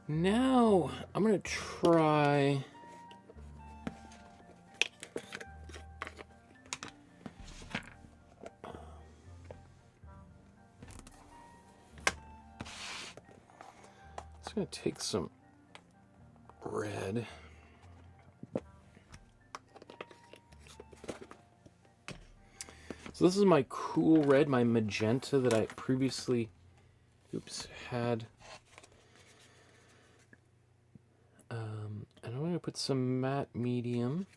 S1: Now, I'm going to try... I'm going to take some red. So this is my cool red, my magenta that I previously, had. And I'm going to put some matte medium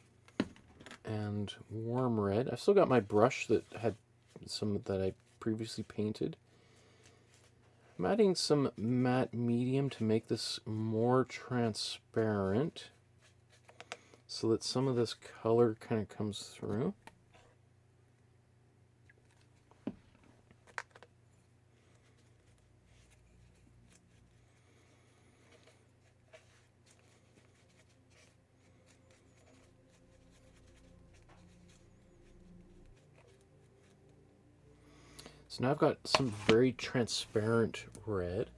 S1: and warm red. I've still got my brush that had some that I previously painted. I'm adding some matte medium to make this more transparent so that some of this color kind of comes through. So now I've got some very transparent red.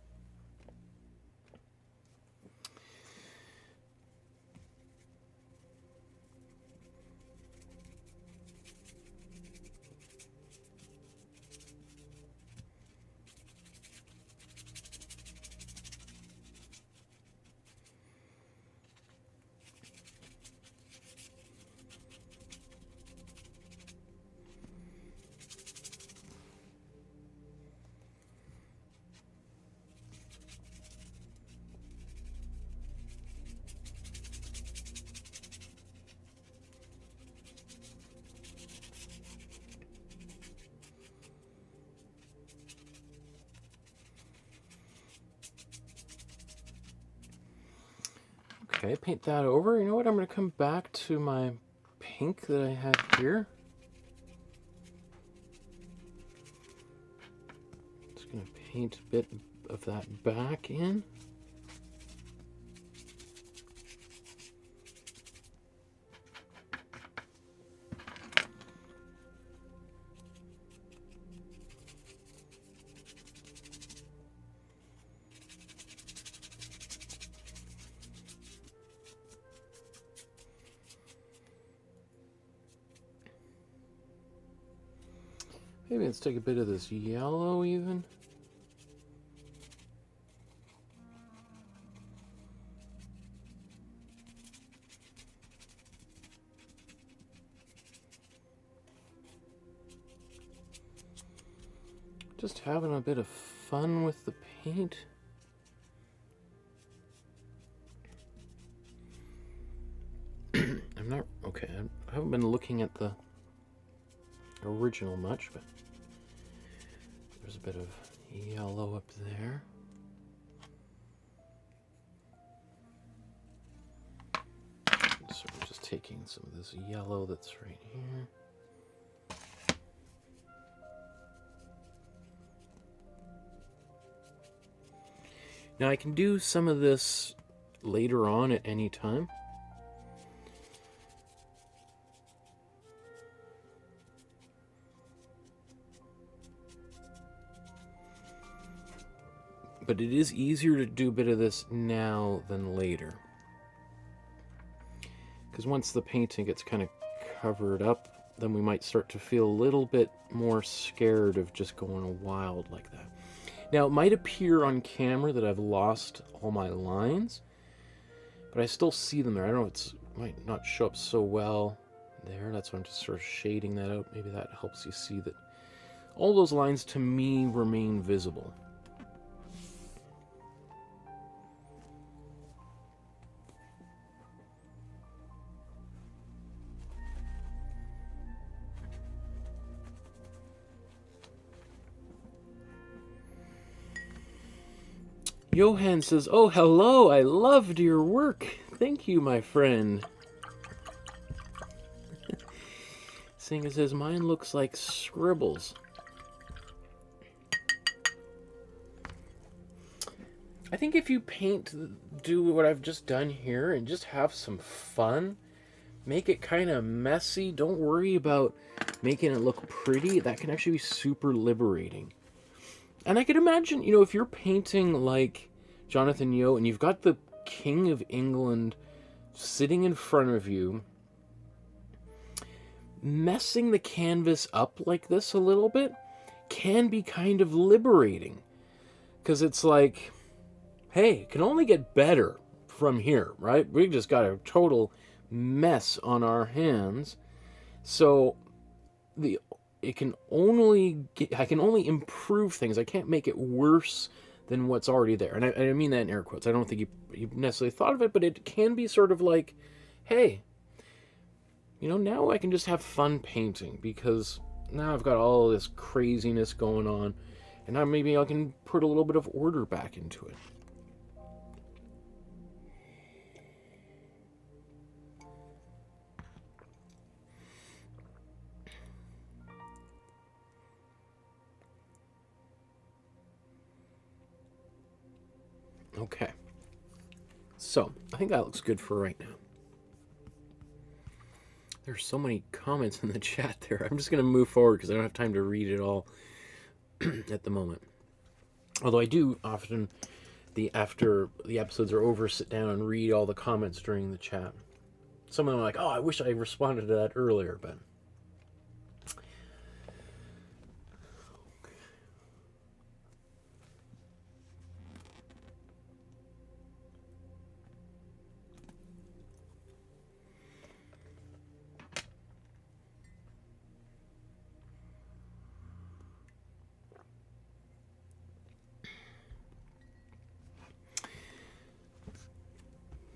S1: Okay, paint that over. You know what? I'm going to come back to my pink that I had here. Just going to paint a bit of that back in. Maybe let's take a bit of this yellow even. Just having a bit of fun with the paint. I'm not, okay, I haven't been looking at the original much, but there's a bit of yellow up there. So I'm just taking some of this yellow that's right here. Now I can do some of this later on at any time. But it is easier to do a bit of this now than later. Because once the painting gets kind of covered up, then we might start to feel a little bit more scared of just going wild like that. Now, it might appear on camera that I've lost all my lines, but I still see them there. I don't know, it might not show up so well there. That's why I'm just sort of shading that out. Maybe that helps you see that all those lines, to me, remain visible. Johan says, "Oh, hello, I loved your work. Thank you, my friend." Singer says, "Mine looks like scribbles." I think if you paint, do what I've just done here and just have some fun, make it kind of messy, don't worry about making it look pretty, that can actually be super liberating. And I could imagine, you know, if you're painting like Jonathan Yeo and you've got the King of England sitting in front of you, messing the canvas up like this a little bit can be kind of liberating. Because it's like, hey, it can only get better from here, right? We just got a total mess on our hands. So I can only improve things. I can't make it worse than what's already there. And I mean that in air quotes. I don't think you necessarily thought of it, but it can be sort of like, hey, you know, now I can just have fun painting because now I've got all this craziness going on, and now maybe I can put a little bit of order back into it. Okay, so I think that looks good for right now. There's so many comments in the chat there. I'm just going to move forward because I don't have time to read it all at the moment. Although I do often, after the episodes are over, sit down and read all the comments during the chat. Some of them are like, oh, I wish I responded to that earlier, but...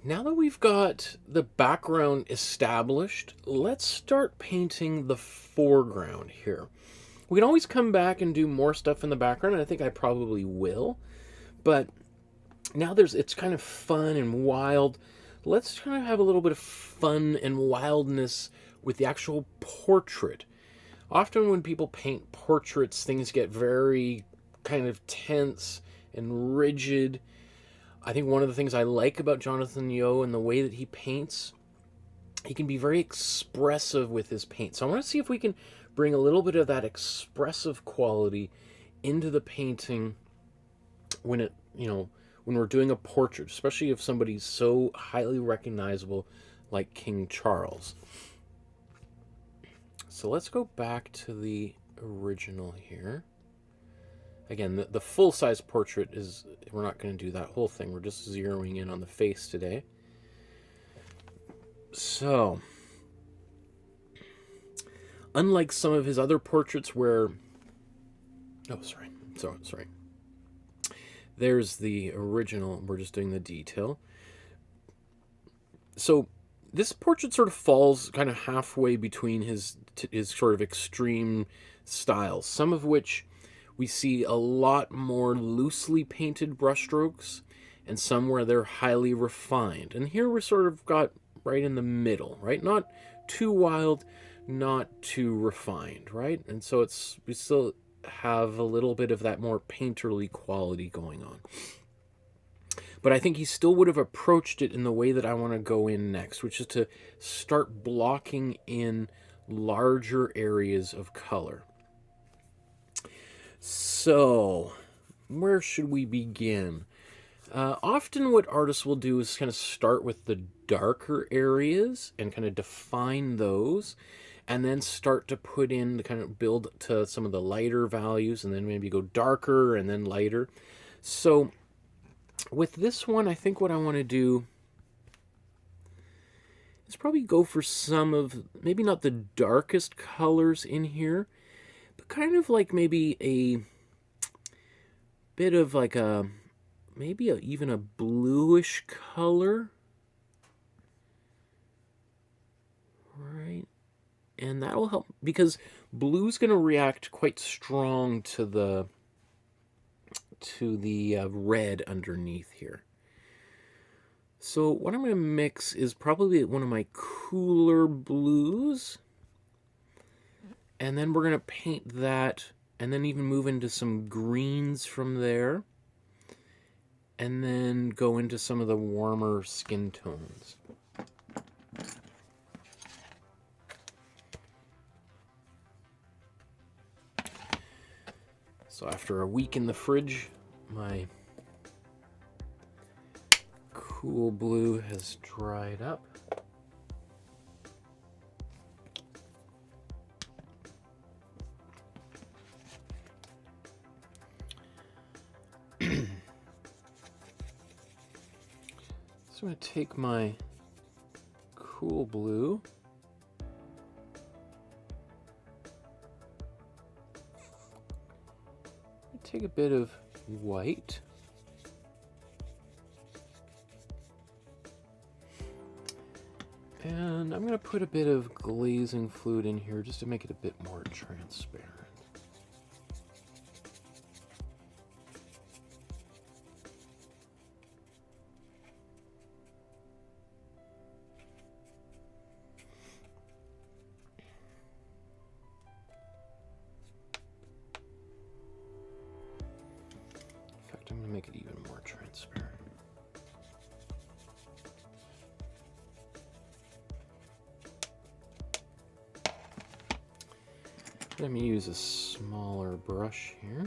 S1: Now that we've got the background established, let's start painting the foreground here. We can always come back and do more stuff in the background, and I think I probably will. But now it's kind of fun and wild. Let's kind of have a little bit of fun and wildness with the actual portrait. Often when people paint portraits, things get very kind of tense and rigid. I think one of the things I like about Jonathan Yeo and the way that he paints, he can be very expressive with his paint. So I want to see if we can bring a little bit of that expressive quality into the painting when we're doing a portrait, especially if somebody's so highly recognizable like King Charles. So let's go back to the original here. Again, the full-size portrait is, we're not going to do that whole thing. We're just zeroing in on the face today. So, unlike some of his other portraits where... Oh, sorry. There's the original. We're just doing the detail. So, this portrait sort of falls kind of halfway between his sort of extreme styles, some of which... we see a lot more loosely painted brushstrokes and some where they're highly refined. And here we're sort of got right in the middle, right? Not too wild, not too refined, right? And so we still have a little bit of that more painterly quality going on. But I think he still would have approached it in the way that I want to go in next, which is to start blocking in larger areas of color. So, where should we begin? Often what artists will do is kind of start with the darker areas and kind of define those, and then start to put in, to kind of build to some of the lighter values, and then maybe go darker and then lighter. So with this one, I think what I want to do is probably go for some of, maybe not the darkest colors in here, but kind of like maybe a bit of like a, maybe even a bluish color. Right. And that'll help, because blue's going to react quite strong to the red underneath here. So what I'm going to mix is probably one of my cooler blues. And then we're going to paint that, and then even move into some greens from there. And then go into some of the warmer skin tones. So after a week in the fridge, my cool blue has dried up. So I'm going to take my cool blue, take a bit of white, and I'm going to put a bit of glazing fluid in here just to make it a bit more transparent. I'm going to make it even more transparent. Let me use a smaller brush here.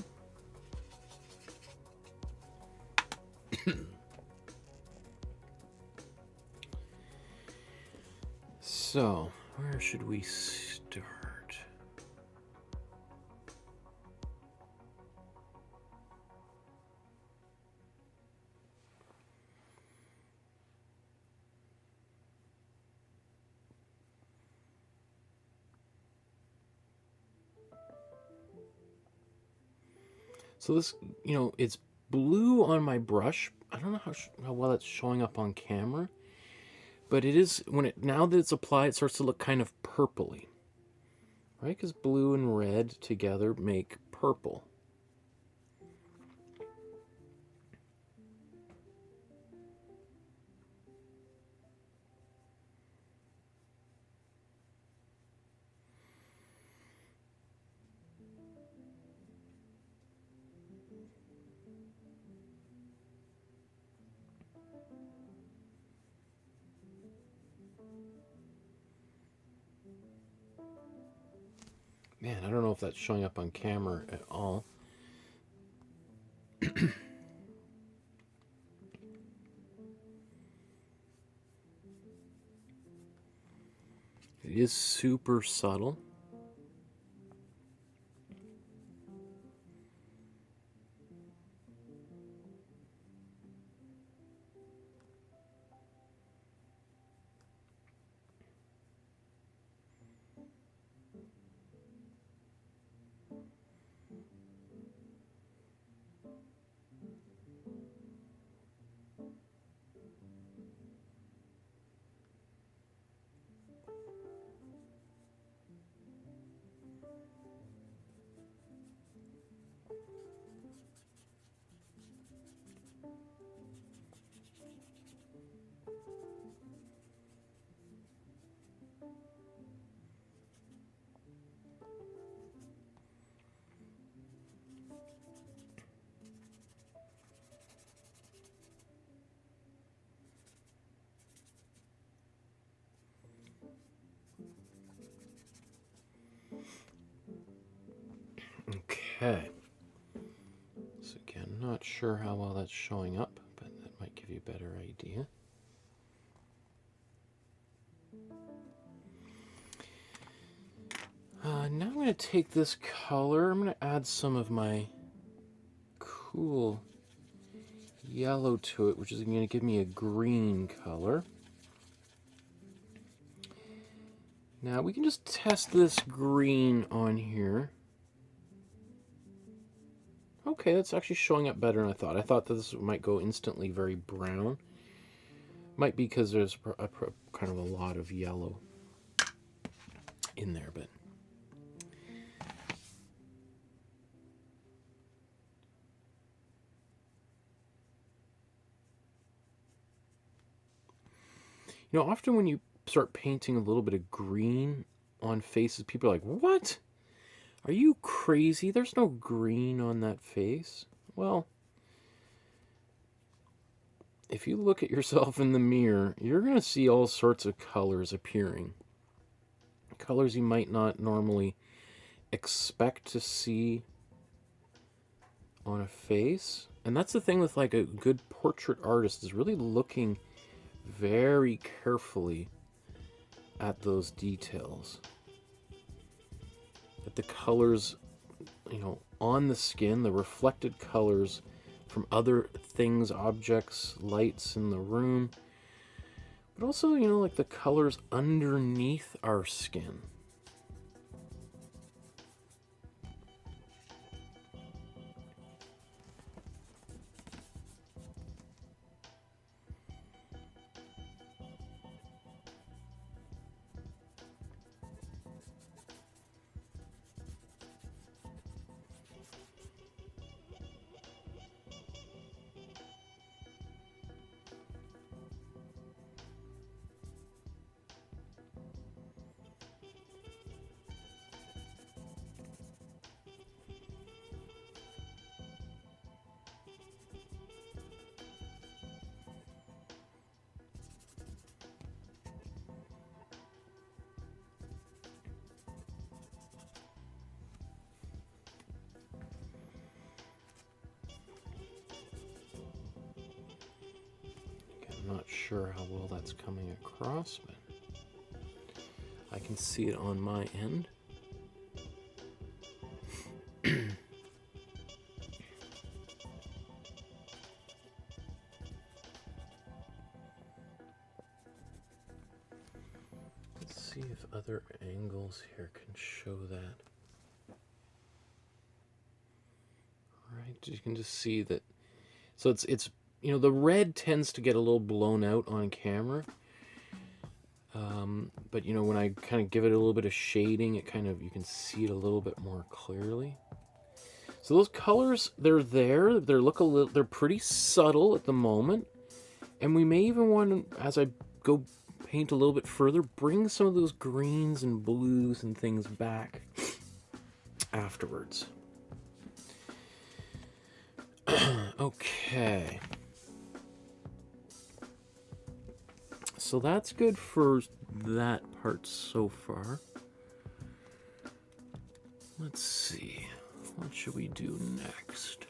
S1: So, where should we start? So this, it's blue on my brush. I don't know how well it's showing up on camera, but it is, now that it's applied, it starts to look kind of purpley, right? Because blue and red together make purple. Man, I don't know if that's showing up on camera at all. It is super subtle. Okay. So again, not sure how well that's showing up, but that might give you a better idea. Now I'm going to take this color, I'm going to add some of my cool yellow to it, which is going to give me a green color. Now we can just test this green on here. Okay, that's actually showing up better than I thought. I thought that this might go instantly very brown. Might be because there's kind of a lot of yellow in there, but... You know, often when you start painting a little bit of green on faces, people are like, what? Are you crazy? There's no green on that face. Well, if you look at yourself in the mirror, you're going to see all sorts of colors appearing. Colors you might not normally expect to see on a face. And that's the thing with like a good portrait artist, is really looking very carefully at those details. At the colors, you know, on the skin, the reflected colors from other things, objects, lights in the room, but also, you know, like the colors underneath our skin. Not sure how well that's coming across, but I can see it on my end. Let's see if other angles here can show that. All right, you can just see that. So it's you know, the red tends to get a little blown out on camera. But, you know, when I kind of give it a little bit of shading, it kind of, you can see it a little bit more clearly. So those colors, they're there. They're pretty subtle at the moment. And we may even want to, as I go paint a little bit further, bring some of those greens and blues and things back afterwards. Okay. So that's good for that part so far. Let's see. What should we do next?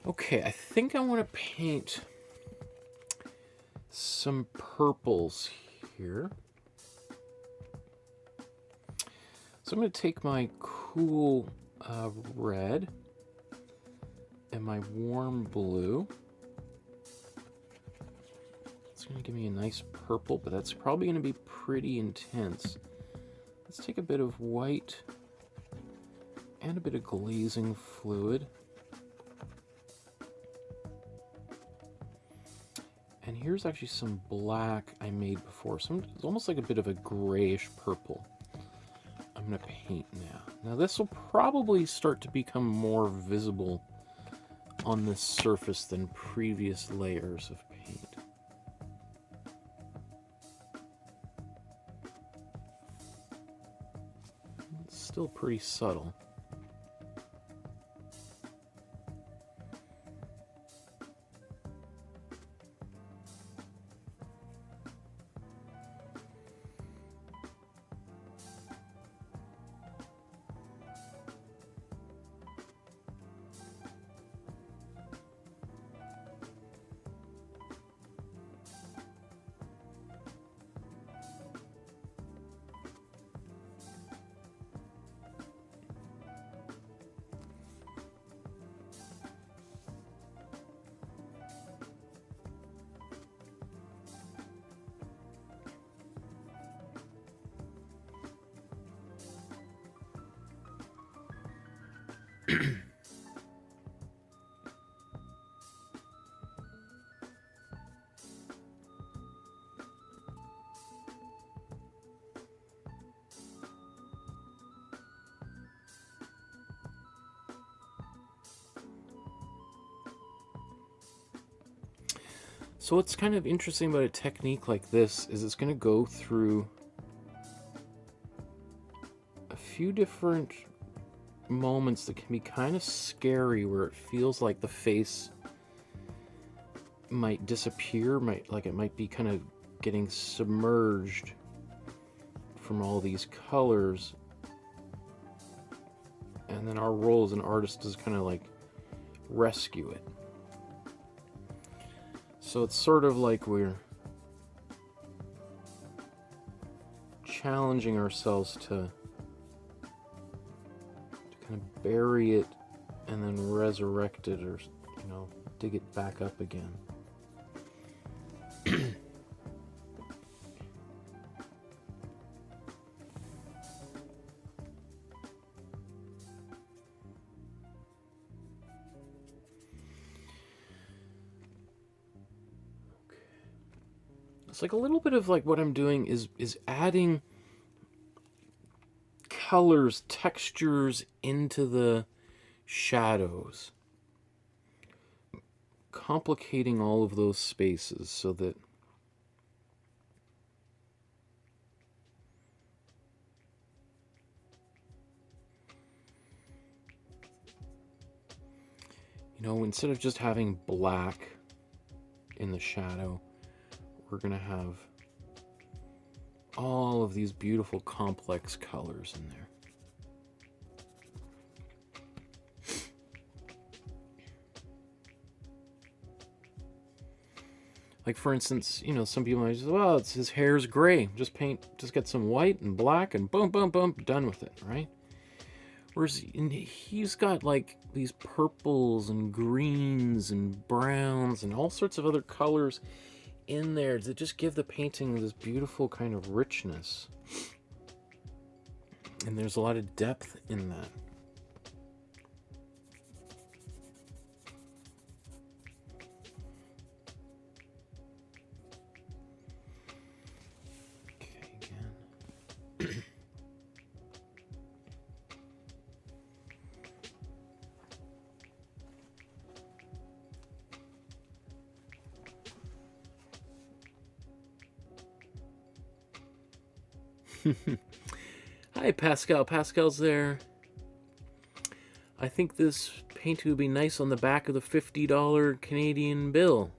S1: Okay, I think I want to paint some purples here. So I'm going to take my cool red and my warm blue. It's going to give me a nice purple, but that's probably going to be pretty intense. Let's take a bit of white and a bit of glazing fluid. And here's actually some black I made before. It's almost like a bit of a grayish purple. I'm going to paint now. Now this will probably start to become more visible on this surface than previous layers of paint. It's still pretty subtle. So what's kind of interesting about a technique like this is it's going to go through a few different moments that can be kind of scary, where it feels like the face might disappear, it might be kind of getting submerged from all these colors. And then our role as an artist is kind of like rescue it. So it's sort of like we're challenging ourselves to kind of bury it and then resurrect it, or, you know, dig it back up again. It's like a little bit of like what I'm doing is adding colors, textures into the shadows, complicating all of those spaces so that you know, instead of just having black in the shadow, we're going to have all of these beautiful complex colors in there. Like, for instance, you know, some people might say, well, it's, his hair's gray. Just get some white and black and boom, boom, boom, done with it, right? Whereas he's got like these purples and greens and browns and all sorts of other colors in there that just give the painting this beautiful kind of richness. And there's a lot of depth in that. Hi, Pascal. Pascal's there. I think this painting would be nice on the back of the $50 Canadian bill.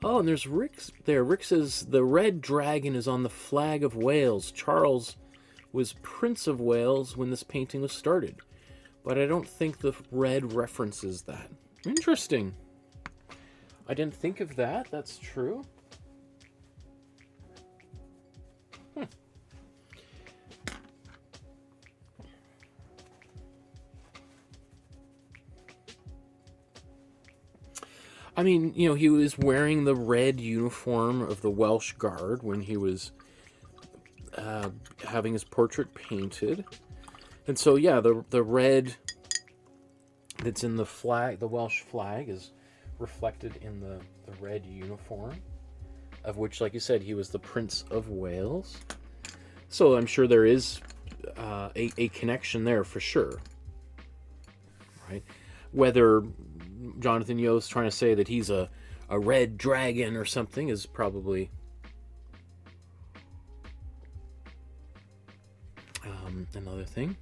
S1: Oh, and there's Rick there. Rick says the red dragon is on the flag of Wales. Charles was Prince of Wales when this painting was started, but I don't think the red references that. Interesting. I didn't think of that. That's true. I mean, you know, he was wearing the red uniform of the Welsh Guard when he was having his portrait painted. And so, yeah, the red that's in the flag, the Welsh flag, is reflected in the red uniform, of which, like you said, he was the Prince of Wales. So I'm sure there is a connection there for sure, right? Whether Jonathan Yo's trying to say that he's a red dragon or something is probably another thing.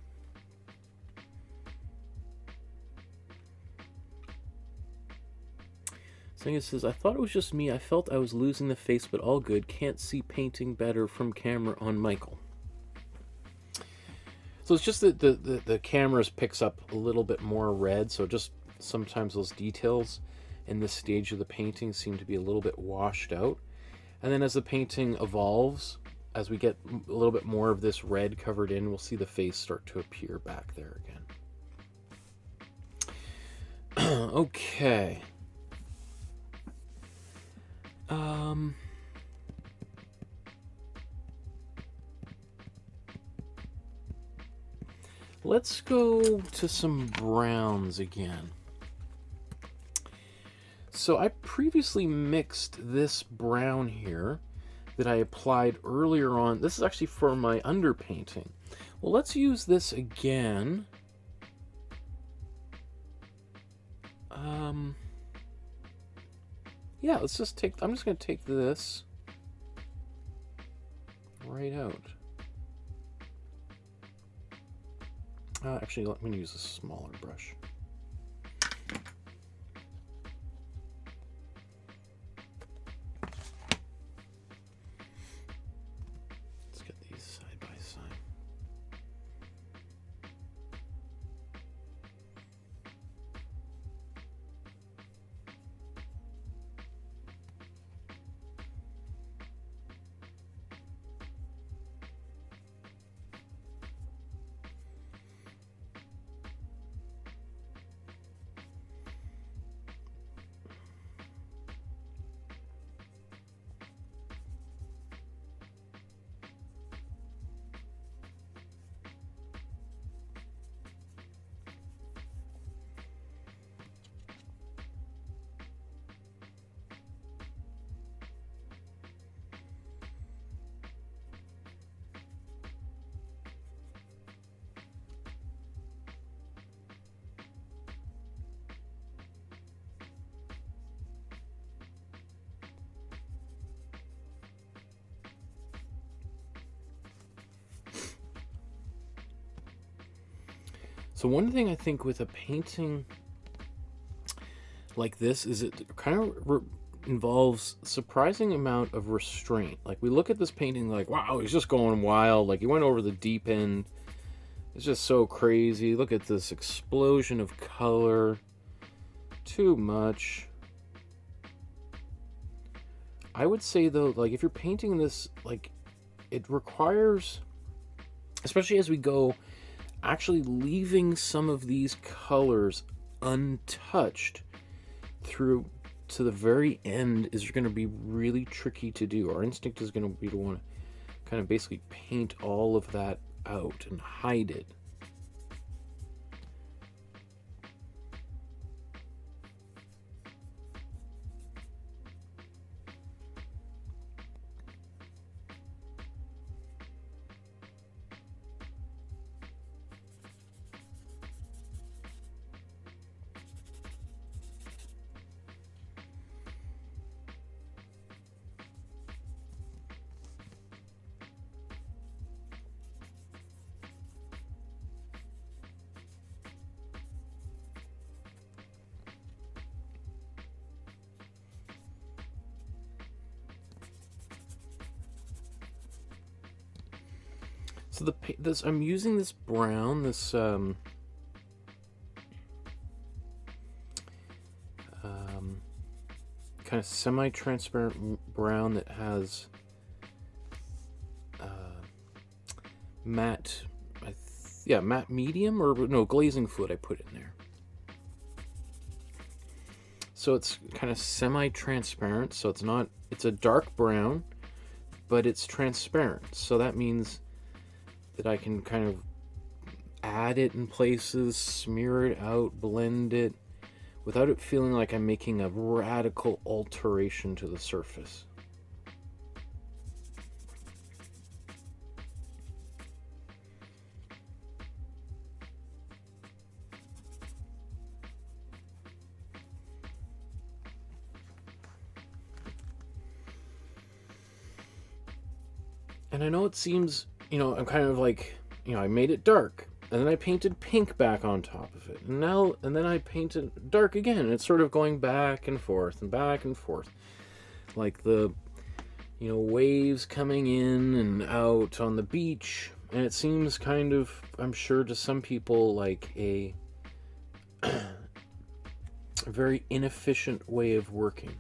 S1: Singer says, I thought it was just me. I felt I was losing the face, but all good. Can't see painting better from camera on Michael. So it's just that the camera picks up a little bit more red, so just sometimes those details in this stage of the painting seem to be a little bit washed out. And then as the painting evolves, as we get a little bit more of this red covered in, we'll see the face start to appear back there again. Okay. Let's go to some browns again. So I previously mixed this brown here that I applied earlier on. This is actually for my underpainting. Well, let's use this again. Yeah, let's just take, I'm just going to take this right out. Actually, let me use a smaller brush. Let's get these side by side. So one thing I think with a painting like this is it kind of involves surprising amount of restraint. Like we look at this painting like, wow, he's just going wild. Like he went over the deep end. It's just so crazy. Look at this explosion of color. Too much. I would say though, like if you're painting this, like it requires, especially as we go, actually leaving some of these colors untouched through to the very end is going to be really tricky to do. Our instinct is going to be to want to kind of basically paint all of that out and hide it. So I'm using this brown, this kind of semi-transparent brown that has matte, matte medium, or no, glazing fluid I put in there. So it's kind of semi-transparent, so it's a dark brown, but it's transparent. So that means that I can kind of add it in places, smear it out, blend it, without it feeling like I'm making a radical alteration to the surface. And I know it seems, I'm kind of like, I made it dark, and then I painted pink back on top of it, and then I painted dark again, and it's sort of going back and forth, like the, waves coming in and out on the beach, and it seems kind of, I'm sure to some people, like a very inefficient way of working.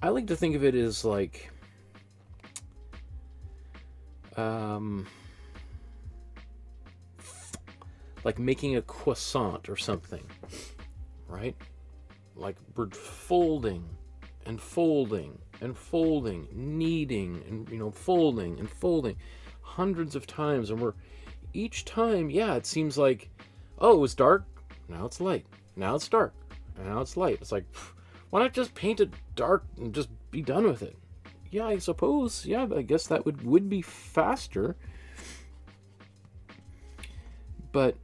S1: I like to think of it as like, like making a croissant or something, right? Like we're folding and folding and folding, kneading and folding and folding hundreds of times, and we're each time, yeah, it seems like, oh, it was dark, now it's light. Now it's dark, now it's light. It's like, why not just paint it dark and just be done with it? Yeah, I suppose, yeah, I guess that would be faster. But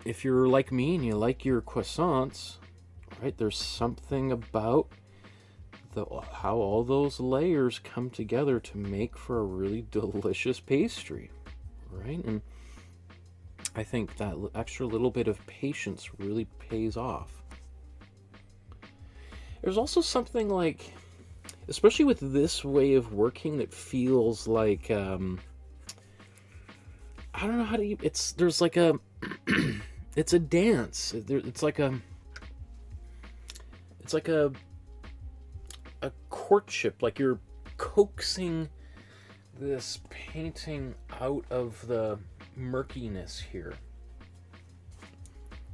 S1: if you're like me and you like your croissants, right, there's something about how all those layers come together to make for a really delicious pastry, right? And I think that extra little bit of patience really pays off. There's also something like, especially with this way of working, that feels like, I don't know how to, there's like a, it's a dance. It's like a courtship, like you're coaxing this painting out of the murkiness here.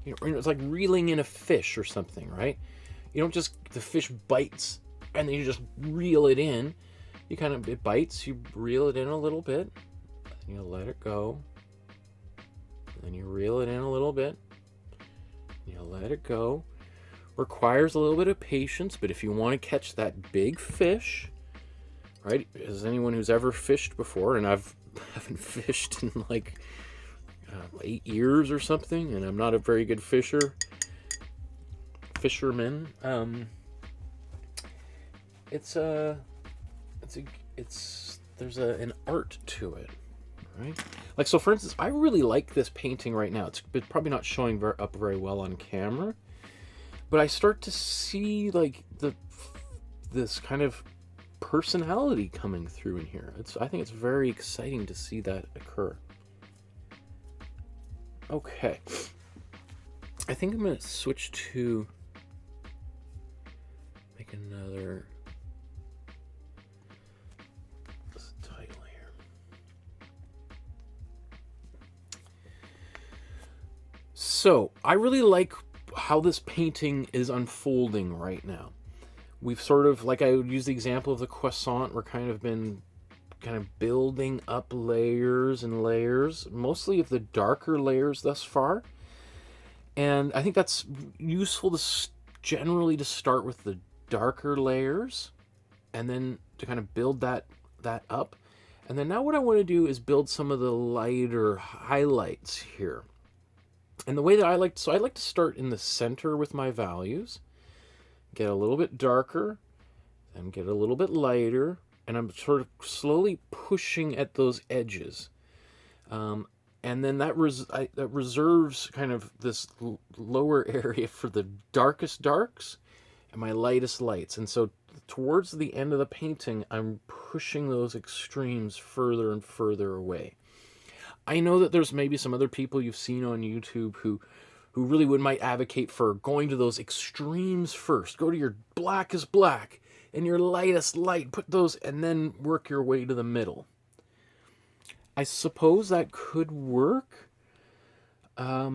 S1: You know, it's like reeling in a fish or something, right? You don't just, the fish bites and then you just reel it in. You kind of, it bites, you reel it in a little bit, and you let it go. And then you reel it in a little bit, and you let it go. Requires a little bit of patience, but if you want to catch that big fish, right? As anyone who's ever fished before, and haven't fished in like 8 years or something, and I'm not a very good fisherman. There's an art to it, right? Like, so for instance, I really like this painting right now. It's probably not showing up very well on camera, but I start to see like this kind of personality coming through in here. I think it's very exciting to see that occur. Okay, I think I'm gonna switch to make another title here. So I really like how this painting is unfolding right now. We've sort of, like I would use the example of the croissant, we're kind of building up layers and layers, mostly of the darker layers thus far. And I think that's useful to generally to start with the darker layers and then to kind of build that up. And then now what I want to do is build some of the lighter highlights here. And the way that I like to start in the center with my values, get a little bit darker, then get a little bit lighter, and I'm sort of slowly pushing at those edges. And then that reserves kind of this lower area for the darkest darks and my lightest lights. And so towards the end of the painting, I'm pushing those extremes further and further away. I know that there's maybe some other people you've seen on YouTube who really might advocate for going to those extremes first. Go to your blackest black and your lightest light, put those, and then work your way to the middle. I suppose that could work. I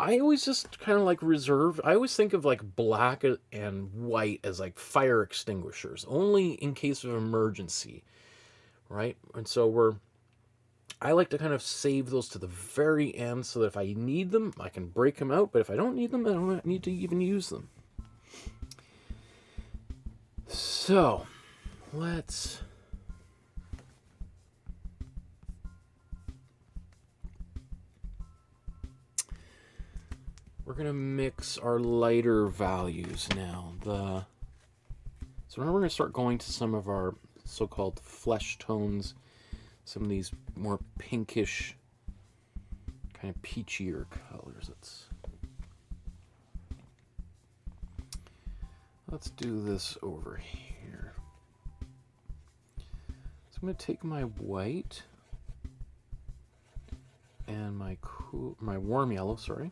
S1: always just kind of like reserve. I always think of like black and white as like fire extinguishers, only in case of emergency, right? And so I like to kind of save those to the very end so that if I need them, I can break them out. But if I don't need them, I don't need to even use them. So, we're going to mix our lighter values now. So now we're going to start going to some of our so-called flesh tones. Some of these more pinkish, kind of peachier colors. Let's do this over here. So I'm going to take my white and my warm yellow, sorry.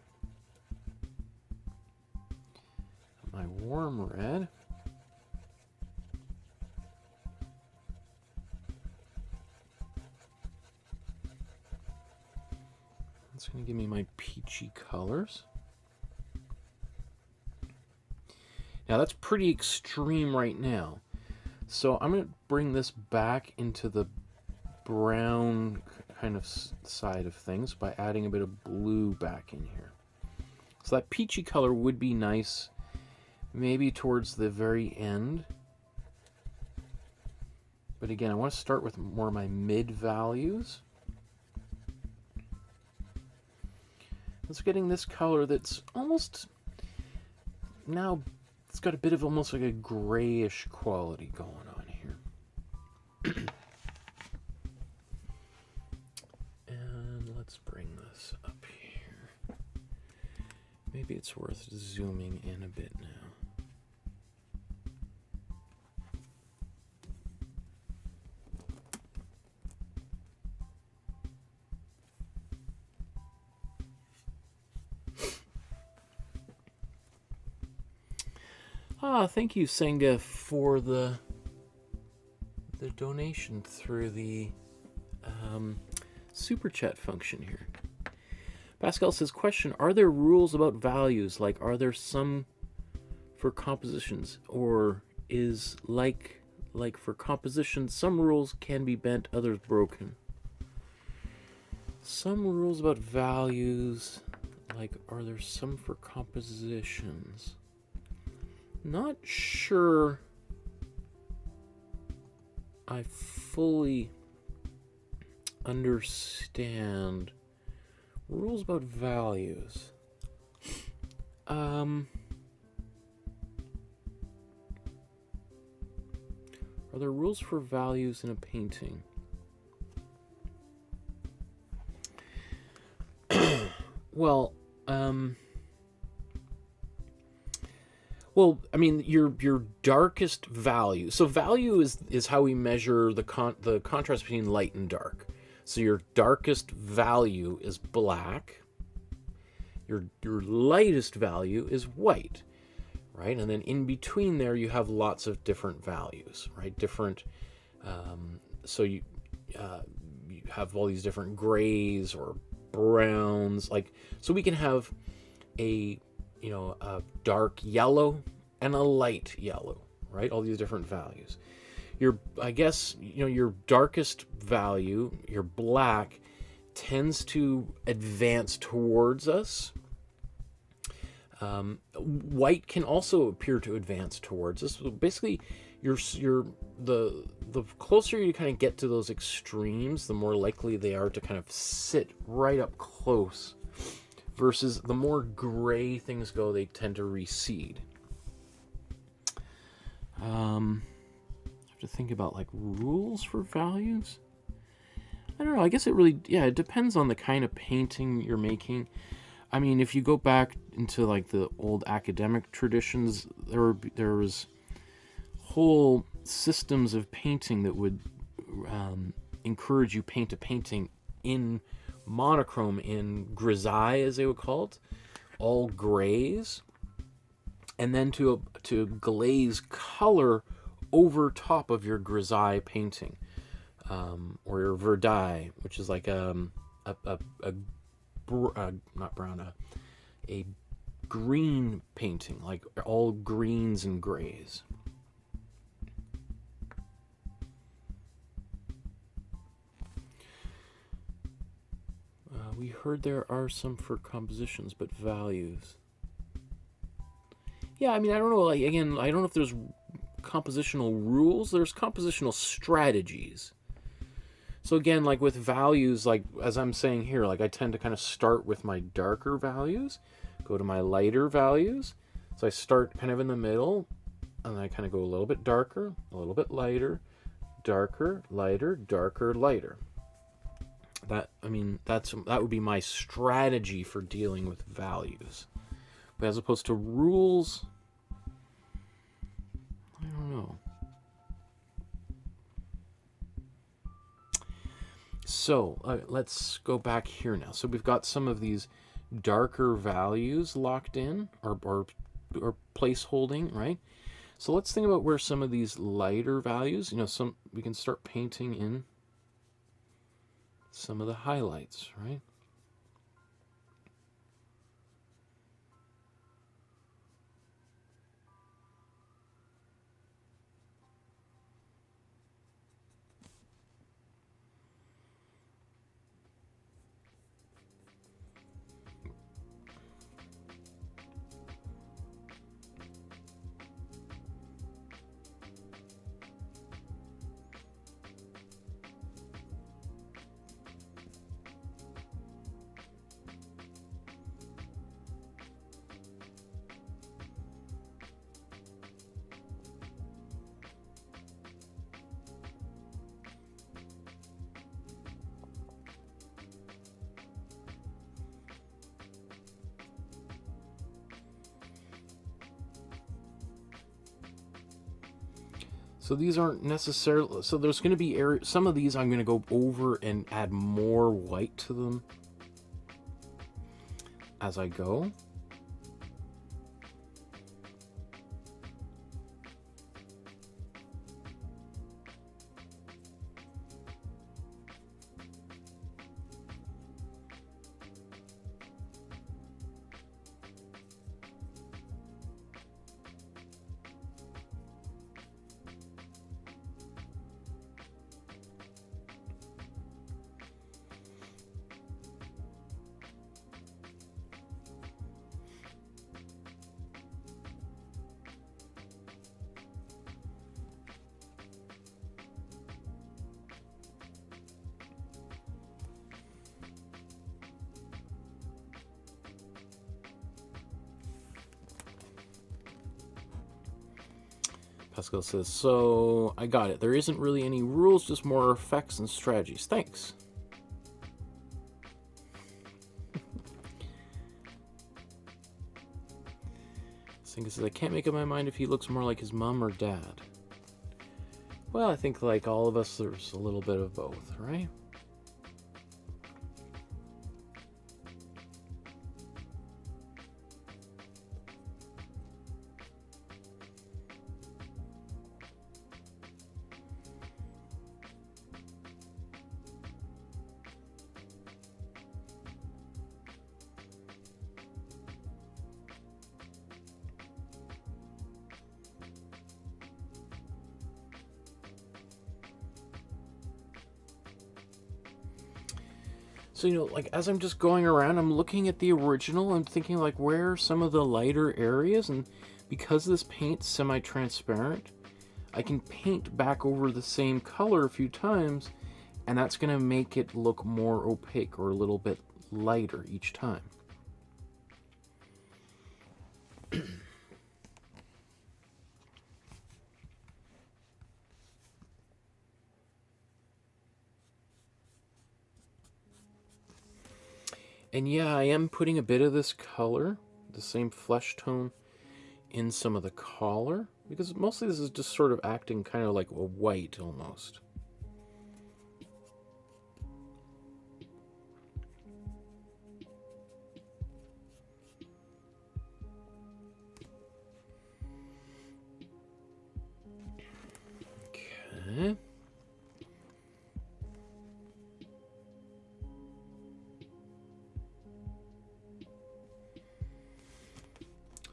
S1: My warm red. It's going to give me my peachy colors. Now that's pretty extreme right now. So I'm going to bring this back into the brown, kind of side of things by adding a bit of blue back in here. So that peachy color would be nice maybe towards the very end. But again, I want to start with more of my mid values. It's getting this color that's almost, now it's got a bit of almost like a grayish quality going on here. And let's bring this up here. Maybe it's worth zooming in a bit now. Thank you, Senga, for the donation through the super chat function here. Pascal says, question, are there rules about values? Like, are there some for compositions? Or is like for compositions, some rules can be bent, others broken? Some rules about values, like, are there some for compositions? Not sure I fully understand rules about values. Are there rules for values in a painting? Well, I mean, your darkest value. So value is how we measure the contrast between light and dark. So your darkest value is black. Your lightest value is white, right? And then in between there, you have lots of different values, right? Different. So you have all these different grays or browns, like, so we can have a dark yellow and a light yellow, right? All these different values. I guess, your darkest value, your black, tends to advance towards us. White can also appear to advance towards us. So basically, the closer you kind of get to those extremes, the more likely they are to kind of sit right up close. Versus the more gray things go, they tend to recede. I have to think about like rules for values. I don't know. I guess it depends on the kind of painting you're making. I mean, if you go back into like the old academic traditions, there was whole systems of painting that would encourage you paint a painting in monochrome, in grisaille, as they would call it, all grays, and then to glaze color over top of your grisaille painting, or your verdaille, which is like not brown, a green painting, like all greens and grays. We heard there are some for compositions, but values. Yeah, I mean, I don't know. Like, again, I don't know if there's compositional rules. There's compositional strategies. So again, like with values, like as I'm saying here, like I tend to kind of start with my darker values, go to my lighter values. So I start kind of in the middle, and I kind of go a little bit darker, a little bit lighter, darker, lighter, darker, lighter. That would be my strategy for dealing with values. But as opposed to rules, I don't know. So let's go back here now. So we've got some of these darker values locked in, or place holding, right? So let's think about where some of these lighter values, we can start painting in some of the highlights, right? So these aren't necessarily, so there's going to be some of these I'm going to go over and add more white to them as I go. Pascal says, so I got it. There isn't really any rules, just more effects and strategies. Thanks. Singa says, I can't make up my mind if he looks more like his mom or dad. Well, I think like all of us, there's a little bit of both, right? So, you know, like, as I'm just going around, I'm looking at the original, I'm thinking, like, where are some of the lighter areas? And because this paint's semi-transparent, I can paint back over the same color a few times, and that's going to make it look more opaque or a little bit lighter each time. And yeah, I am putting a bit of this color, the same flesh tone, in some of the collar, because mostly this is just sort of acting kind of like a white almost. Okay.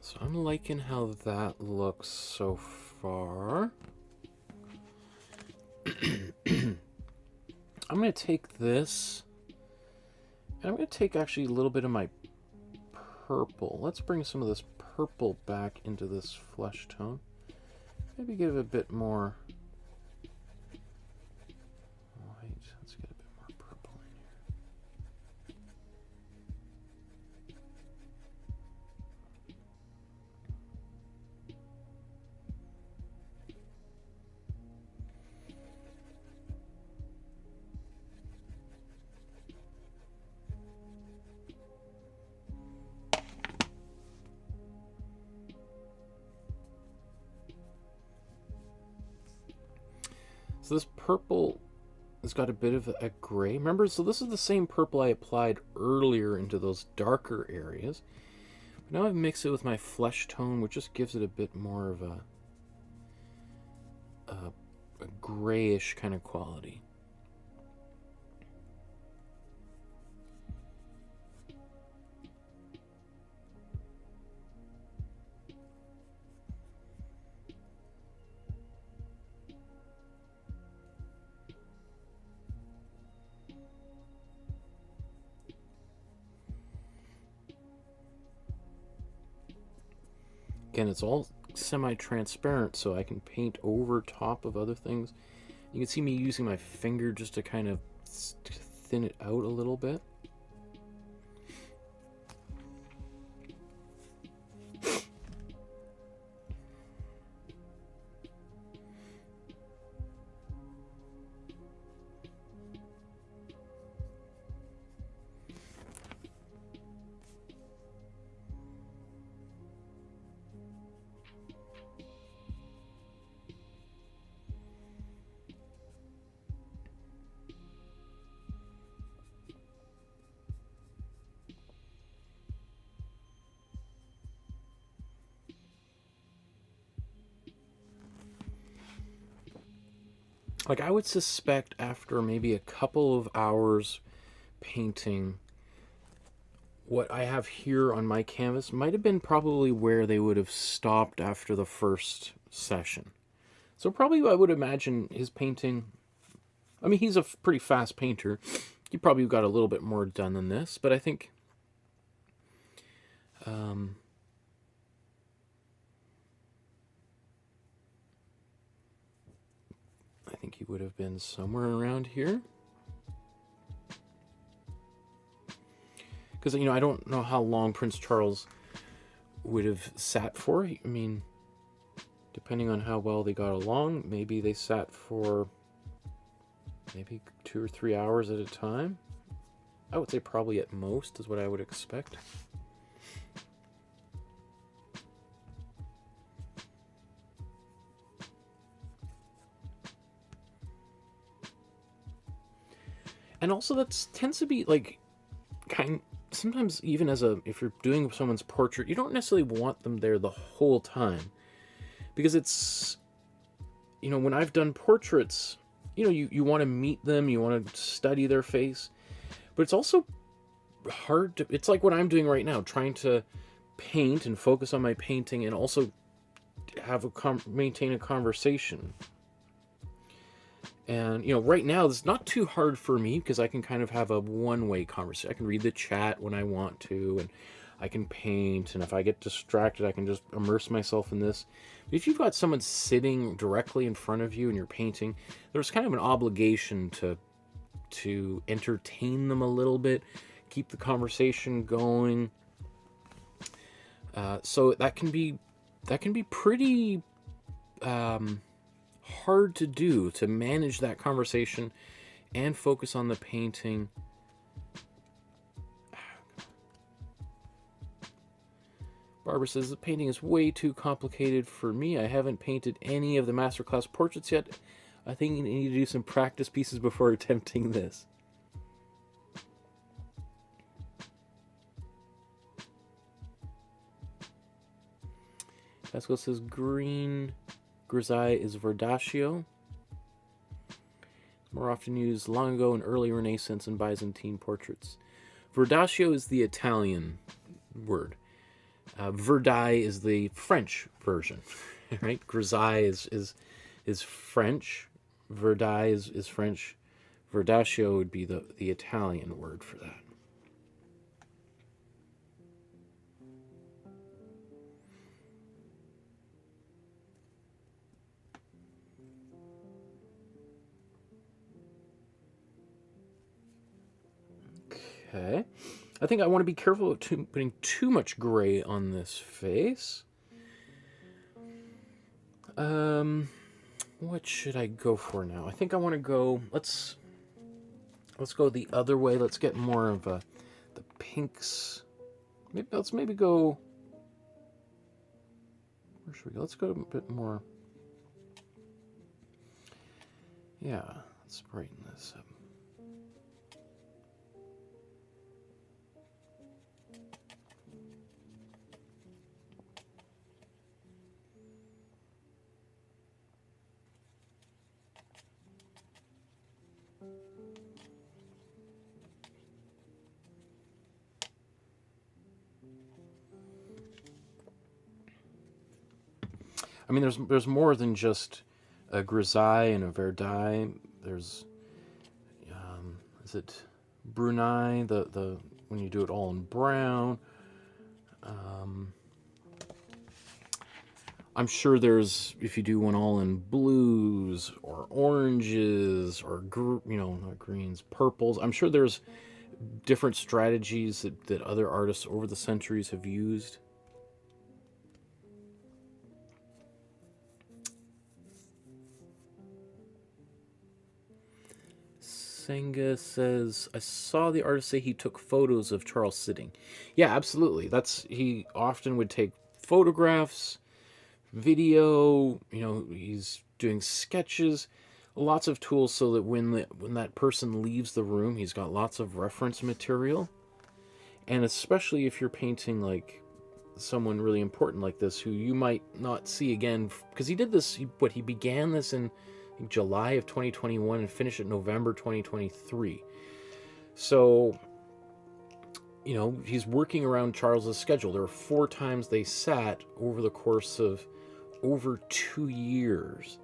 S1: So I'm liking how that looks so far. I'm going to take this, and I'm going to take actually a little bit of my purple. Let's bring some of this purple back into this flesh tone. Maybe give it a bit more white. Let's get a bit more purple in here. So this purple has got a bit of a gray. Remember, so this is the same purple I applied earlier into those darker areas. But now I've mixed it with my flesh tone, which just gives it a bit more of a grayish kind of quality. Again, it's all semi-transparent, so I can paint over top of other things. You can see me using my finger just to kind of thin it out a little bit. Like, I would suspect after maybe a couple of hours painting, what I have here on my canvas might have been probably where they would have stopped after the first session. So probably I would imagine his painting, I mean, he's a pretty fast painter. He probably got a little bit more done than this, but I think he would have been somewhere around here. Because, you know, I don't know how long Prince Charles would have sat for. I mean, depending on how well they got along, maybe they sat for maybe 2 or 3 hours at a time. I would say probably at most is what I would expect. And also that tends to be like sometimes even if you're doing someone's portrait, you don't necessarily want them there the whole time, because it's, you know, when I've done portraits, you know, you want to meet them, you want to study their face, but it's also hard to, it's like what I'm doing right now, trying to paint and focus on my painting and also have maintain a conversation. And, you know, right now, it's not too hard for me because I can kind of have a one-way conversation. I can read the chat when I want to, and I can paint, and if I get distracted, I can just immerse myself in this. But if you've got someone sitting directly in front of you and you're painting, there's kind of an obligation to entertain them a little bit, keep the conversation going. So that can be pretty hard to do, to manage that conversation and focus on the painting. Barbara says the painting is way too complicated for me. I haven't painted any of the masterclass portraits yet. I think you need to do some practice pieces before attempting this. Pascal says green grisaille is Verdaccio. It's more often used long ago in early Renaissance and Byzantine portraits. Verdaccio is the Italian word. Verdi is the French version, right? Grisaille is French. Verdi is French. Verdaccio would be the Italian word for that. Okay. I think I want to be careful about putting too much gray on this face. What should I go for now? I think I want to go, let's go the other way. Let's get more of the pinks. Let's maybe go, where should we go? Let's go a bit more. Yeah, let's brighten this up. I mean, there's more than just a grisaille and a verdi. There's, is it brunei? The when you do it all in brown. I'm sure there's, if you do one all in blues or oranges or not greens, purples. I'm sure there's different strategies that other artists over the centuries have used. Senga says, I saw the artist say he took photos of Charles sitting. Yeah, absolutely. He often would take photographs, video, he's doing sketches, lots of tools so that when that person leaves the room, he's got lots of reference material. And especially if you're painting like someone really important like this who you might not see again, because he did this, he began this in I think July of 2021 and finish it November 2023. So, you know, he's working around Charles's schedule. There were 4 times they sat over the course of over 2 years.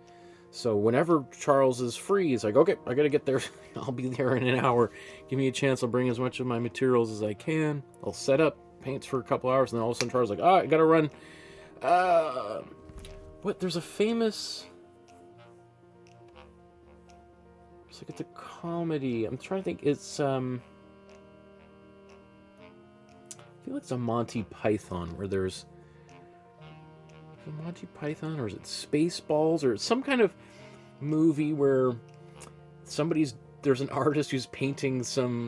S1: So whenever Charles is free, he's like, okay, I got to get there. I'll be there in an hour. Give me a chance. I'll bring as much of my materials as I can. I'll set up, paints for a couple hours, and then all of a sudden Charles is like, I got to run. There's a famous... It's like, it's a comedy. I'm trying to think. It's, I feel like it's a Monty Python where there's... Is it Monty Python, or is it Spaceballs, or some kind of movie where there's an artist who's painting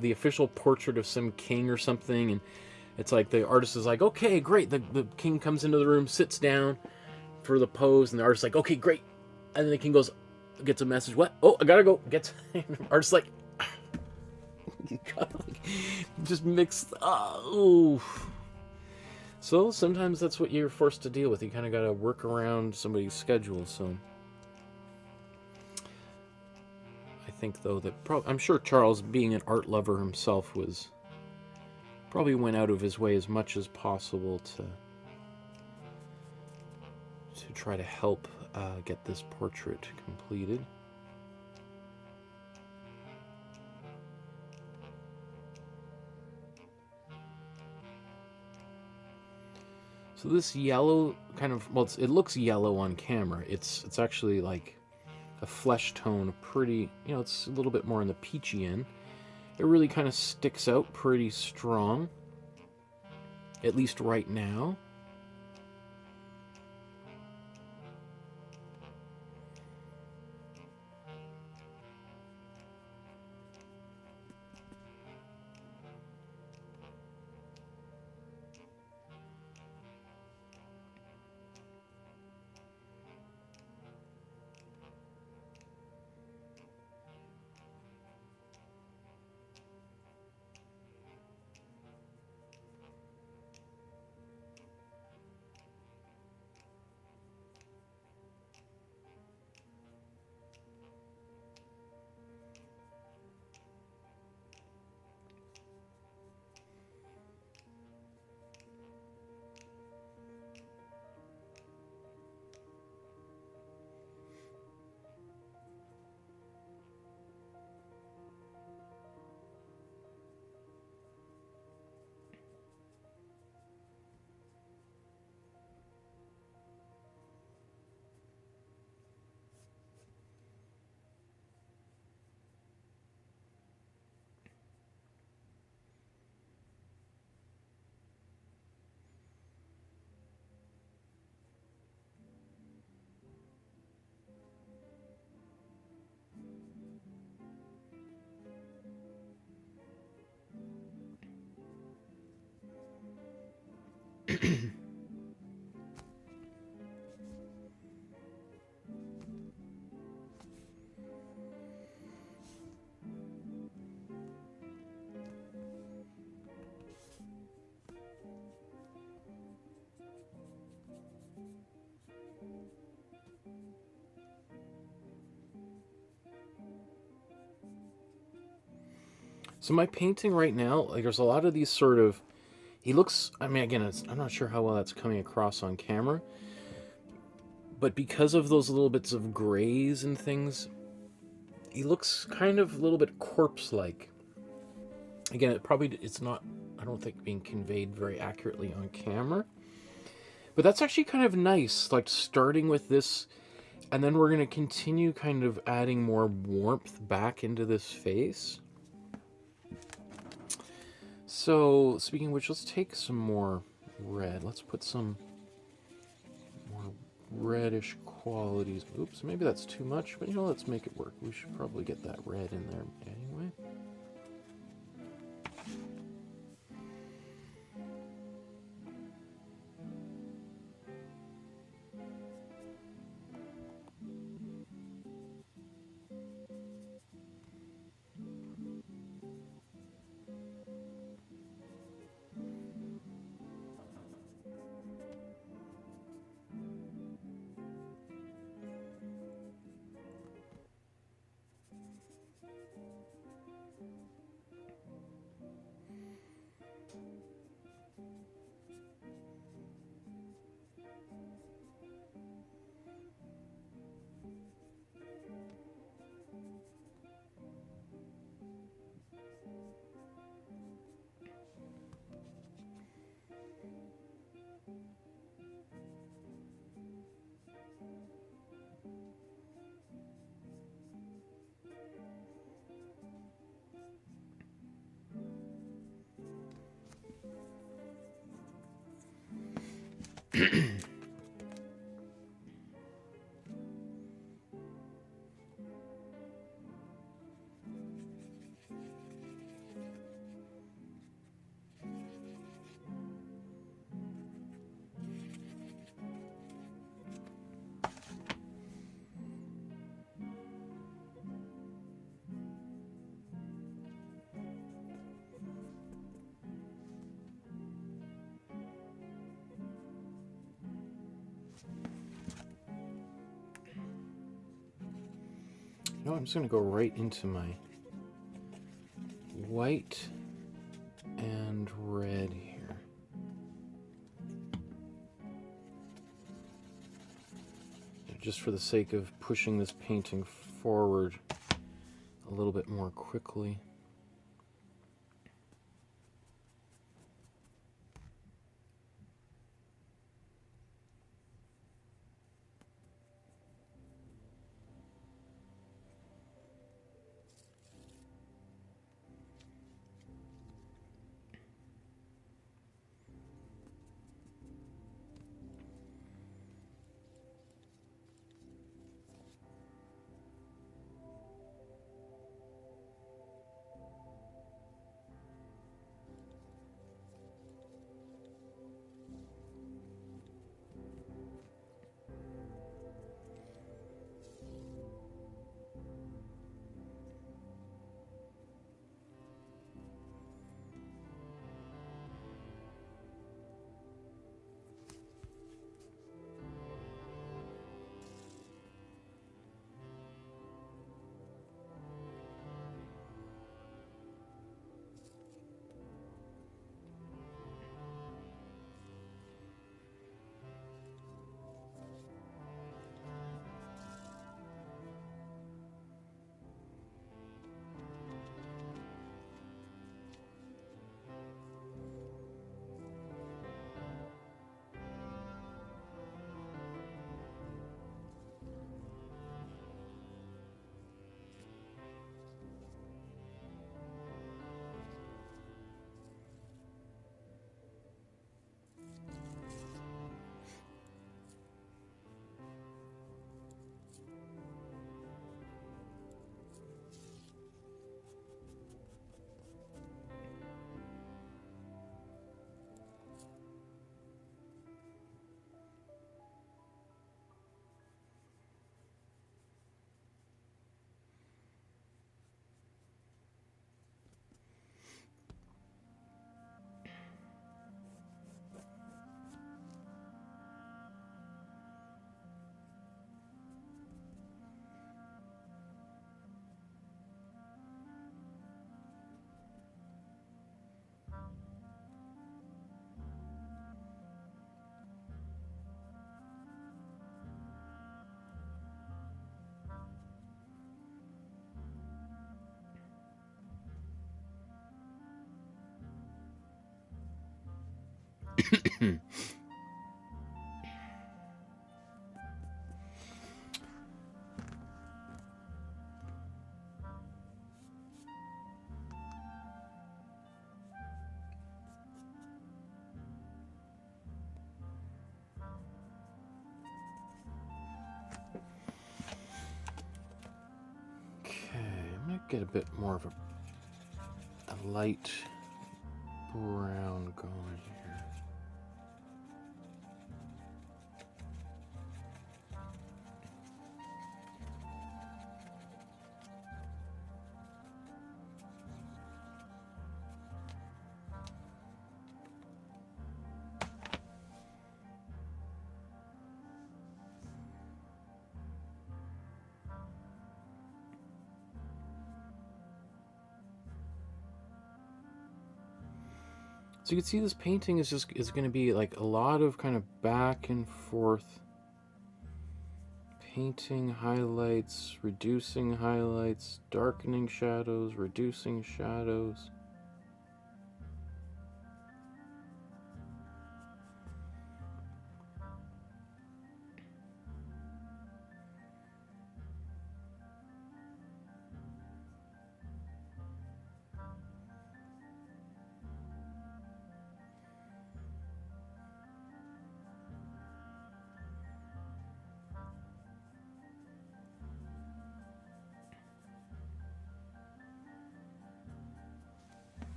S1: the official portrait of some king or something, and it's like the artist is like, okay, great. The king comes into the room, sits down for the pose, and the artist's like, okay, great. And then the king gets a message. What? Oh, I gotta go. Artist's like, you gotta just mix. Oh. So sometimes that's what you're forced to deal with. You kind of got to work around somebody's schedule. So I think, though, that I'm sure Charles, being an art lover himself, probably went out of his way as much as possible to try to help get this portrait completed. So this yellow kind of, well, it looks yellow on camera. It's actually like a flesh tone, pretty, you know, it's a little bit more in the peachy end. It really kind of sticks out pretty strong, at least right now. So my painting right now, like, there's a lot of these sort of, he looks, I mean, again, I'm not sure how well that's coming across on camera, but because of those little bits of grays and things, he looks kind of a little bit corpse-like. Again, it's not, I don't think, being conveyed very accurately on camera, but that's actually kind of nice, like starting with this, and then we're going to continue kind of adding more warmth back into this face. So, speaking of which, let's take some more red. Let's put some more reddish qualities. Oops, maybe that's too much, but you know, let's make it work. We should probably get that red in there anyway. No, I'm just going to go right into my white and red here. Just for the sake of pushing this painting forward a little bit more quickly. Get a bit more of a light brown going here. So you can see this painting is going to be like a lot of kind of back and forth painting highlights, reducing highlights, darkening shadows, reducing shadows.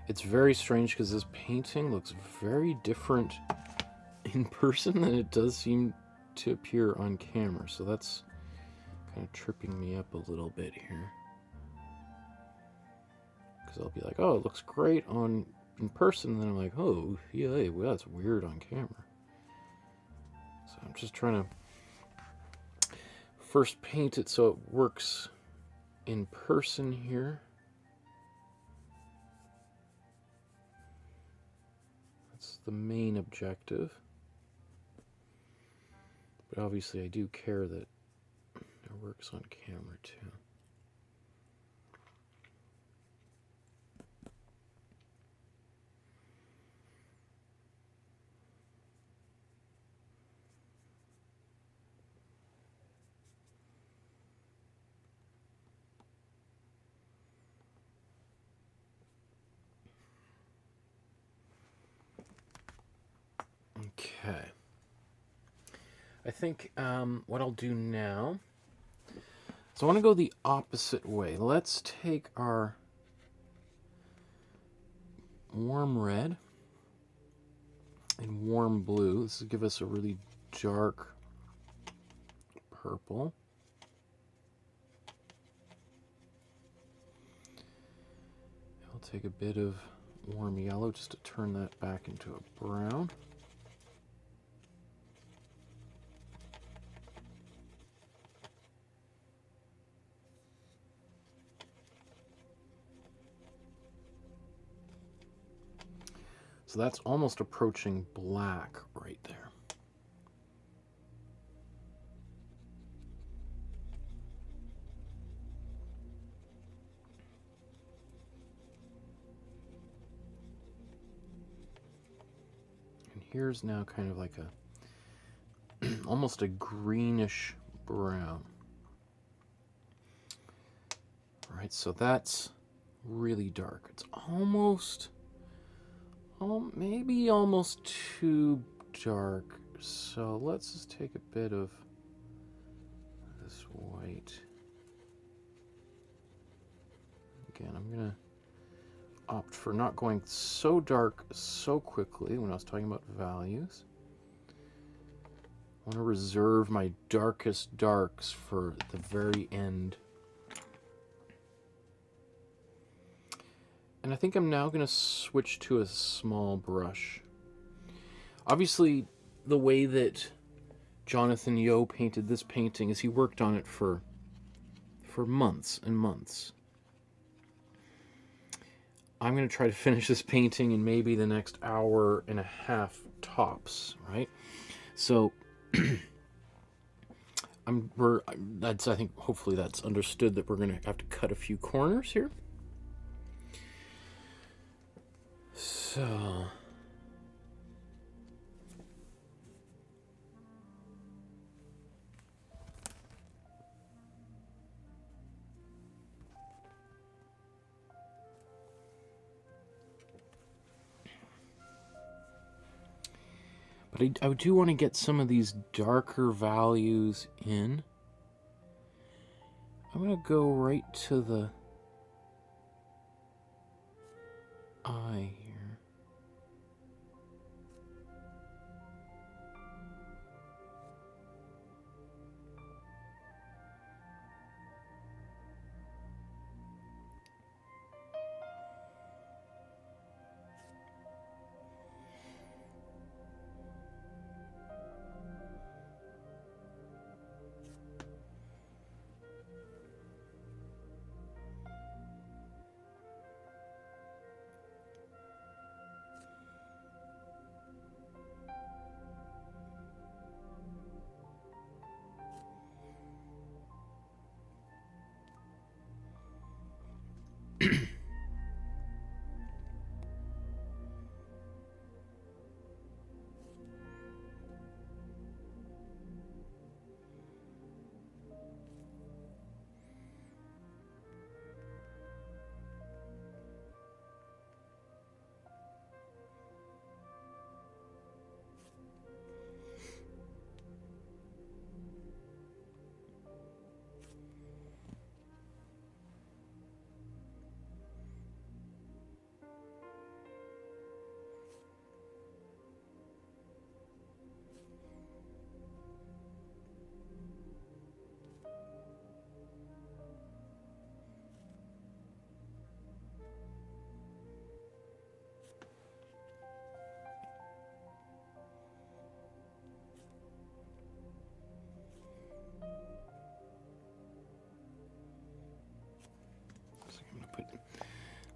S1: It's very strange because this painting looks very different in person than it does seem to appear on camera. So that's kind of tripping me up a little bit here. Because I'll be like, oh, it looks great in person. And then I'm like, oh, yeah, well, that's weird on camera. So I'm just trying to first paint it so it works in person here. That's the main objective. But obviously I do care that it works on camera too. Okay. I think what I'll do now is I want to go the opposite way. Let's take our warm red and warm blue. This will give us a really dark purple. I'll take a bit of warm yellow just to turn that back into a brown. So that's almost approaching black right there. And here's now kind of like a almost a greenish brown. All right, so that's really dark. It's almost maybe almost too dark. So let's just take a bit of this white. Again, I'm gonna opt for not going so dark so quickly when I was talking about values. I want to reserve my darkest darks for the very end. And I think I'm now going to switch to a small brush. Obviously, the way that Jonathan Yeo painted this painting is he worked on it for months and months. I'm going to try to finish this painting in maybe the next hour and a half tops, right? So, I think hopefully that's understood that we're going to have to cut a few corners here. So, but I do want to get some of these darker values in. I'm going to go right to the eye here.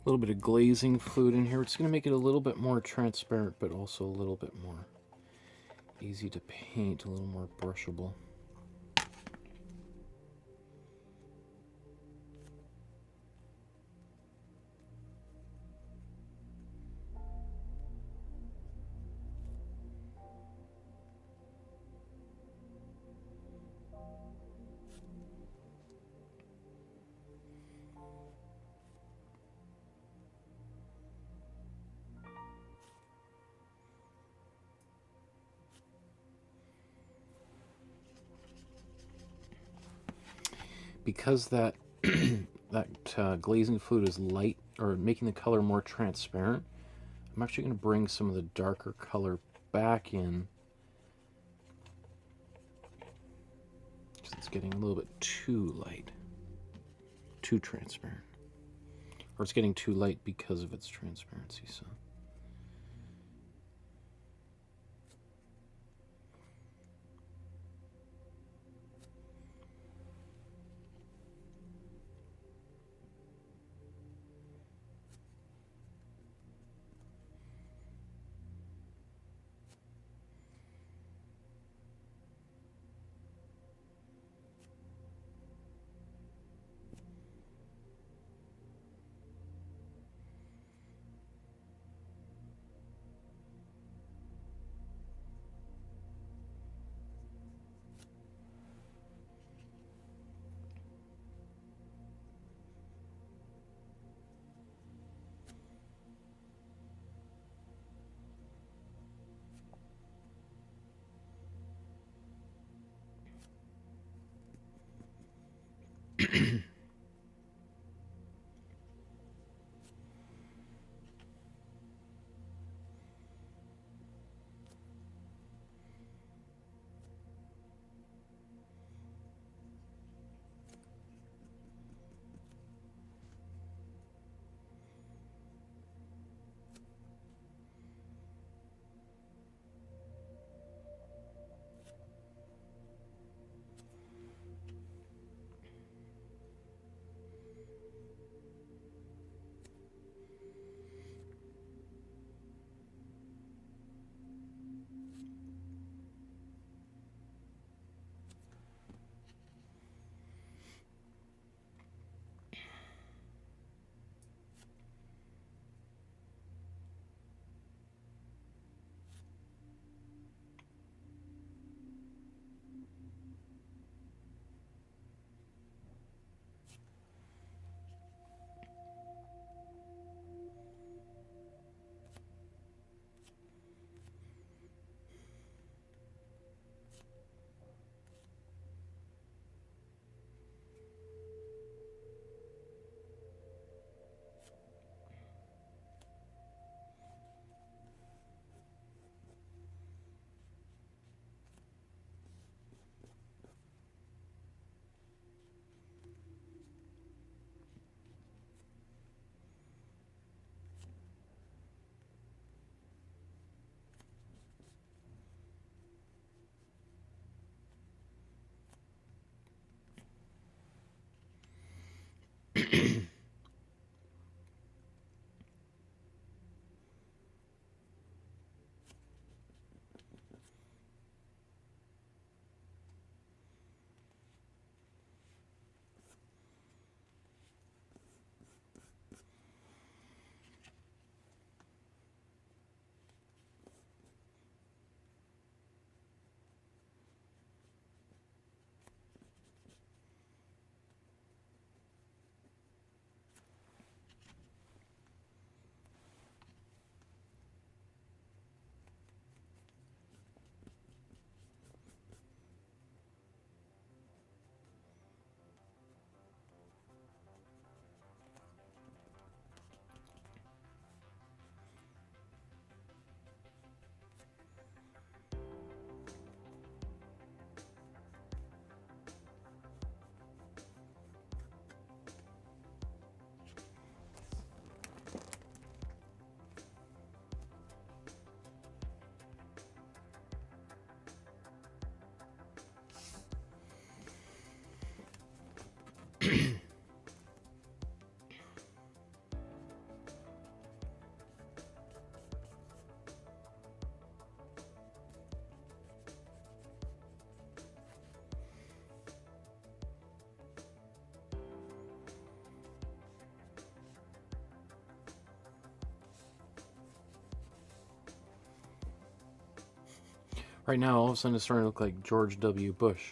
S1: A little bit of glazing fluid in here. It's going to make it a little bit more transparent, but also a little bit more easy to paint, a little more brushable. Because that glazing fluid is light, or making the color more transparent, I'm actually going to bring some of the darker color back in, because it's getting a little bit too light, too transparent. Or it's getting too light because of its transparency, so... Right now, all of a sudden, it's starting to look like George W. Bush.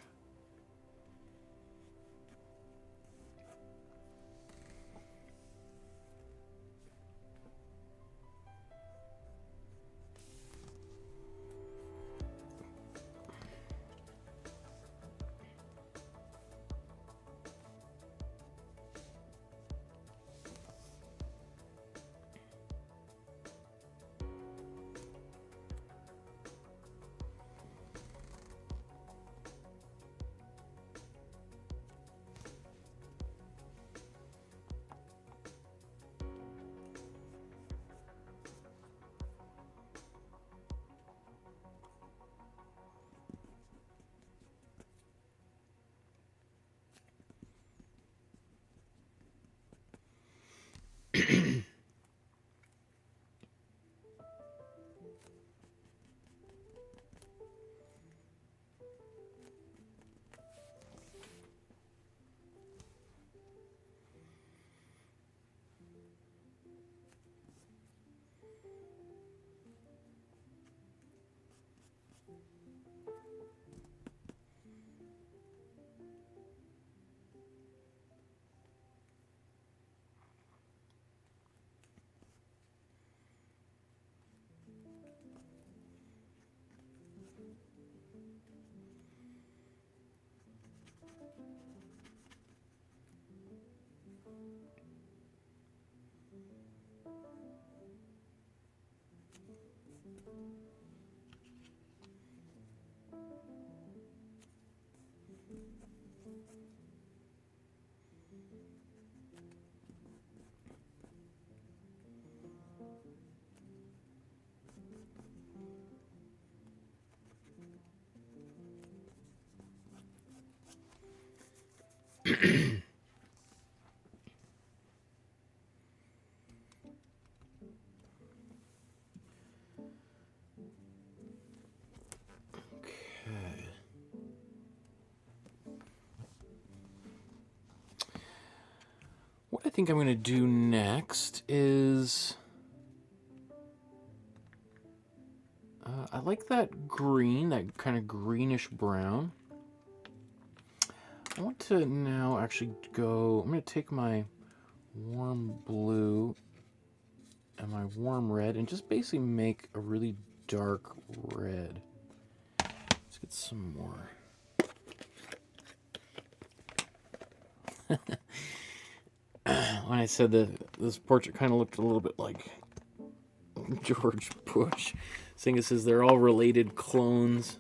S1: What I think I'm going to do next is... I like that green, that kind of greenish brown. I want to now actually go... I'm going to take my warm blue and my warm red and just basically make a really dark red. Let's get some more. When I said that this portrait kind of looked a little bit like George Bush, seeing it says they're all related clones.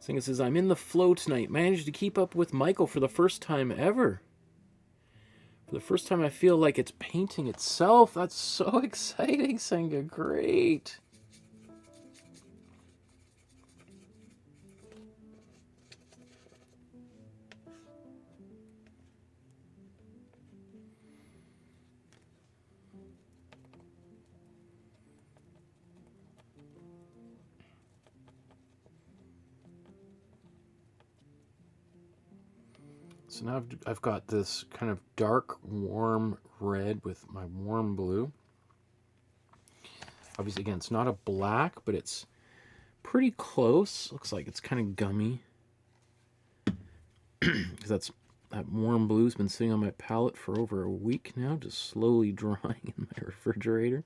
S1: Seeing it says, I'm in the flow tonight. Managed to keep up with Michael for the first time ever. For the first time I feel like it's painting itself. That's so exciting, Senga. Great. So now I've got this kind of dark, warm red with my warm blue. Obviously, again, it's not a black, but it's pretty close. Looks like it's kind of gummy. Because that warm blue's been sitting on my palette for over a week now, just slowly drying in my refrigerator.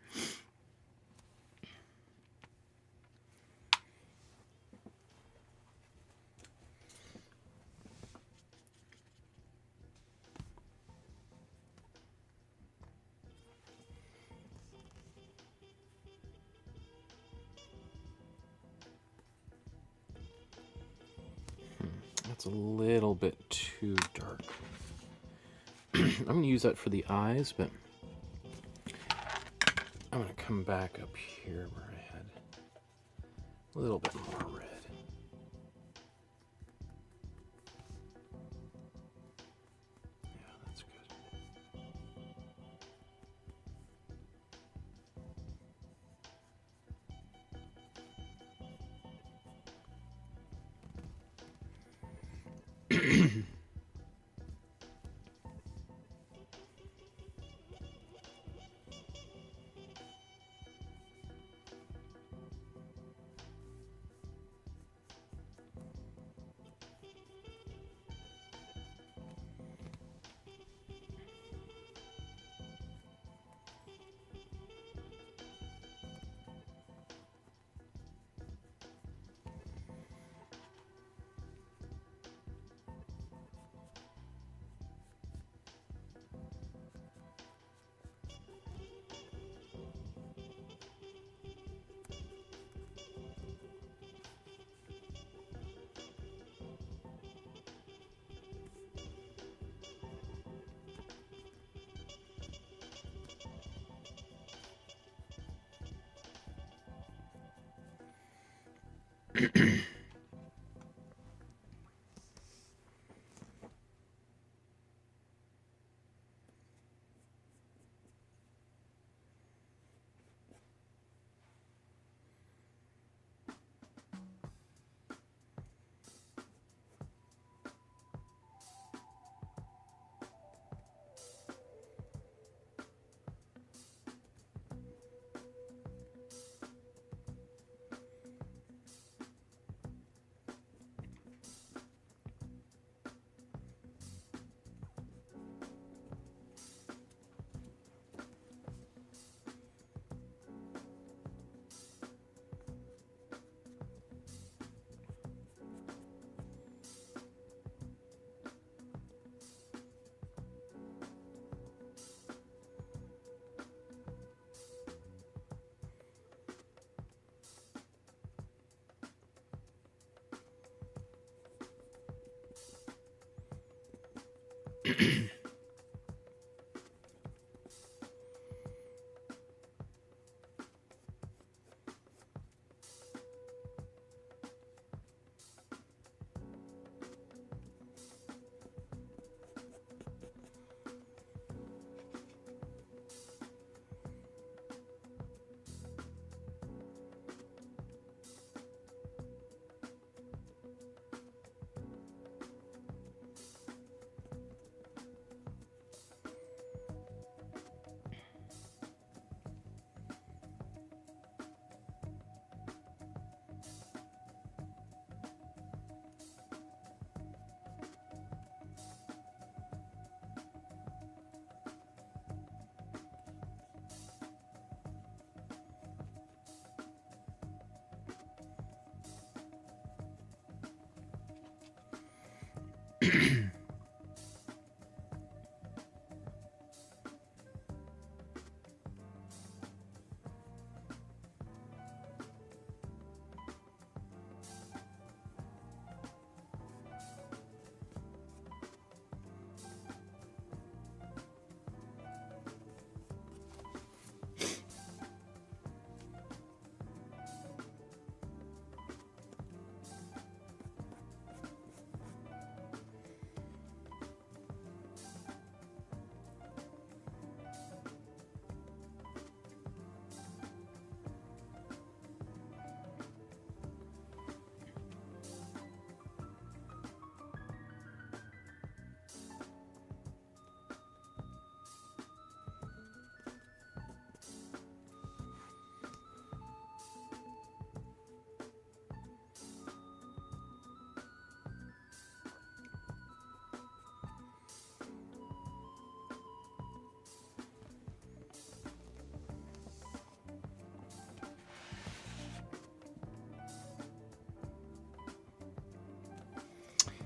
S1: That's a little bit too dark. I'm going to use that for the eyes, but I'm going to come back up here where I had a little bit more red. Yeah, that's good.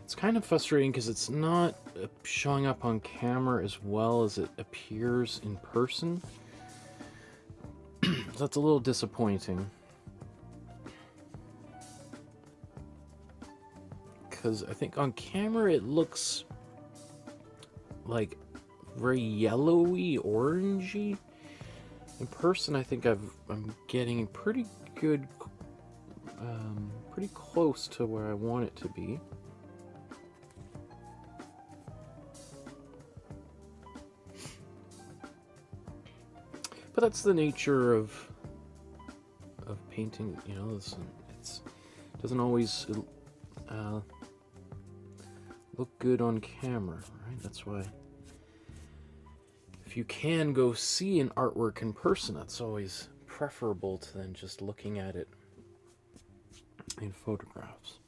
S2: It's kind of frustrating because it's not showing up on camera as well as it appears in person. So that's a little disappointing. Because I think on camera it looks like very yellowy, orangey. In person I think I'm getting pretty good, pretty close to where I want it to be. But that's the nature of painting, you know. It doesn't always look good on camera, right? That's why if you can go see an artwork in person, that's always preferable to than just looking at it in photographs.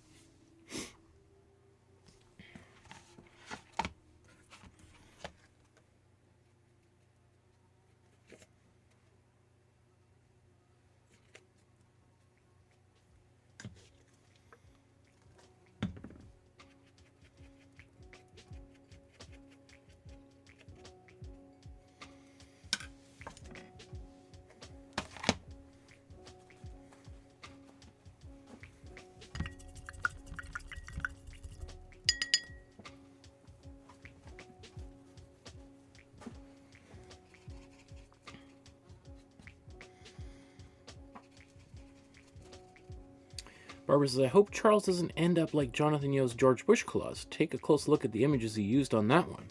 S2: Barbara says, I hope Charles doesn't end up like Jonathan Yeo's George Bush claws. Take a close look at the images he used on that one.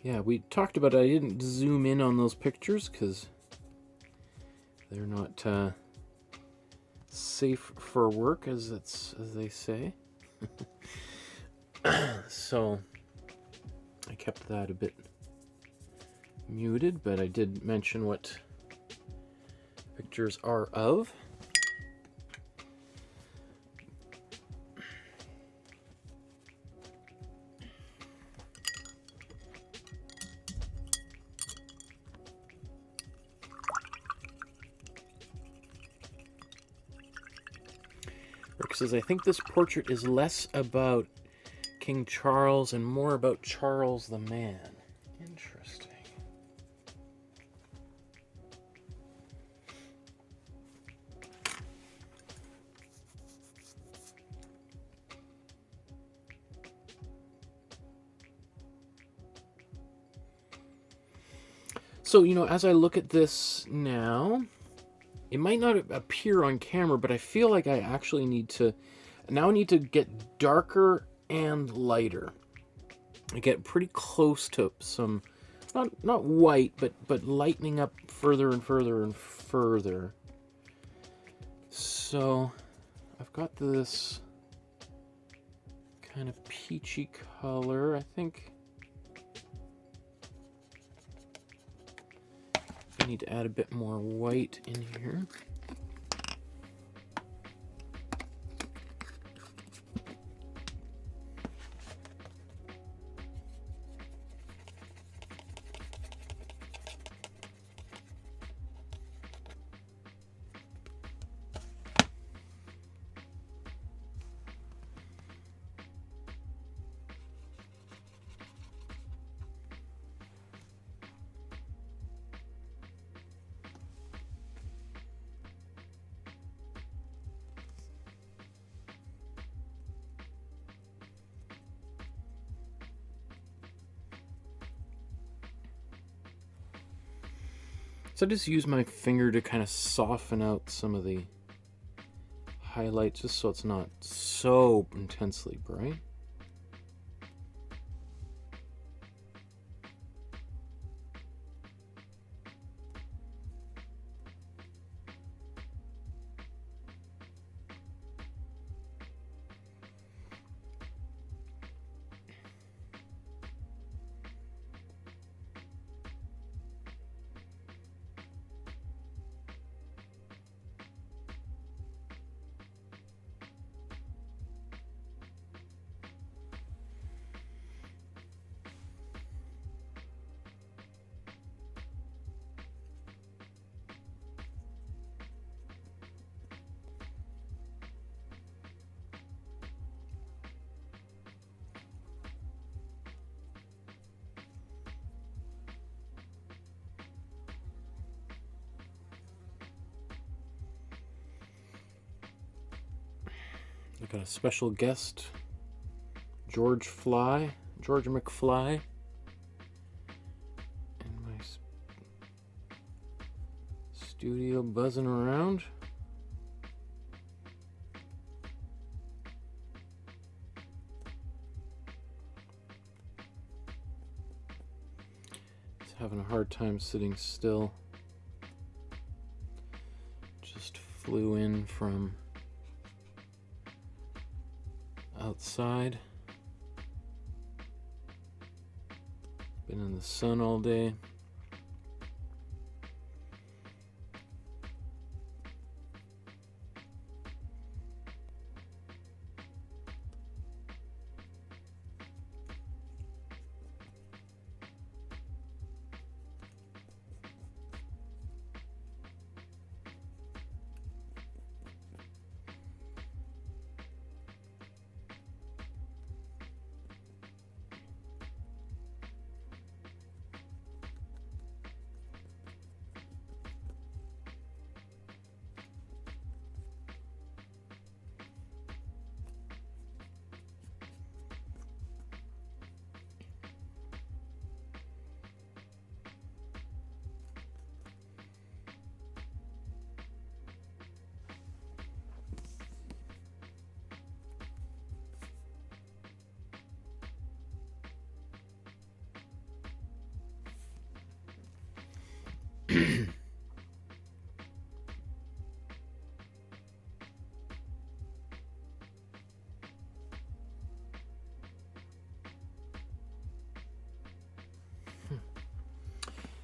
S2: Yeah, we talked about it. I didn't zoom in on those pictures because they're not safe for work, as they say. So I kept that a bit muted, but I did mention what pictures are of. Rick says, I think this portrait is less about King Charles and more about Charles the man. Interesting. So, you know, as I look at this now, it might not appear on camera, but I feel like I actually need to get darker and lighter. I get pretty close to some, not white, but lightening up further and further and further. So I've got this kind of peachy color. I think I need to add a bit more white in here. So I just use my finger to kind of soften out some of the highlights, just so it's not so intensely bright. I got a special guest, George McFly, in my studio buzzing around. He's having a hard time sitting still. Just flew in from outside. Been in the sun all day.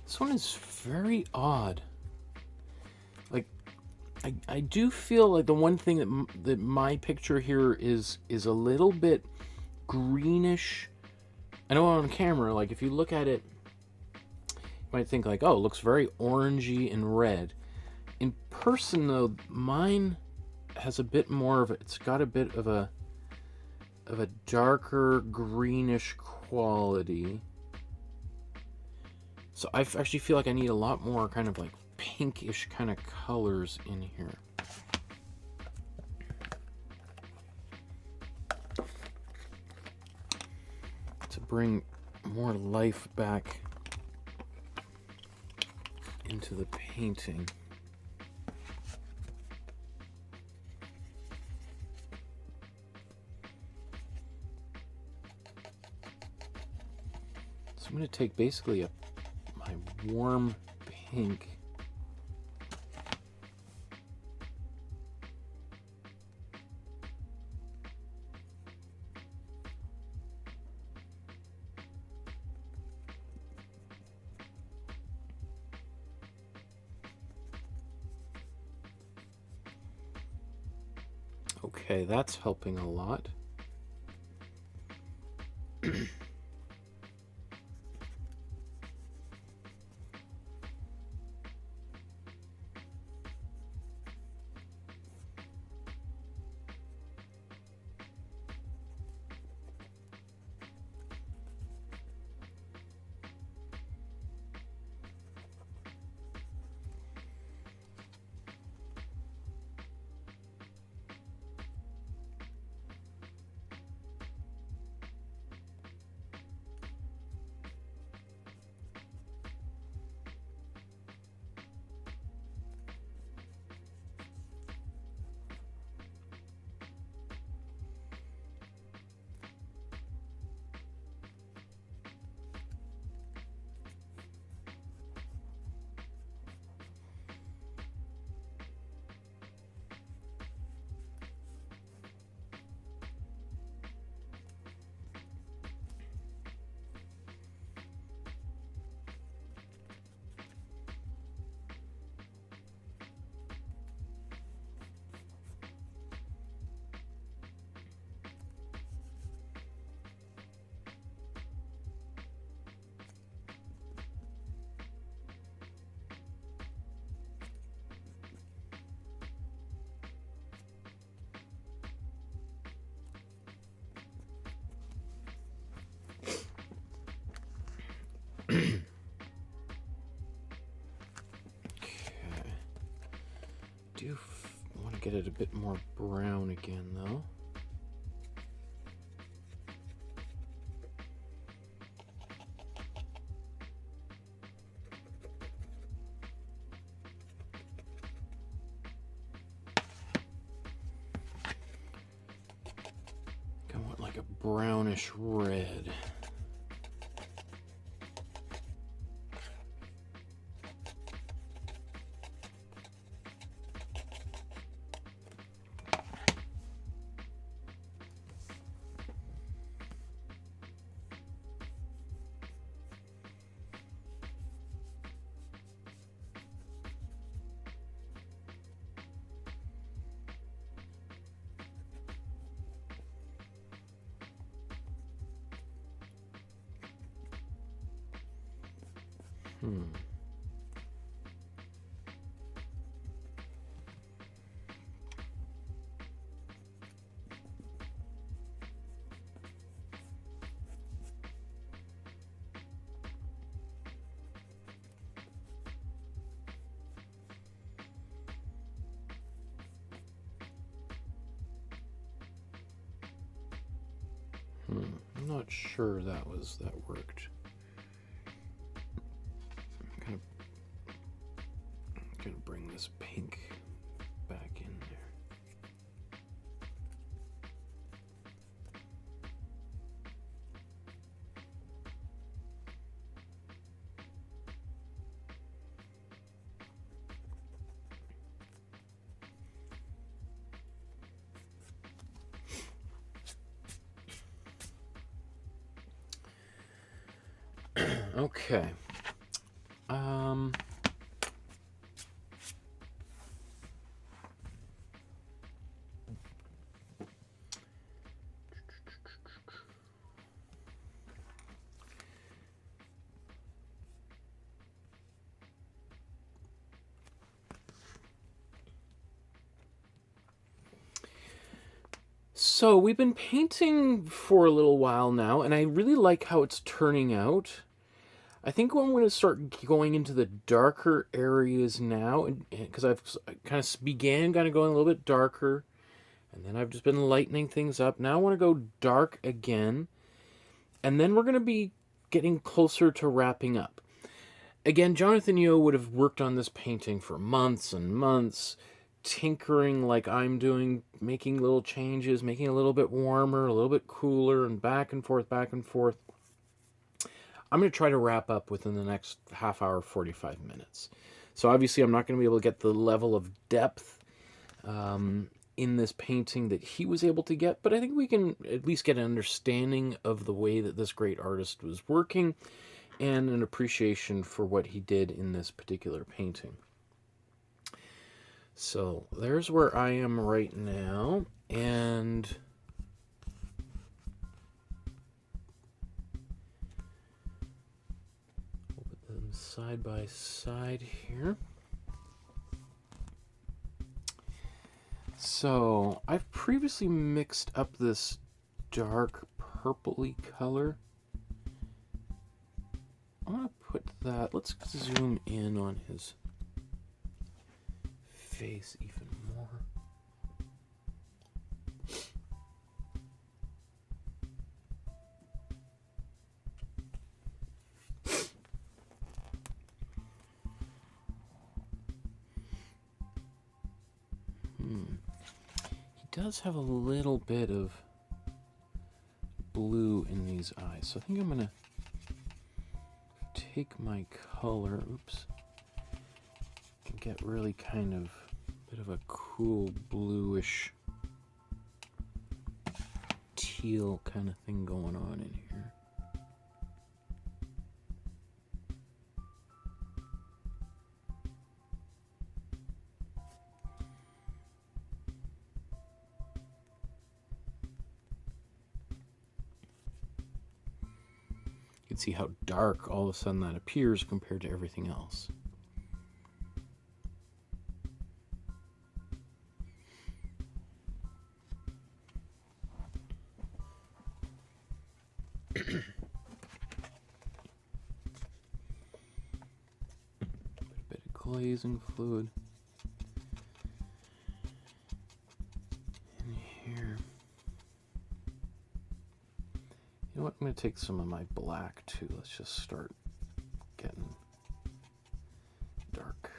S2: This one is very odd. Like, I do feel like the one thing that my picture here is a little bit greenish. I know on camera, like if you look at it, you might think like, oh, it looks very orangey and red. In person though, mine has a bit more of it. It's got a bit of a darker greenish quality. So I actually feel like I need a lot more kind of like pinkish kind of colors in here. To bring more life back into the painting. So I'm going to take basically my warm pink Okay, that's helping a lot. Do want to get it a bit more brown again though. I want like a brownish red. I'm not sure that worked. I'm gonna bring this pink back in there. Okay. So we've been painting for a little while now, and I really like how it's turning out. I think I'm going to start going into the darker areas now, because I've kind of began kind of going a little bit darker, and then I've just been lightening things up. Now I want to go dark again, and then we're going to be getting closer to wrapping up. Again, Jonathan Yeo would have worked on this painting for months and months, tinkering like I'm doing, making little changes, making it a little bit warmer, a little bit cooler, and back and forth, back and forth. I'm going to try to wrap up within the next half hour, 45 minutes. So obviously I'm not going to be able to get the level of depth in this painting that he was able to get, but I think we can at least get an understanding of the way that this great artist was working and an appreciation for what he did in this particular painting. So there's where I am right now, and we'll put them side by side here. So I've previously mixed up this dark purpley color. I'm going to put that, let's zoom in on his face even more. He does have a little bit of blue in these eyes, so I think I'm going to take my color, oops, and get really kind of a bit of a cool bluish teal kind of thing going on in here. You can see how dark all of a sudden that appears compared to everything else. Put a bit of glazing fluid in here. You know what? I'm going to take some of my black too. Let's just start getting dark.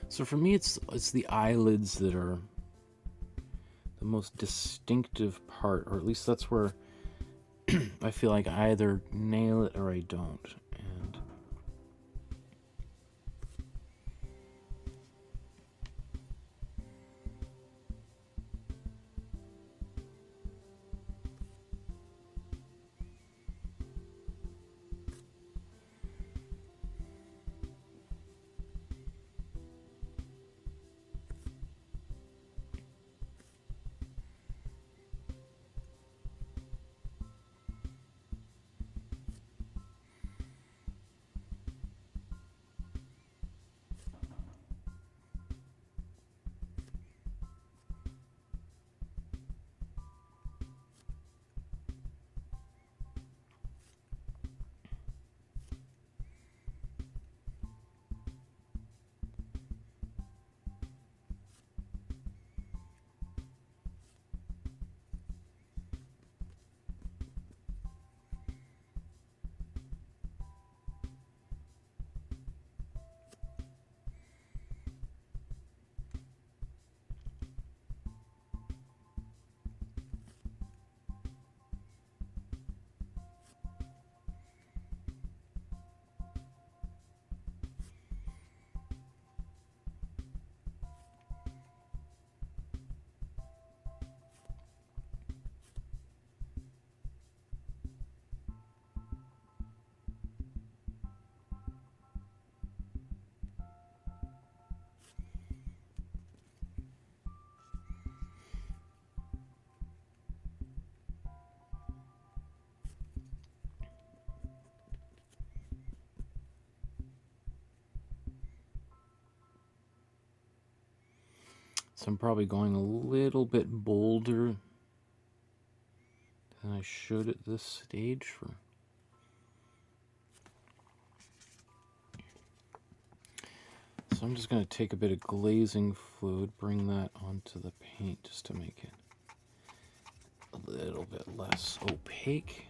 S2: So for me, it's the eyelids that are the most distinctive part, or at least that's where I feel like I either nail it or I don't. And so I'm probably going a little bit bolder than I should at this stage for. So I'm just going to take a bit of glazing fluid, bring that onto the paint just to make it a little bit less opaque.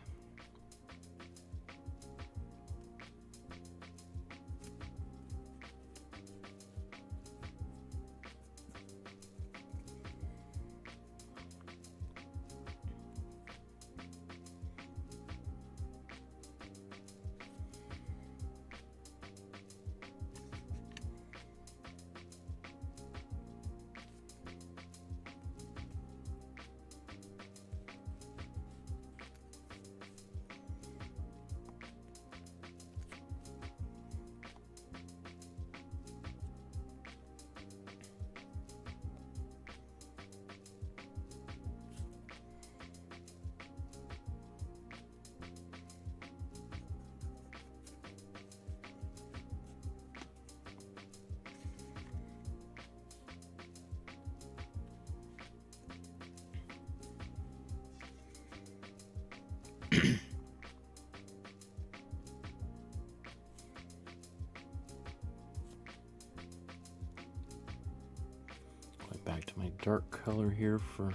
S2: Back to my dark color here for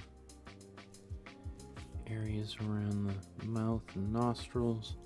S2: areas around the mouth and nostrils.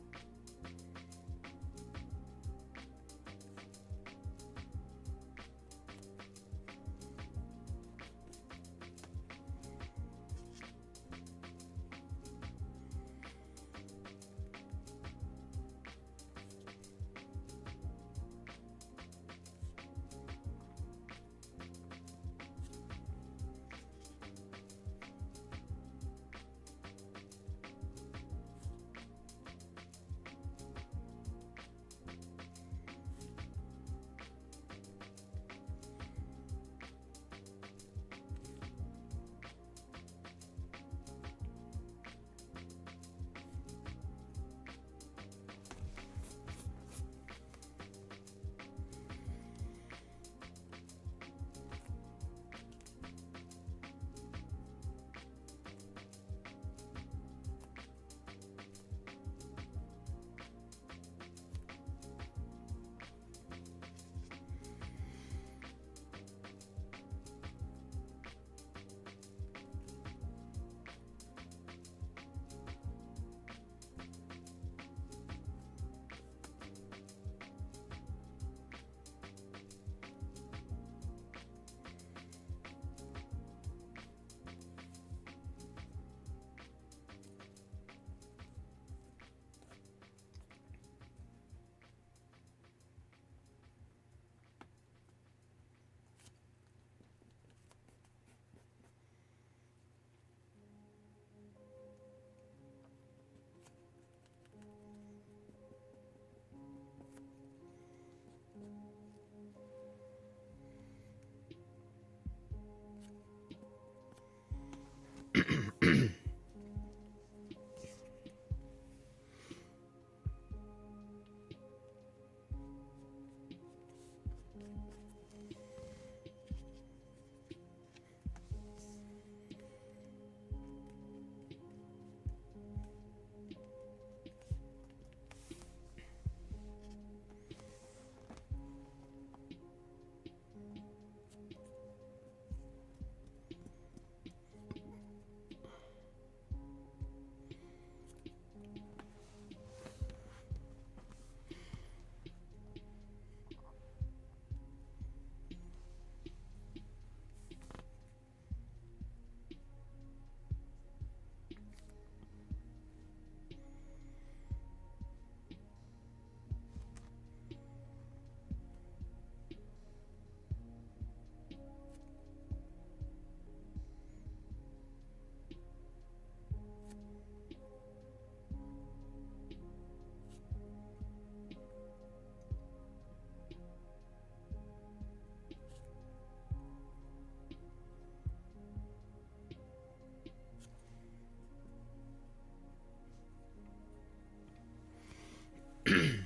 S2: Okay,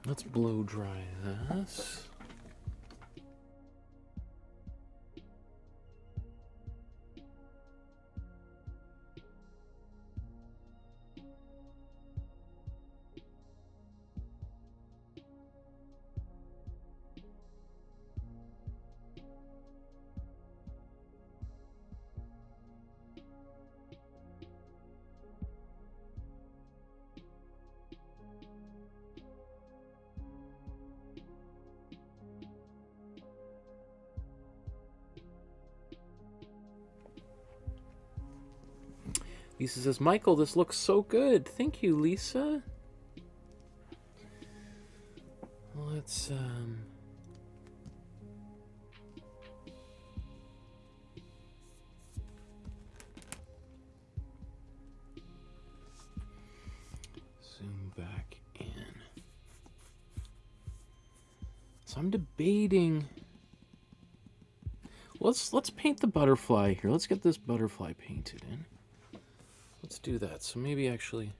S2: let's blow dry this. Lisa says, Michael, this looks so good. Thank you, Lisa. Let's, zoom back in. So I'm debating. Let's paint the butterfly here. Let's get this butterfly painted in. Let's do that. So maybe actually.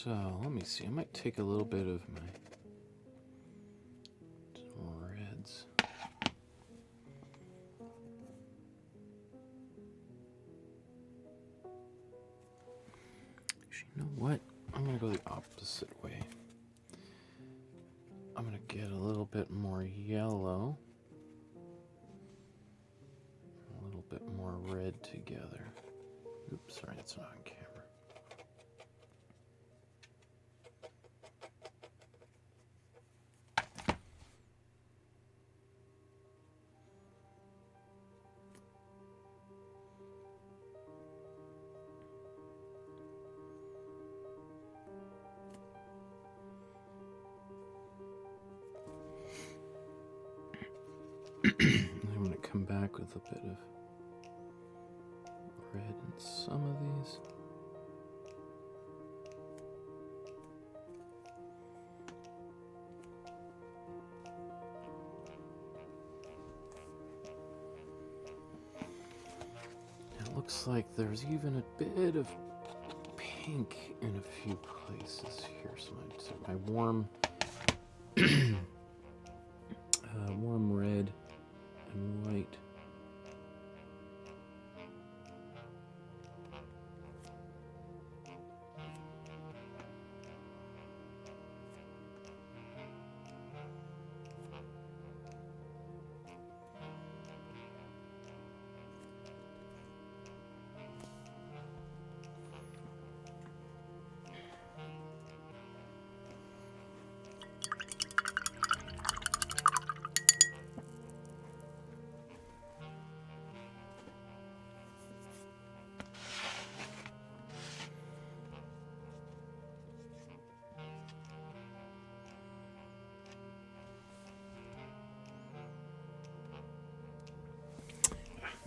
S2: So, let me see. I might take a little bit of my reds. Actually, you know what? I'm going to go the opposite way. I'm going to get a little bit more yellow. A little bit more red together. Oops, sorry, that's not on camera. I'm going to come back with a bit of red in some of these. It looks like there's even a bit of pink in a few places here. So my warm, warm red and white.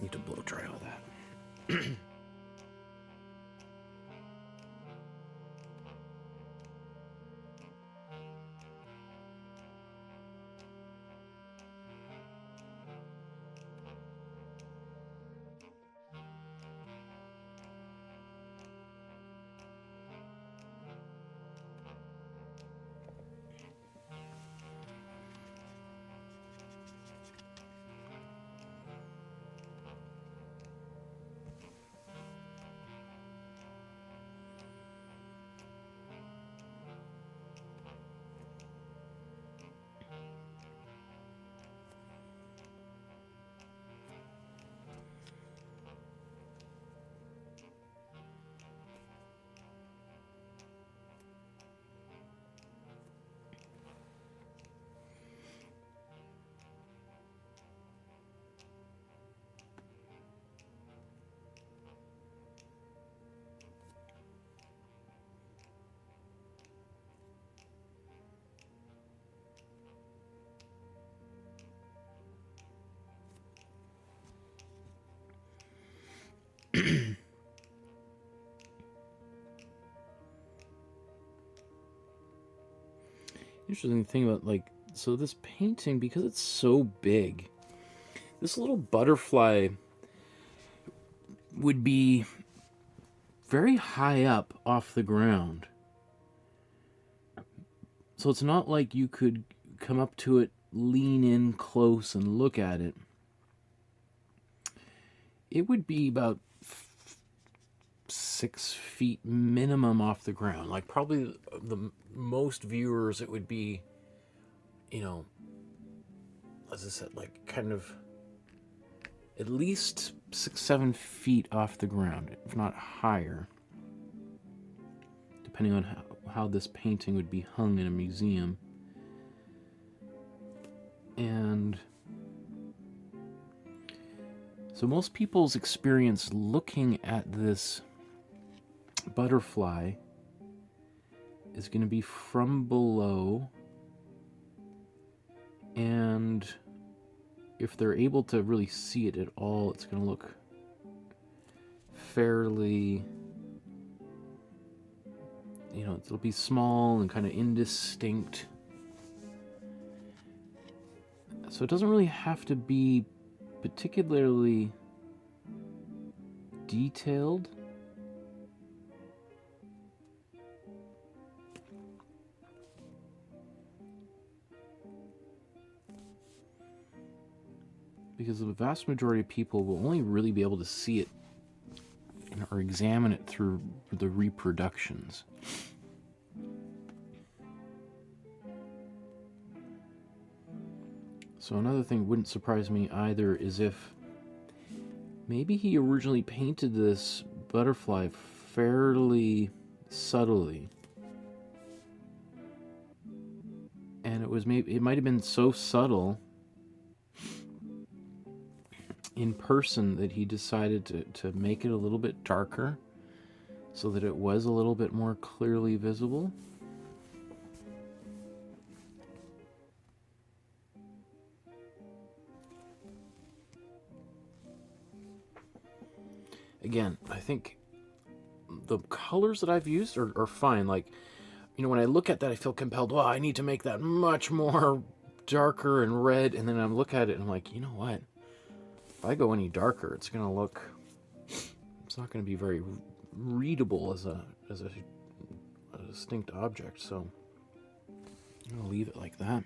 S2: Need to blow dry all that. Interesting thing about, like, so this painting, because it's so big, this little butterfly would be very high up off the ground. So it's not like you could come up to it, lean in close and look at it. It would be about 6 feet minimum off the ground. Like, probably the most viewers, it would be, you know, as I said, like, kind of at least 6-7 feet off the ground, if not higher, depending on how this painting would be hung in a museum. And so most people's experience looking at this butterfly is going to be from below, and if they're able to really see it at all, it's going to look fairly, you know, it'll be small and kind of indistinct. So it doesn't really have to be particularly detailed. because the vast majority of people will only really be able to see it or examine it through the reproductions. So another thing wouldn't surprise me either is if maybe he originally painted this butterfly fairly subtly, and it might have been so subtle in person that he decided to make it a little bit darker so that it was a little bit more clearly visible. Again, I think the colors that I've used are fine. Like, you know, when I look at that, I feel compelled, well, I need to make that much more darker and red. And then I look at it and I'm like, you know what? If I go any darker, it's not going to be very readable as a distinct object. So I'm going to leave it like that.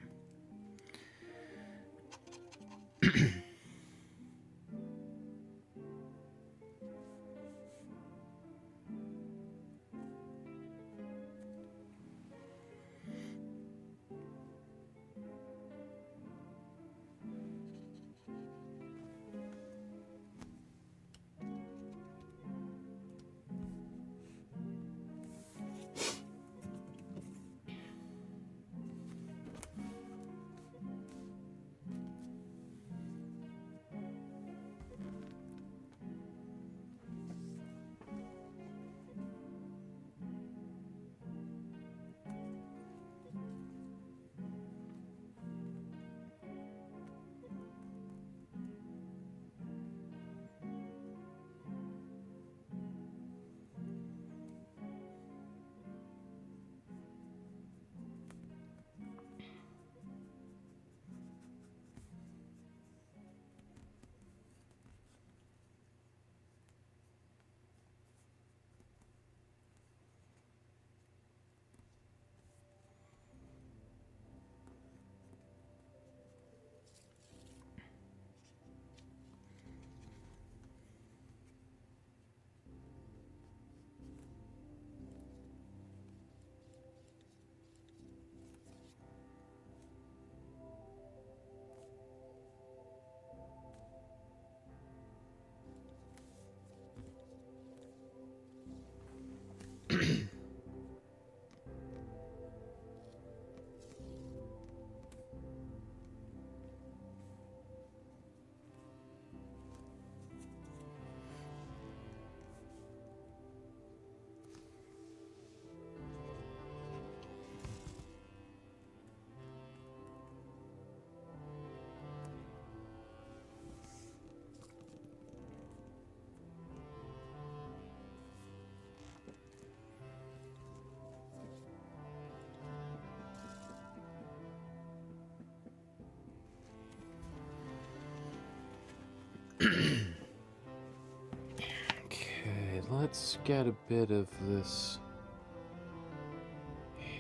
S2: Okay, let's get a bit of this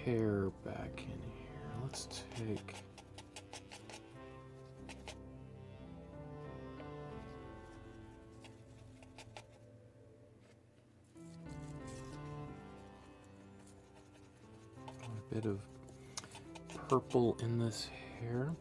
S2: hair back in here. Let's take... a bit of purple in this hair.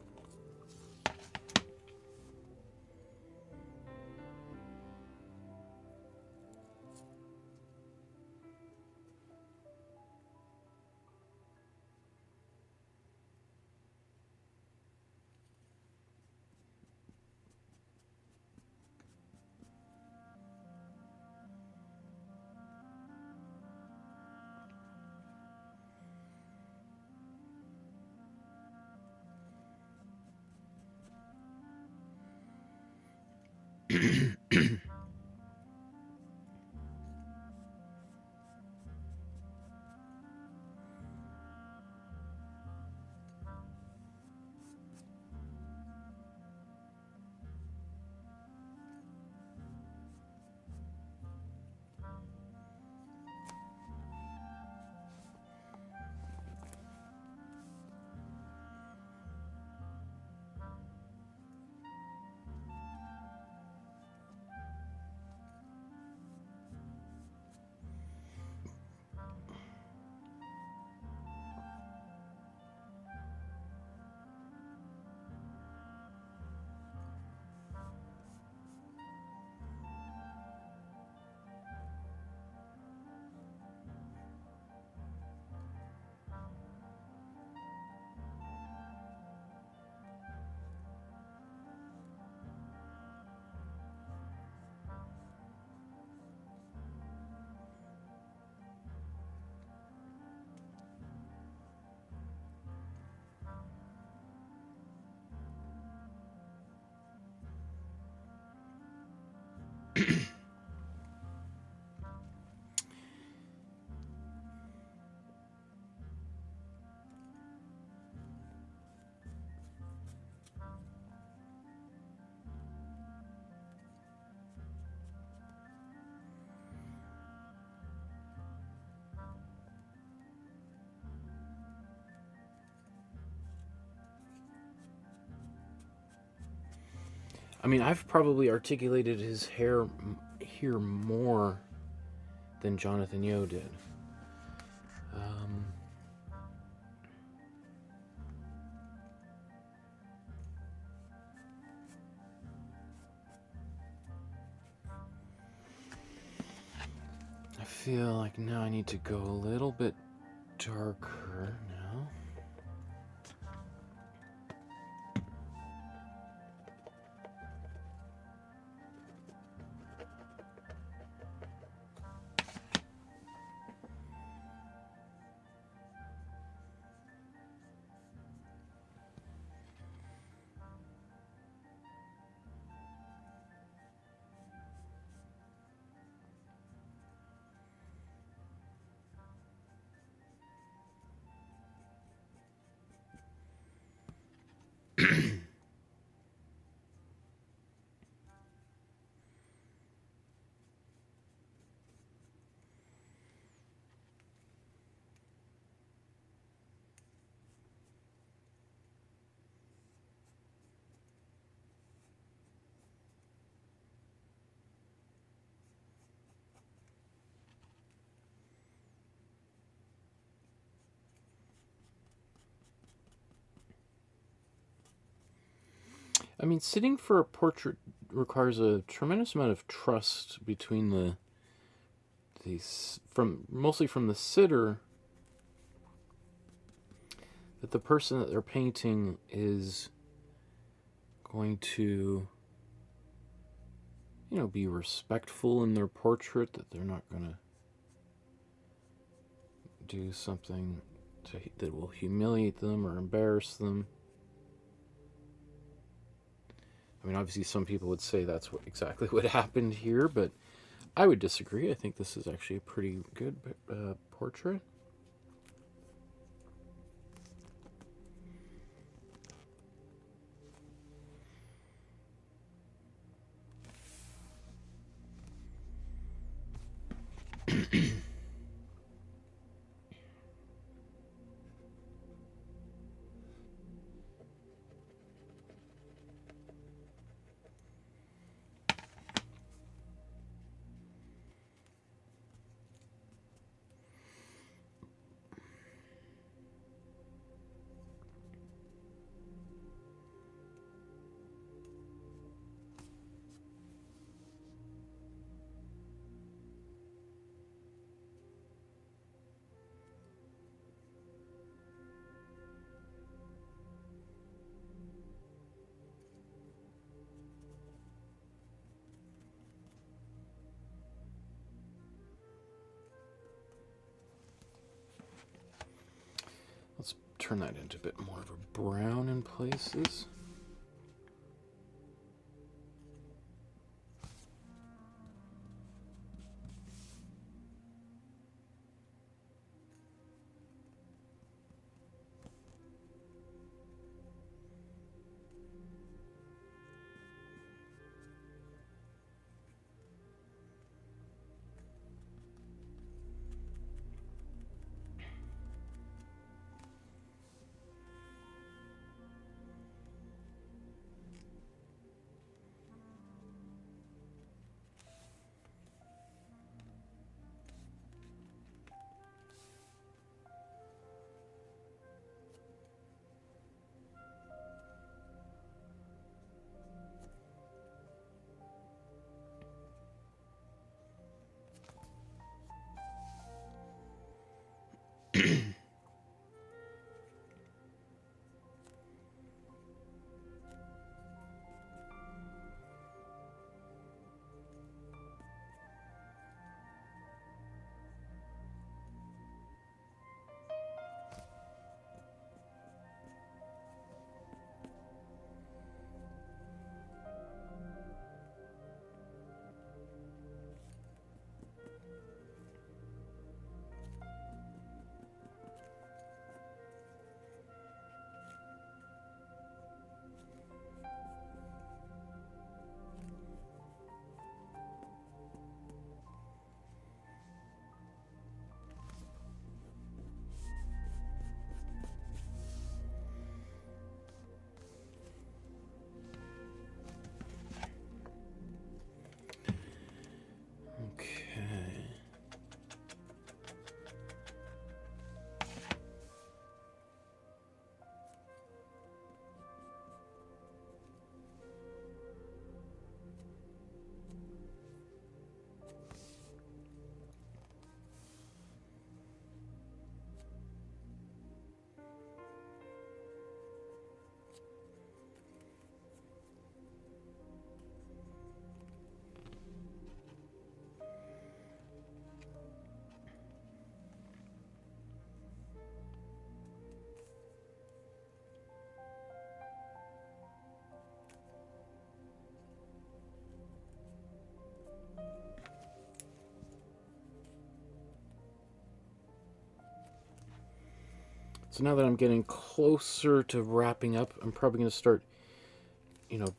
S2: I mean, I've probably articulated his hair here more than Jonathan Yeo did. I feel like now I need to go a little bit darker now. I mean, sitting for a portrait requires a tremendous amount of trust between mostly from the sitter, that the person that they're painting is going to, you know, be respectful in their portrait, that they're not going to do something that will humiliate them or embarrass them. I mean, obviously some people would say that's exactly what happened here, but I would disagree. I think this is actually a pretty good portrait. Let's turn that into a bit more of a brown in places. So now that I'm getting closer to wrapping up, I'm probably going to start,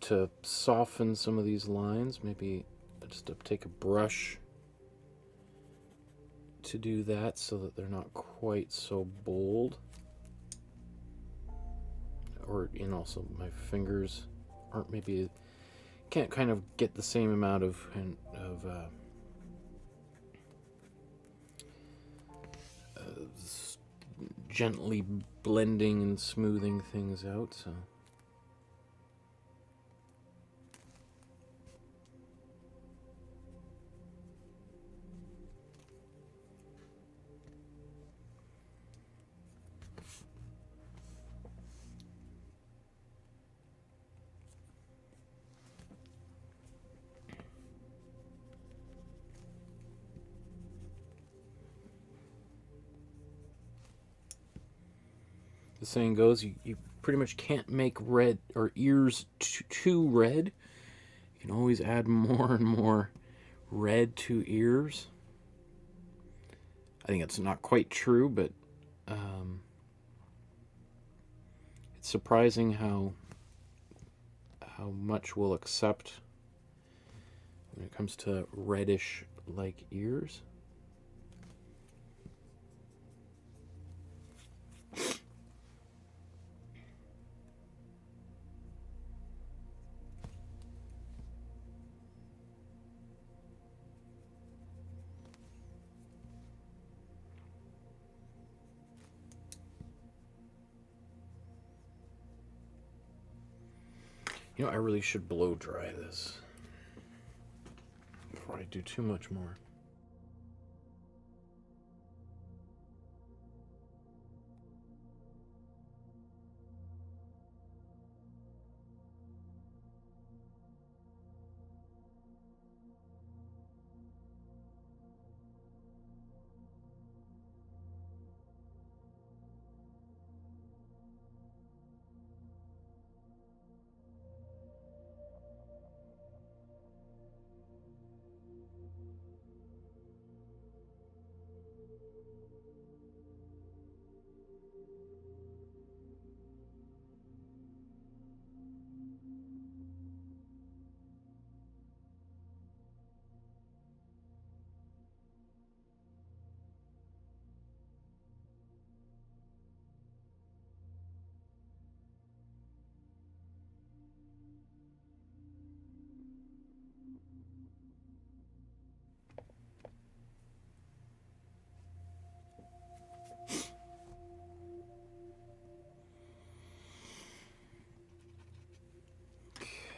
S2: to soften some of these lines. Maybe just take a brush to do that so that they're not quite so bold. Or, also my fingers aren't maybe, can't kind of get the same amount of gently blending and smoothing things out, so. The saying goes, you pretty much can't make red or ears too red. You can always add more and more red to ears. I think it's not quite true, but it's surprising how much we'll accept when it comes to reddish like ears. I really should blow dry this before I do too much more.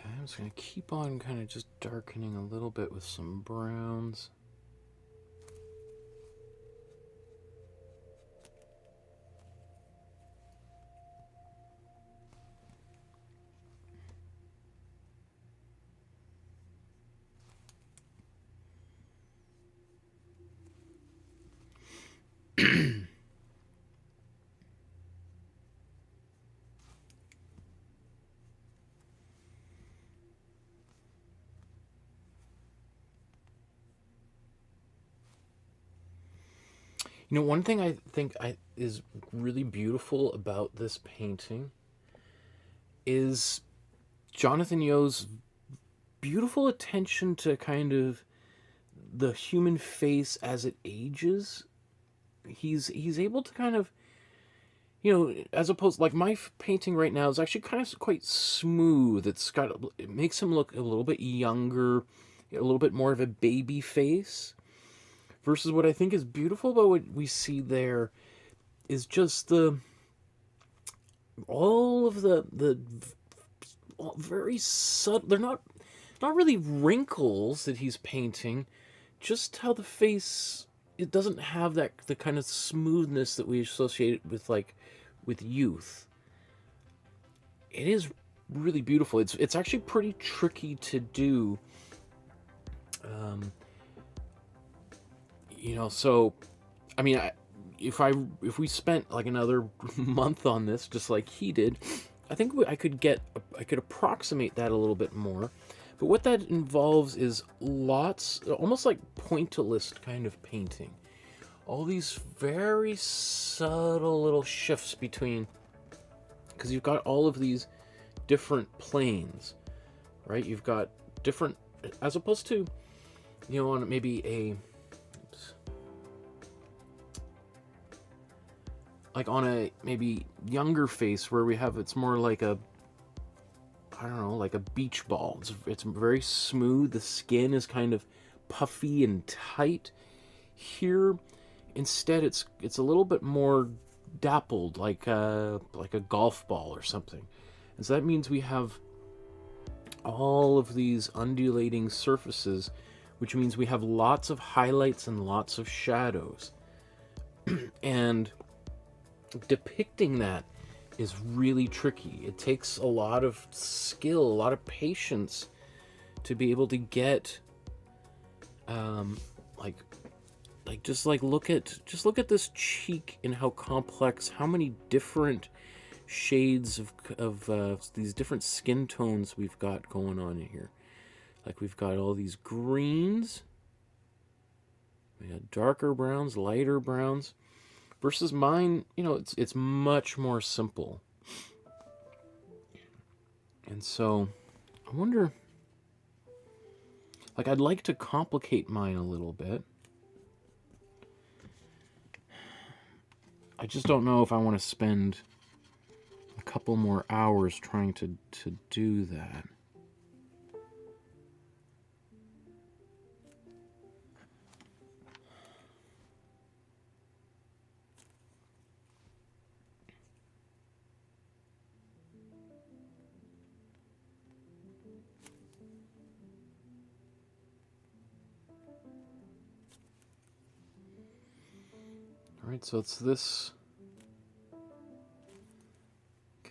S2: I'm just going to keep on kind of just darkening a little bit with some browns. One thing I think is really beautiful about this painting is Jonathan Yeo's beautiful attention to kind of the human face as it ages. He's able to kind of, as opposed, like my painting right now is actually kind of quite smooth. It makes him look a little bit younger, a little bit more of a baby face. Versus what I think is beautiful about what we see there is just all of the very subtle. They're not really wrinkles that he's painting, just how the face, it doesn't have the kind of smoothness that we associate with youth. It is really beautiful. It's actually pretty tricky to do. So, I mean, if we spent like another month on this, just like he did, I think I could approximate that a little bit more. But what that involves is almost like pointillist kind of painting, all these very subtle little shifts between, because you've got all of these different planes, right? You've got different, as opposed to, you know, on maybe a, like on a maybe younger face where we have, it's more like a, I don't know, like a beach ball. It's very smooth. The skin is kind of puffy and tight. Here, instead, it's a little bit more dappled, like a golf ball or something. And so that means we have all of these undulating surfaces, which means we have lots of highlights and lots of shadows. And depicting that is really tricky. It takes a lot of skill, a lot of patience to be able to get, just look at this cheek and how complex, how many different shades of these different skin tones we've got going on in here. Like we've got all these greens, we got darker browns, lighter browns. Versus mine, you know, it's much more simple. And so, I wonder, like, I'd like to complicate mine a little bit. I just don't know if I want to spend a couple more hours trying to do that. Alright, so it's this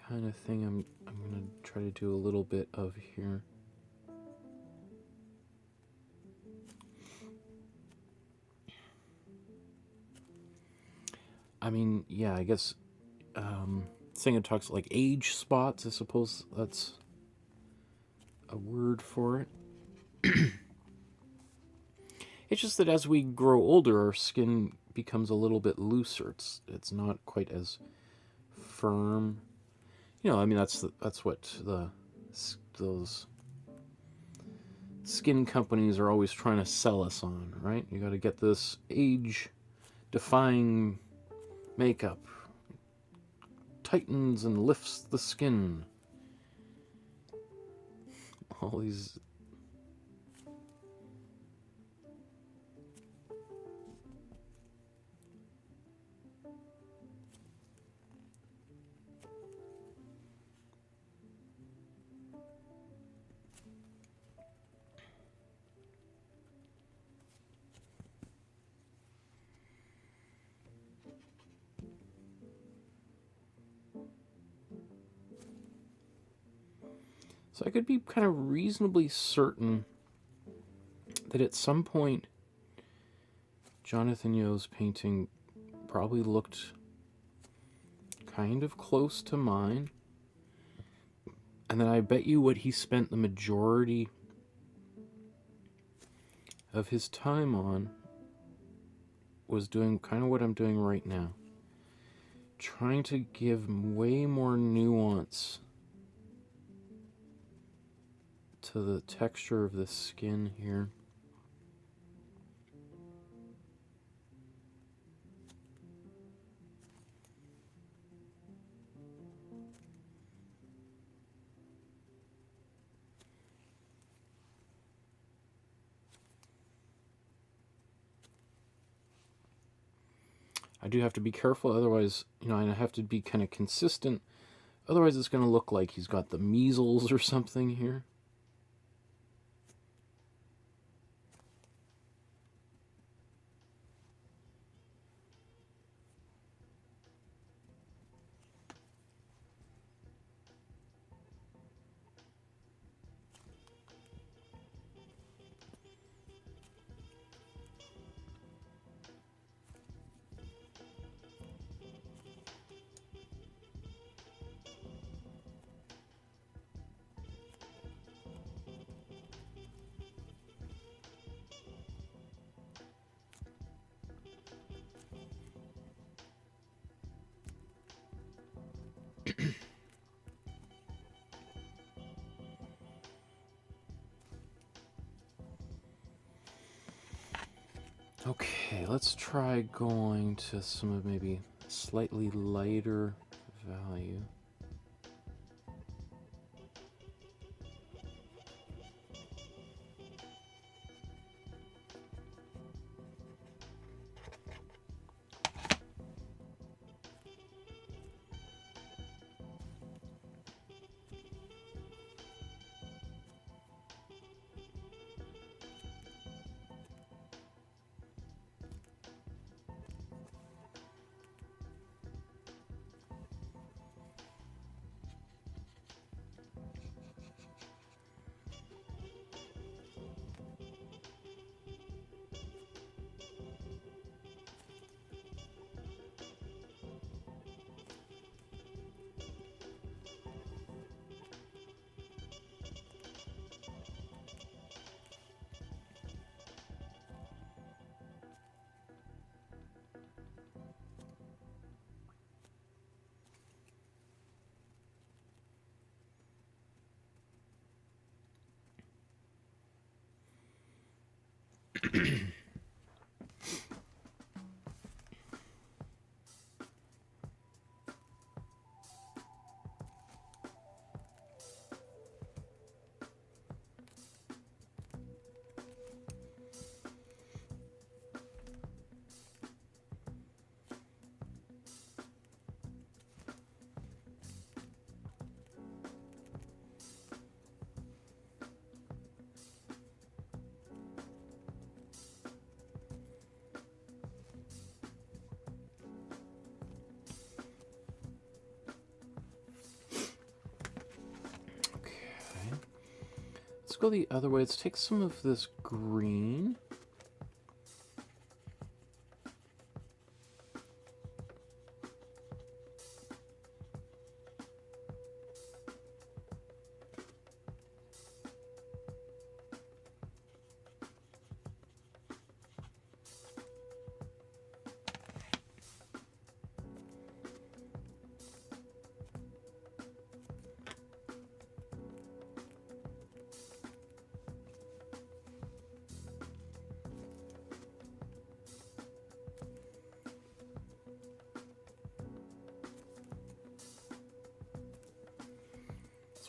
S2: kind of thing I'm going to try to do a little bit of here. I mean, yeah, I guess Singer talks like age spots, I suppose that's a word for it. It's just that as we grow older, our skin becomes a little bit looser. It's not quite as firm. You know, I mean, that's what those skin companies are always trying to sell us on, right? You got to get this age-defying makeup, tightens and lifts the skin. All these. So I could be kind of reasonably certain that at some point Jonathan Yeo's painting probably looked kind of close to mine. And then I bet you what he spent the majority of his time on was doing kind of what I'm doing right now. Trying to give way more nuance to the texture of the skin here. I do have to be careful, otherwise, you know, I have to be kind of consistent. Otherwise, it's going to look like he's got the measles or something here. Okay, let's try going to some of maybe slightly lighter value. Let's go the other way. Let's take some of this green.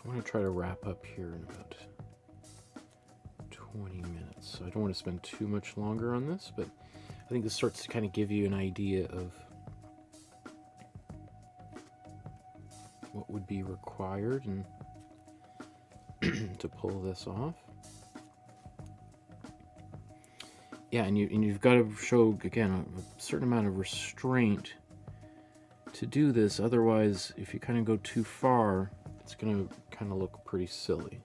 S2: I want to try to wrap up here in about 20 minutes. So I don't want to spend too much longer on this, but I think this starts to kind of give you an idea of what would be required and to pull this off. Yeah, and you've got to show, again, a certain amount of restraint to do this. Otherwise, if you kind of go too far, it's going to kind of look pretty silly.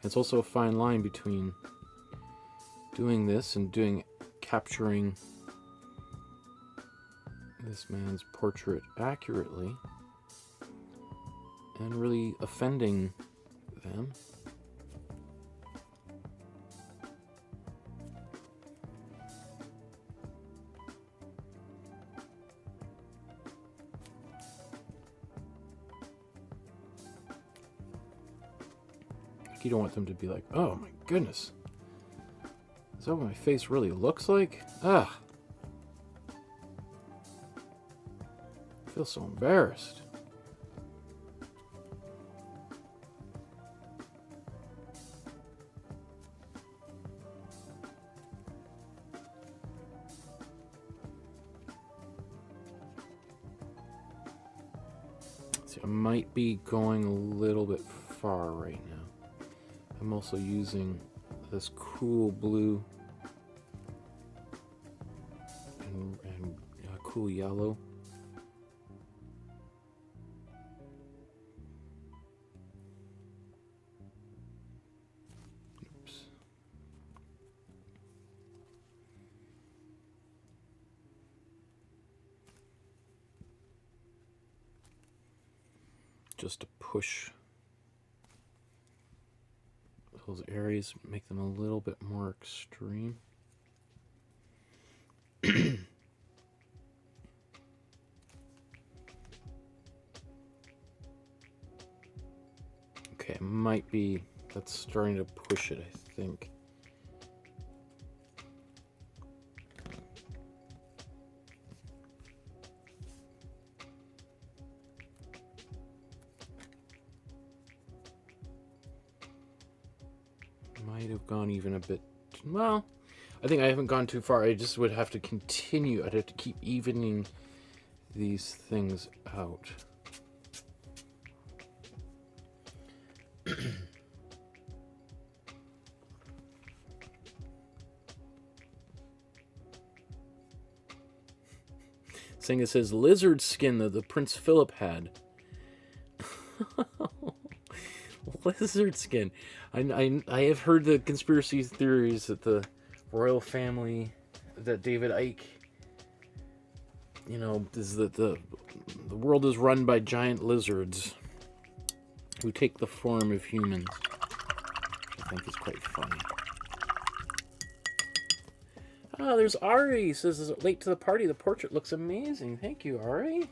S2: It's also a fine line between doing this and capturing this man's portrait accurately and really offending them. You don't want them to be like, oh my goodness, is that what my face really looks like? Ugh. I feel so embarrassed. See, I might be going a little bit far right now. I'm also using this cool blue and cool yellow. Oops. Just to push those areas, make them a little bit more extreme. Okay, it might be, that's starting to push it, I think. Might have gone even a bit, well, I think I haven't gone too far. I just would have to continue. I'd have to keep evening these things out. Saying it says lizard skin that the Prince Philip had. Lizard skin. I have heard the conspiracy theories that the royal family, that David Icke, you know, is that the world is run by giant lizards who take the form of humans. I think is quite funny. Oh, there's Ari. Says, is it late to the party? The portrait looks amazing. Thank you, Ari.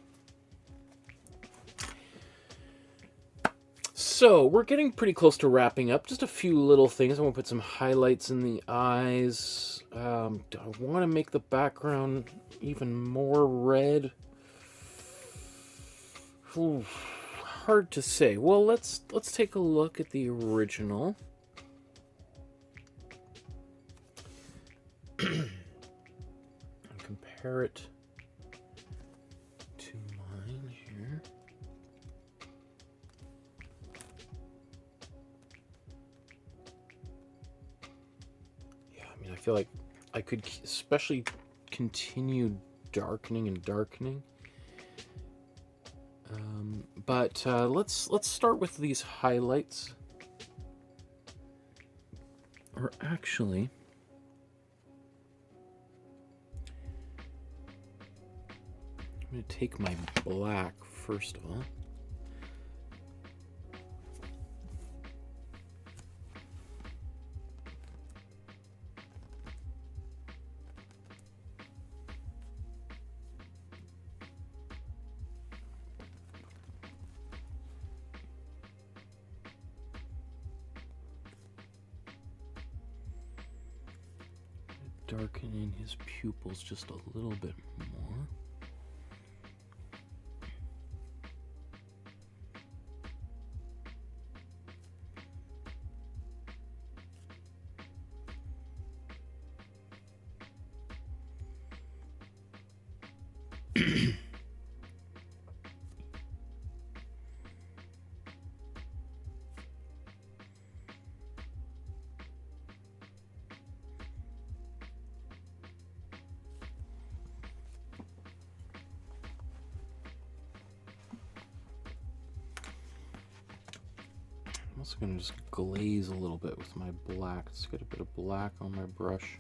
S2: So, we're getting pretty close to wrapping up. Just a few little things. I want to put some highlights in the eyes. Do I want to make the background even more red? Ooh, hard to say. Well, let's take a look at the original. And compare it to mine here. Yeah, I mean, I feel like I could especially continue darkening and darkening. But let's start with these highlights. Or actually, I'm going to take my black first of all. Darken in his pupils just a little bit more. I'm also going to just glaze a little bit with my black. Let's get a bit of black on my brush.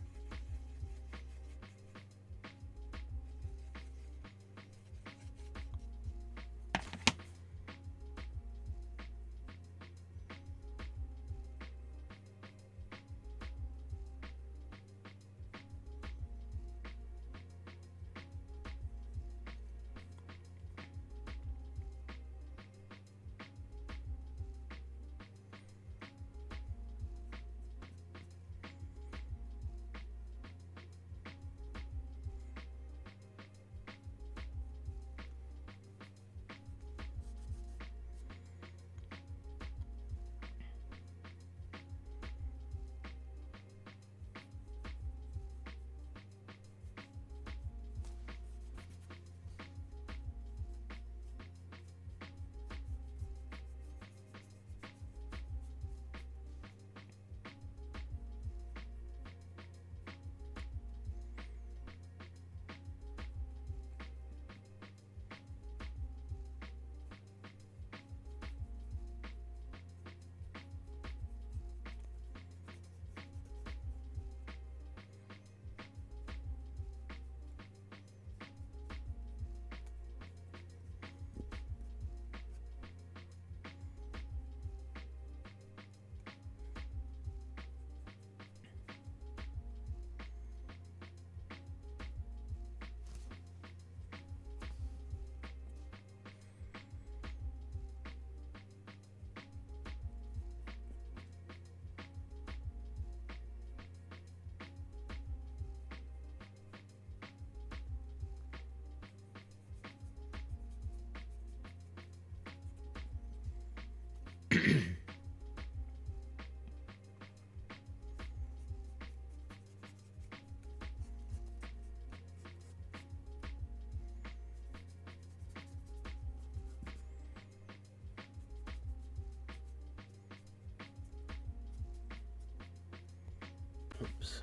S2: Oops.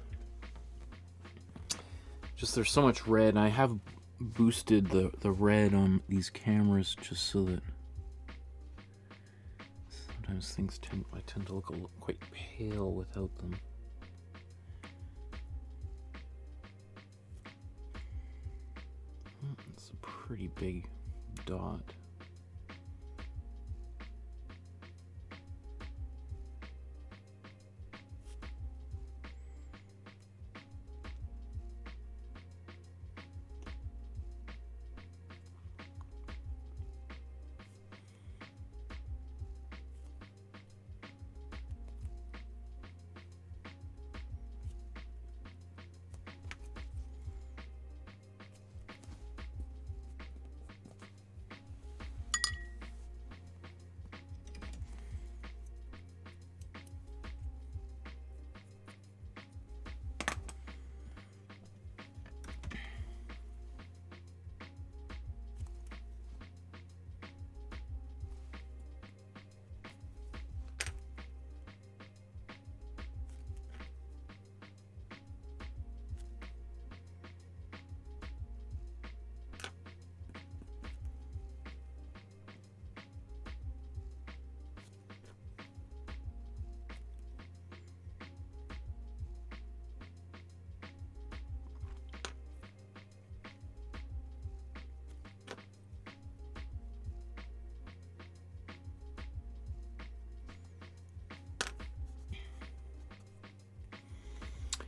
S2: Just there's so much red. I have boosted the red on these cameras just so that sometimes things I tend to look quite pale without them. It's a pretty big dot.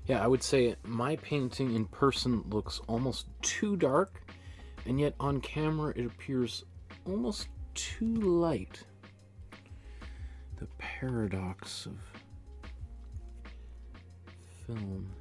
S2: Yeah, I would say my painting in person looks almost too dark, and yet on camera it appears almost too light. The paradox of film.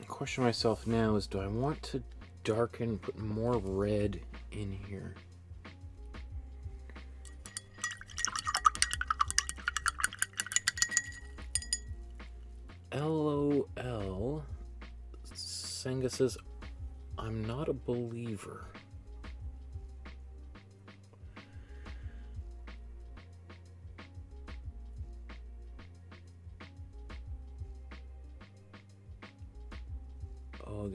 S2: Question myself now is, do I want to darken, put more red in here? LOL. Senga says, I'm not a believer. Oh, I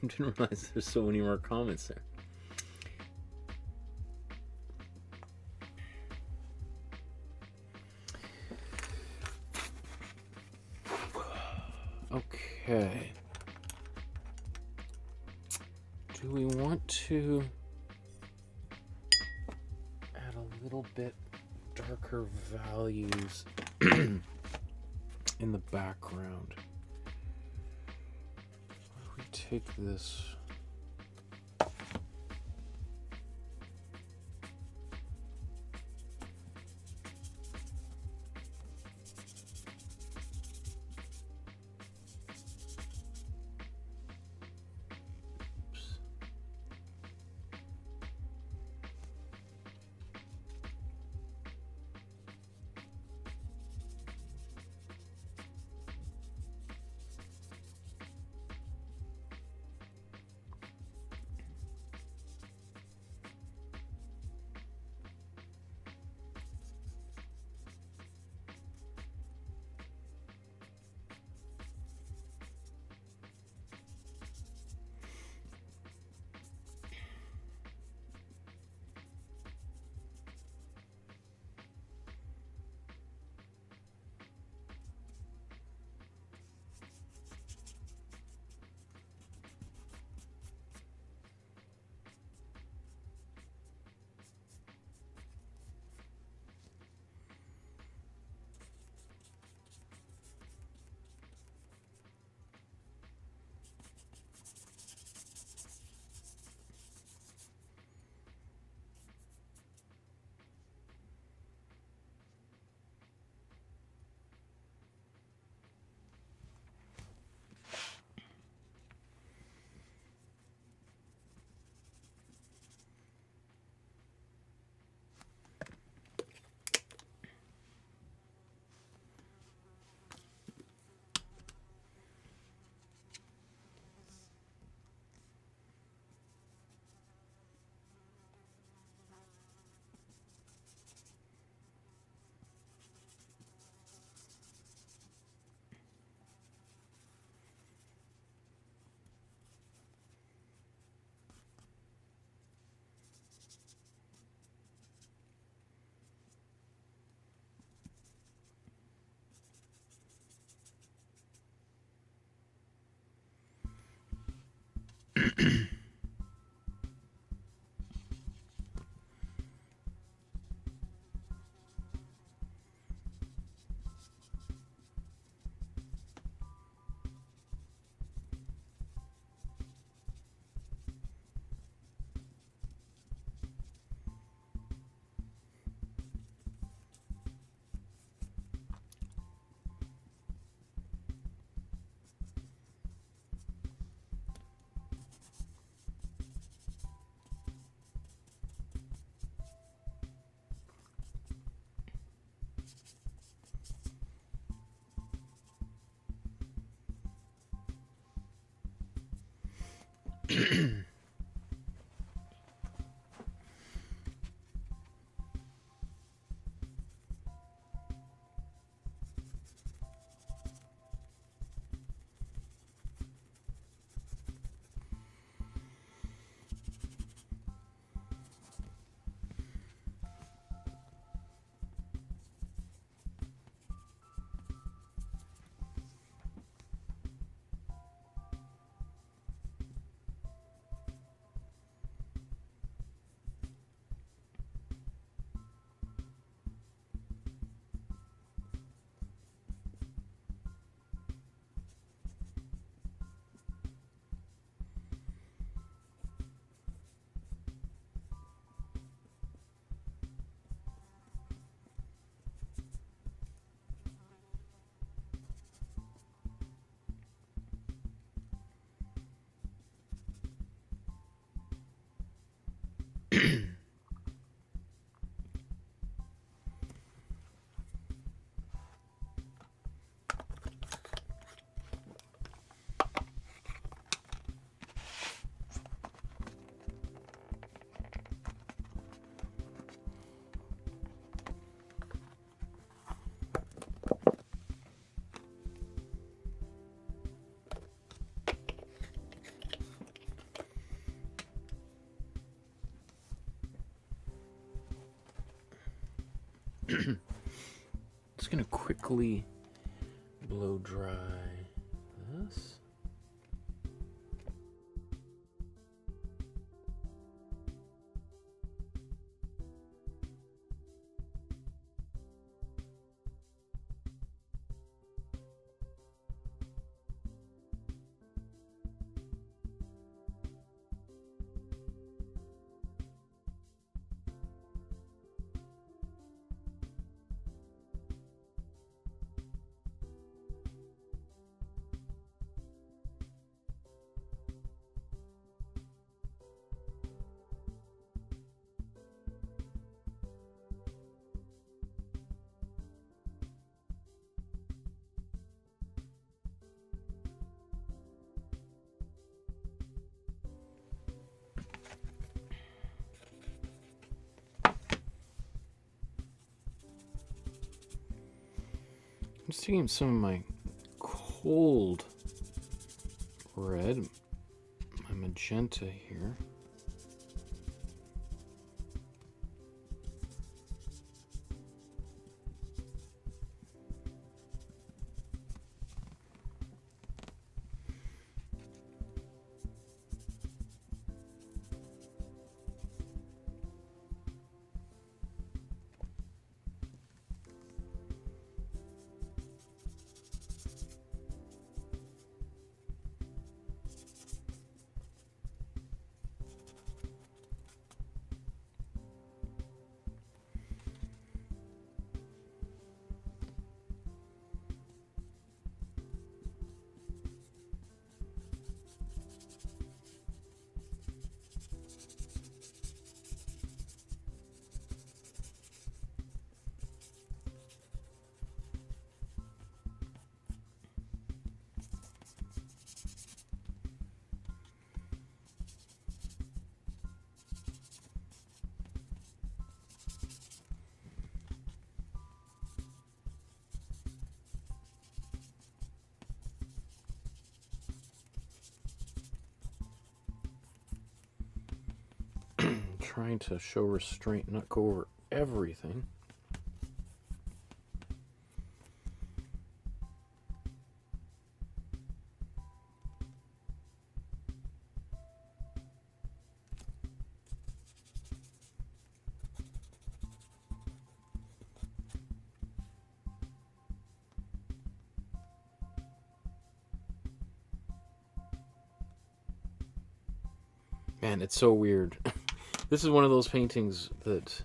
S2: didn't realize there's so many more comments there. Okay. Do we want to add a little bit darker values in the background? If we take this, Just gonna quickly blow dry this. I'm just taking some of my cold red, my magenta here. Trying to show restraint, not go over everything. Man, it's so weird. This is one of those paintings that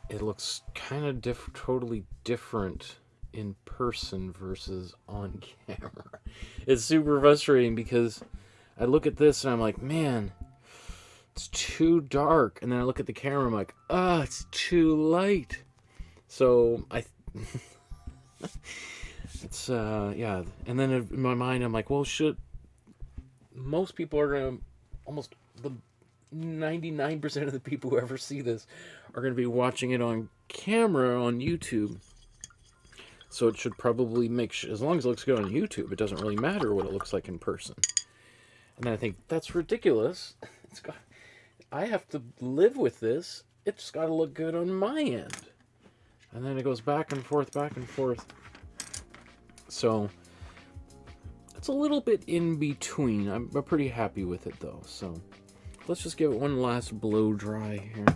S2: it looks kind of totally different in person versus on camera. It's super frustrating because I look at this and I'm like, man, it's too dark. And then I look at the camera, I'm like, ah, it's too light. So it's yeah. And then in my mind, I'm like, well, most people are going to, almost the 99% of the people who ever see this are going to be watching it on camera on YouTube. So it should probably as long as it looks good on YouTube, it doesn't really matter what it looks like in person. And I think that's ridiculous. I have to live with this. It's got to look good on my end. And then it goes back and forth, back and forth. So it's a little bit in between. I'm pretty happy with it though. So let's just give it one last blow dry here.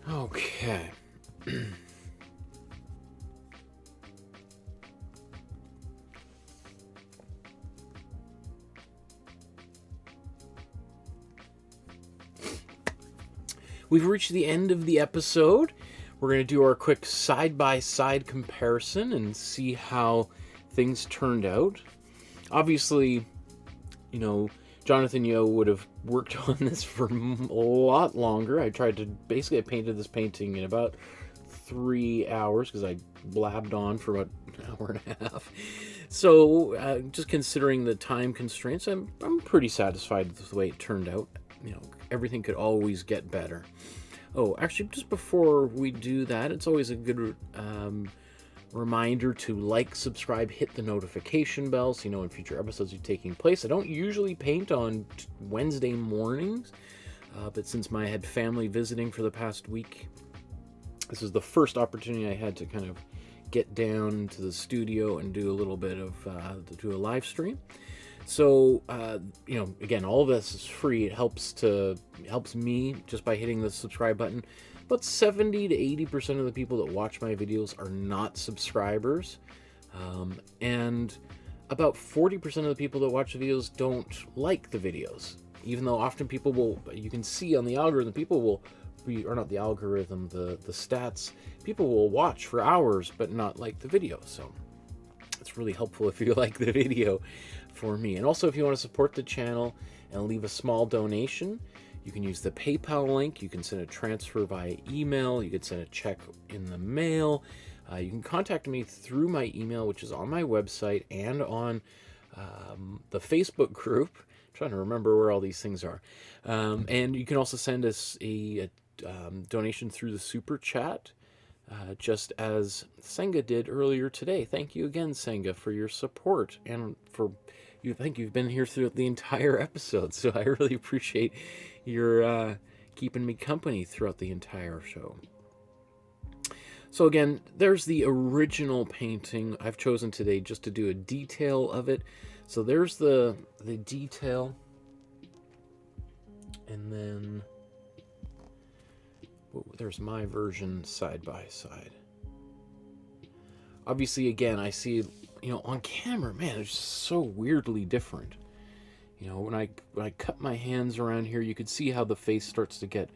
S2: Okay. We've reached the end of the episode. We're going to do our quick side-by-side comparison and see how things turned out. Obviously, you know, Jonathan Yeo would have worked on this for a lot longer. I painted this painting in about 3 hours because I blabbed on for about an hour and a half. So just considering the time constraints, I'm pretty satisfied with the way it turned out. You know, everything could always get better. Oh, actually, just before we do that, it's always a good reminder to like, subscribe, hit the notification bell so you know when future episodes are taking place. I don't usually paint on Wednesday mornings, but since I had family visiting for the past week, this is the first opportunity I had to kind of get down to the studio and do a little bit of do a live stream. So you know, again, all of this is free. It helps me just by hitting the subscribe button. About 70 to 80% of the people that watch my videos are not subscribers. And about 40% of the people that watch the videos don't like the videos. Even though often people will, you can see on the algorithm, people will be, or not the algorithm, the stats, people will watch for hours but not like the video. So it's really helpful if you like the video for me. And also if you want to support the channel and leave a small donation, you can use the PayPal link. You can send a transfer via email. You can send a check in the mail. You can contact me through my email, which is on my website and on the Facebook group. I'm trying to remember where all these things are. And you can also send us a donation through the Super Chat, just as Senga did earlier today. Thank you again, Senga, for your support and for I think you've been here through the entire episode, so I really appreciate your keeping me company throughout the entire show. So again, there's the original painting. I've chosen today just to do a detail of it. So there's the detail, and then there's my version side by side. Obviously, again, I see, you know, on camera, man, it's just so weirdly different. You know, when I cut my hands around here, you could see how the face starts to get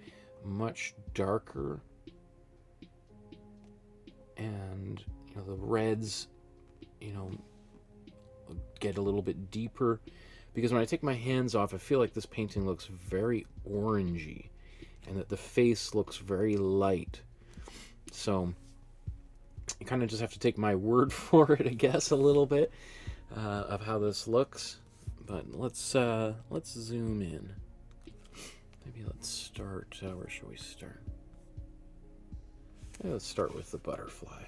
S2: much darker. And, you know, the reds, you know, get a little bit deeper. Because when I take my hands off, I feel like this painting looks very orangey. And that the face looks very light. So you kind of just have to take my word for it, I guess, a little bit of how this looks. But let's zoom in. Maybe let's start. Where should we start? Let's start with the butterfly.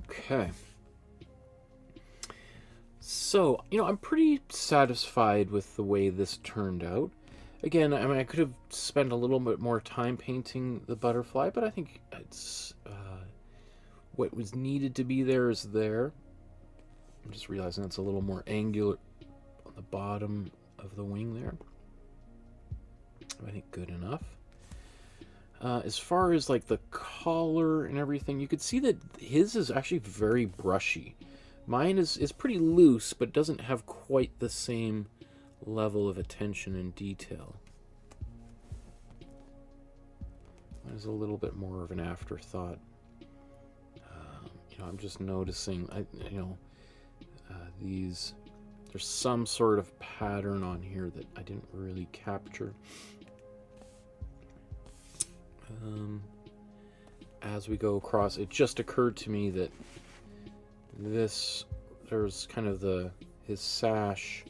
S2: Okay. So, you know, I'm pretty satisfied with the way this turned out. Again, I mean, I could have spent a little bit more time painting the butterfly, but I think it's what was needed to be there is there. I'm just realizing it's a little more angular on the bottom of the wing there. I think good enough. As far as like the collar and everything, you could see that his is actually very brushy. Mine is pretty loose, but doesn't have quite the same level of attention and detail. Mine is a little bit more of an afterthought. You know, I'm just noticing, there's some sort of pattern on here that I didn't really capture. As we go across, it just occurred to me that there's kind of his sash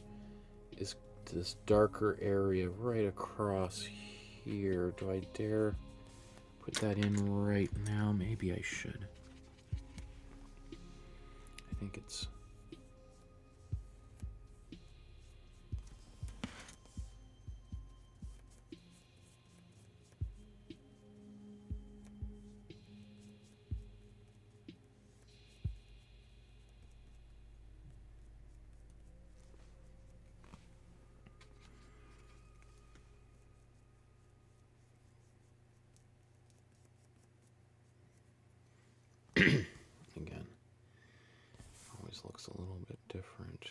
S2: is this darker area right across here. Do I dare put that in right now? Maybe I should. I think it's... Again, always looks a little bit different.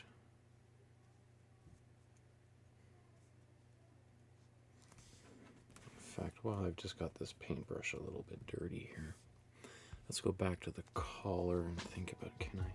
S2: In fact, well, I've just got this paintbrush a little bit dirty here. Let's go back to the collar and think about, can I...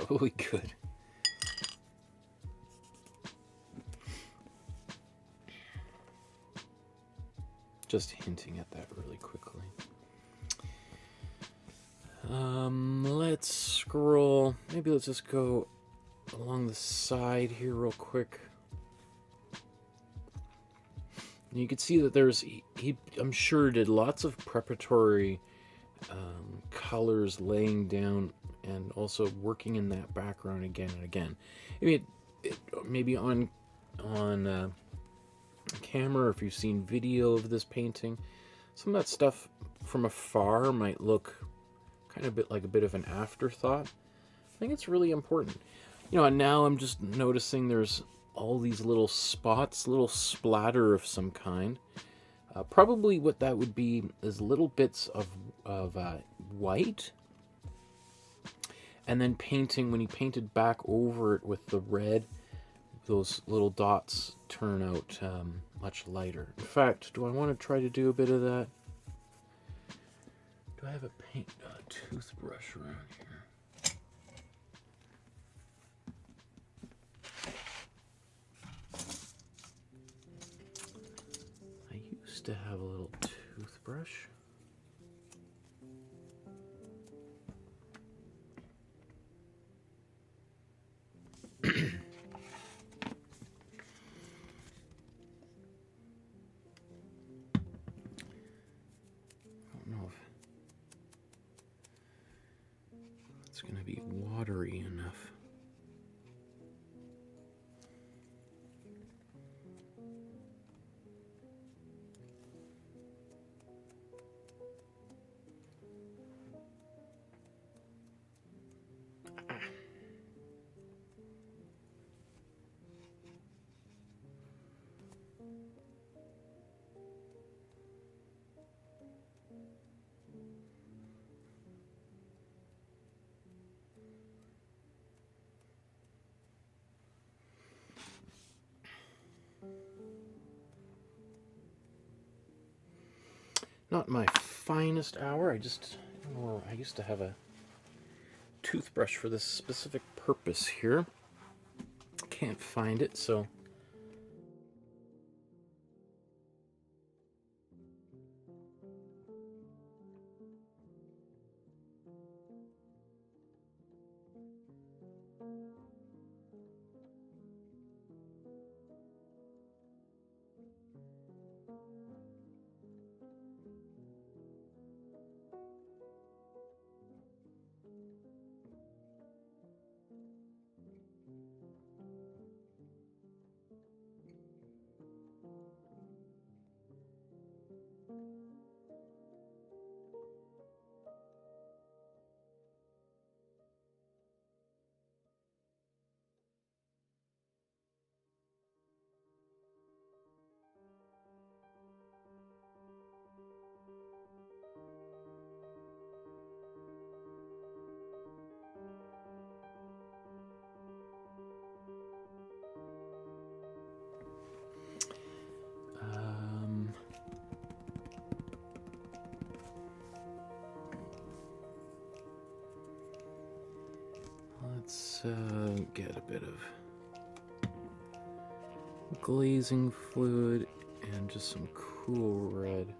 S2: Probably good. Just hinting at that really quickly. Let's scroll. Maybe let's just go along the side here real quick. And you can see that there's, I'm sure, did lots of preparatory colors laying down and also working in that background again and again. I mean, maybe on camera, if you've seen video of this painting, some of that stuff from afar might look kind of like a bit of an afterthought. I think it's really important. You know, and now I'm just noticing there's all these little spots, little splatter of some kind. Probably what that would be is little bits of white. And then painting, when he painted back over it with the red, those little dots turn out much lighter. In fact, do I want to try to do a bit of that? Do I have a paint toothbrush around here? I used to have a little toothbrush. Going to be watery enough. Not my finest hour. I used to have a toothbrush for this specific purpose here. Can't find it, so let's get a bit of glazing fluid and just some cool red.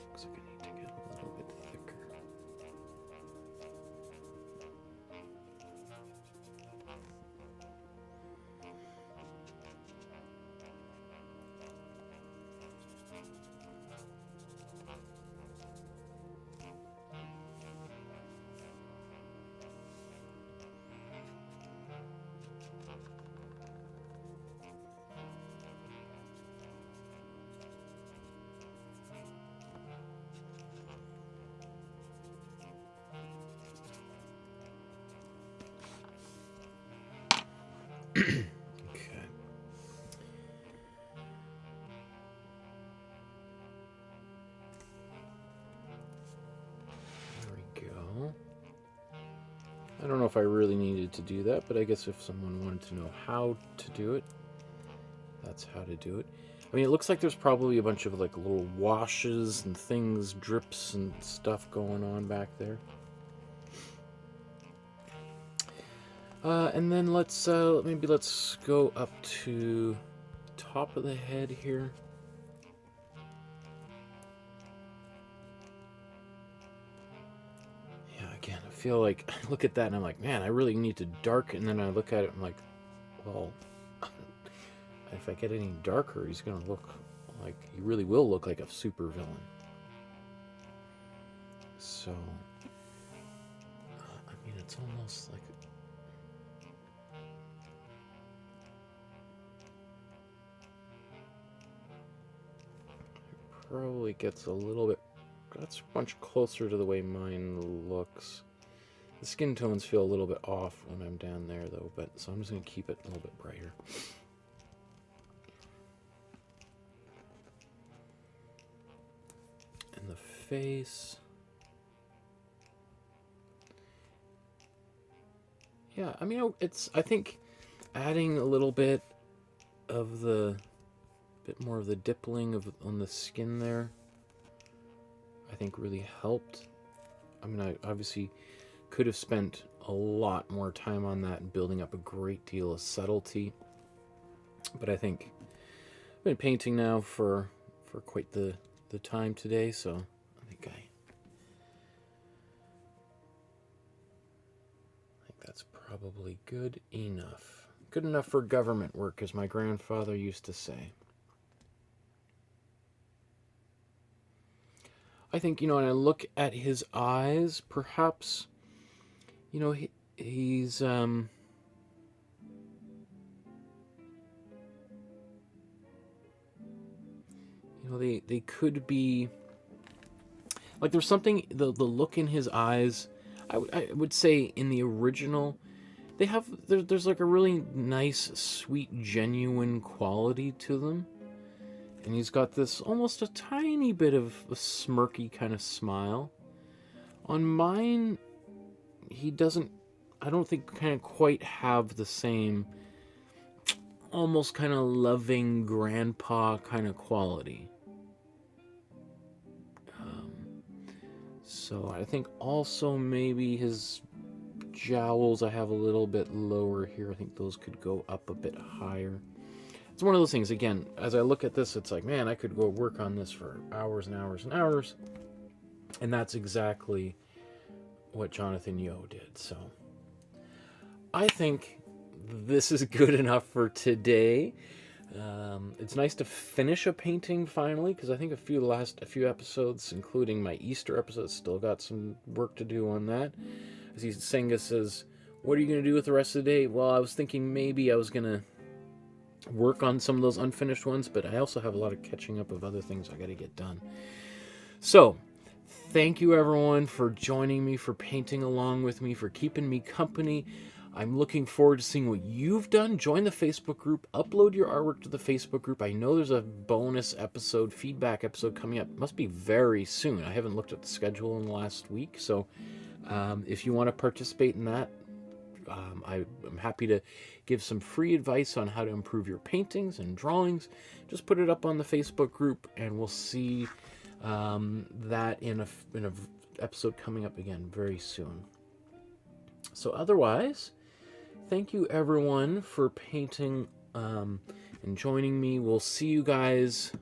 S2: Looks like I need to get a little bit thicker. Okay. There we go. I don't know if I really needed to do that, but I guess if someone wanted to know how to do it, that's how to do it. I mean, it looks like there's probably a bunch of like little washes and things, drips and stuff going on back there. And then let's go up to top of the head here. Yeah, again, I feel like I look at that and I'm like, man, I really need to darken. And then I look at it and I'm like, well, if I get any darker, he's gonna look like, he really will look like a super villain. So, I mean, it's almost like probably gets a little bit, that's much closer to the way mine looks. The skin tones feel a little bit off when I'm down there though, but so I'm just going to keep it a little bit brighter. And the face. Yeah, I mean, I think adding a little bit of the more of the dippling on the skin there, I think really helped. I mean, I obviously could have spent a lot more time on that and building up a great deal of subtlety, but I think I've been painting now for quite the time today, so I think that's probably good enough. Good enough for government work, as my grandfather used to say. I think, when I look at his eyes, perhaps, he's, they could be, like, there's something, the look in his eyes, I would say in the original, there's like a really nice, sweet, genuine quality to them. And he's got this almost a tiny bit of a smirky kind of smile. On mine, he doesn't, I don't think, kind of quite have the same almost kind of loving grandpa kind of quality. So I think also maybe his jowls I have a little bit lower here. I think those could go up a bit higher. It's one of those things, again, as I look at this, it's like, man, I could go work on this for hours and hours and hours. And that's exactly what Jonathan Yeo did. So I think this is good enough for today. It's nice to finish a painting finally, because I think a few episodes, including my Easter episodes, still got some work to do on that. As Senga says, what are you going to do with the rest of the day? Well, I was thinking maybe I was going to work on some of those unfinished ones, but I also have a lot of catching up of other things I got to get done. So, thank you everyone for joining me, for painting along with me, for keeping me company. I'm looking forward to seeing what you've done. Join the Facebook group. Upload your artwork to the Facebook group. I know there's a bonus episode, feedback episode coming up. It must be very soon. I haven't looked at the schedule in the last week. So if you want to participate in that, I'm happy to give some free advice on how to improve your paintings and drawings. Just put it up on the Facebook group, and we'll see that in a episode coming up again very soon. So otherwise, thank you everyone for painting and joining me. We'll see you guys.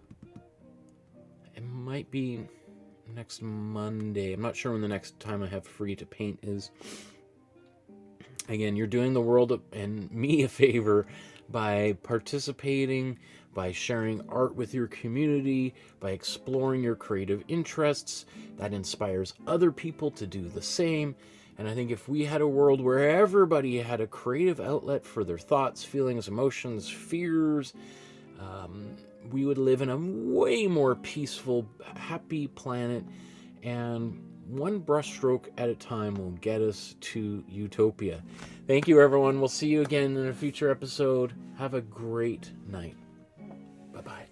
S2: It might be next Monday. I'm not sure when the next time I have free to paint is. Again, you're doing the world and me a favor by participating, by sharing art with your community, by exploring your creative interests. That inspires other people to do the same. And I think if we had a world where everybody had a creative outlet for their thoughts, feelings, emotions, fears, we would live in a way more peaceful, happy planet. And one brushstroke at a time will get us to utopia. Thank you, everyone. We'll see you again in a future episode. Have a great night. Bye-bye.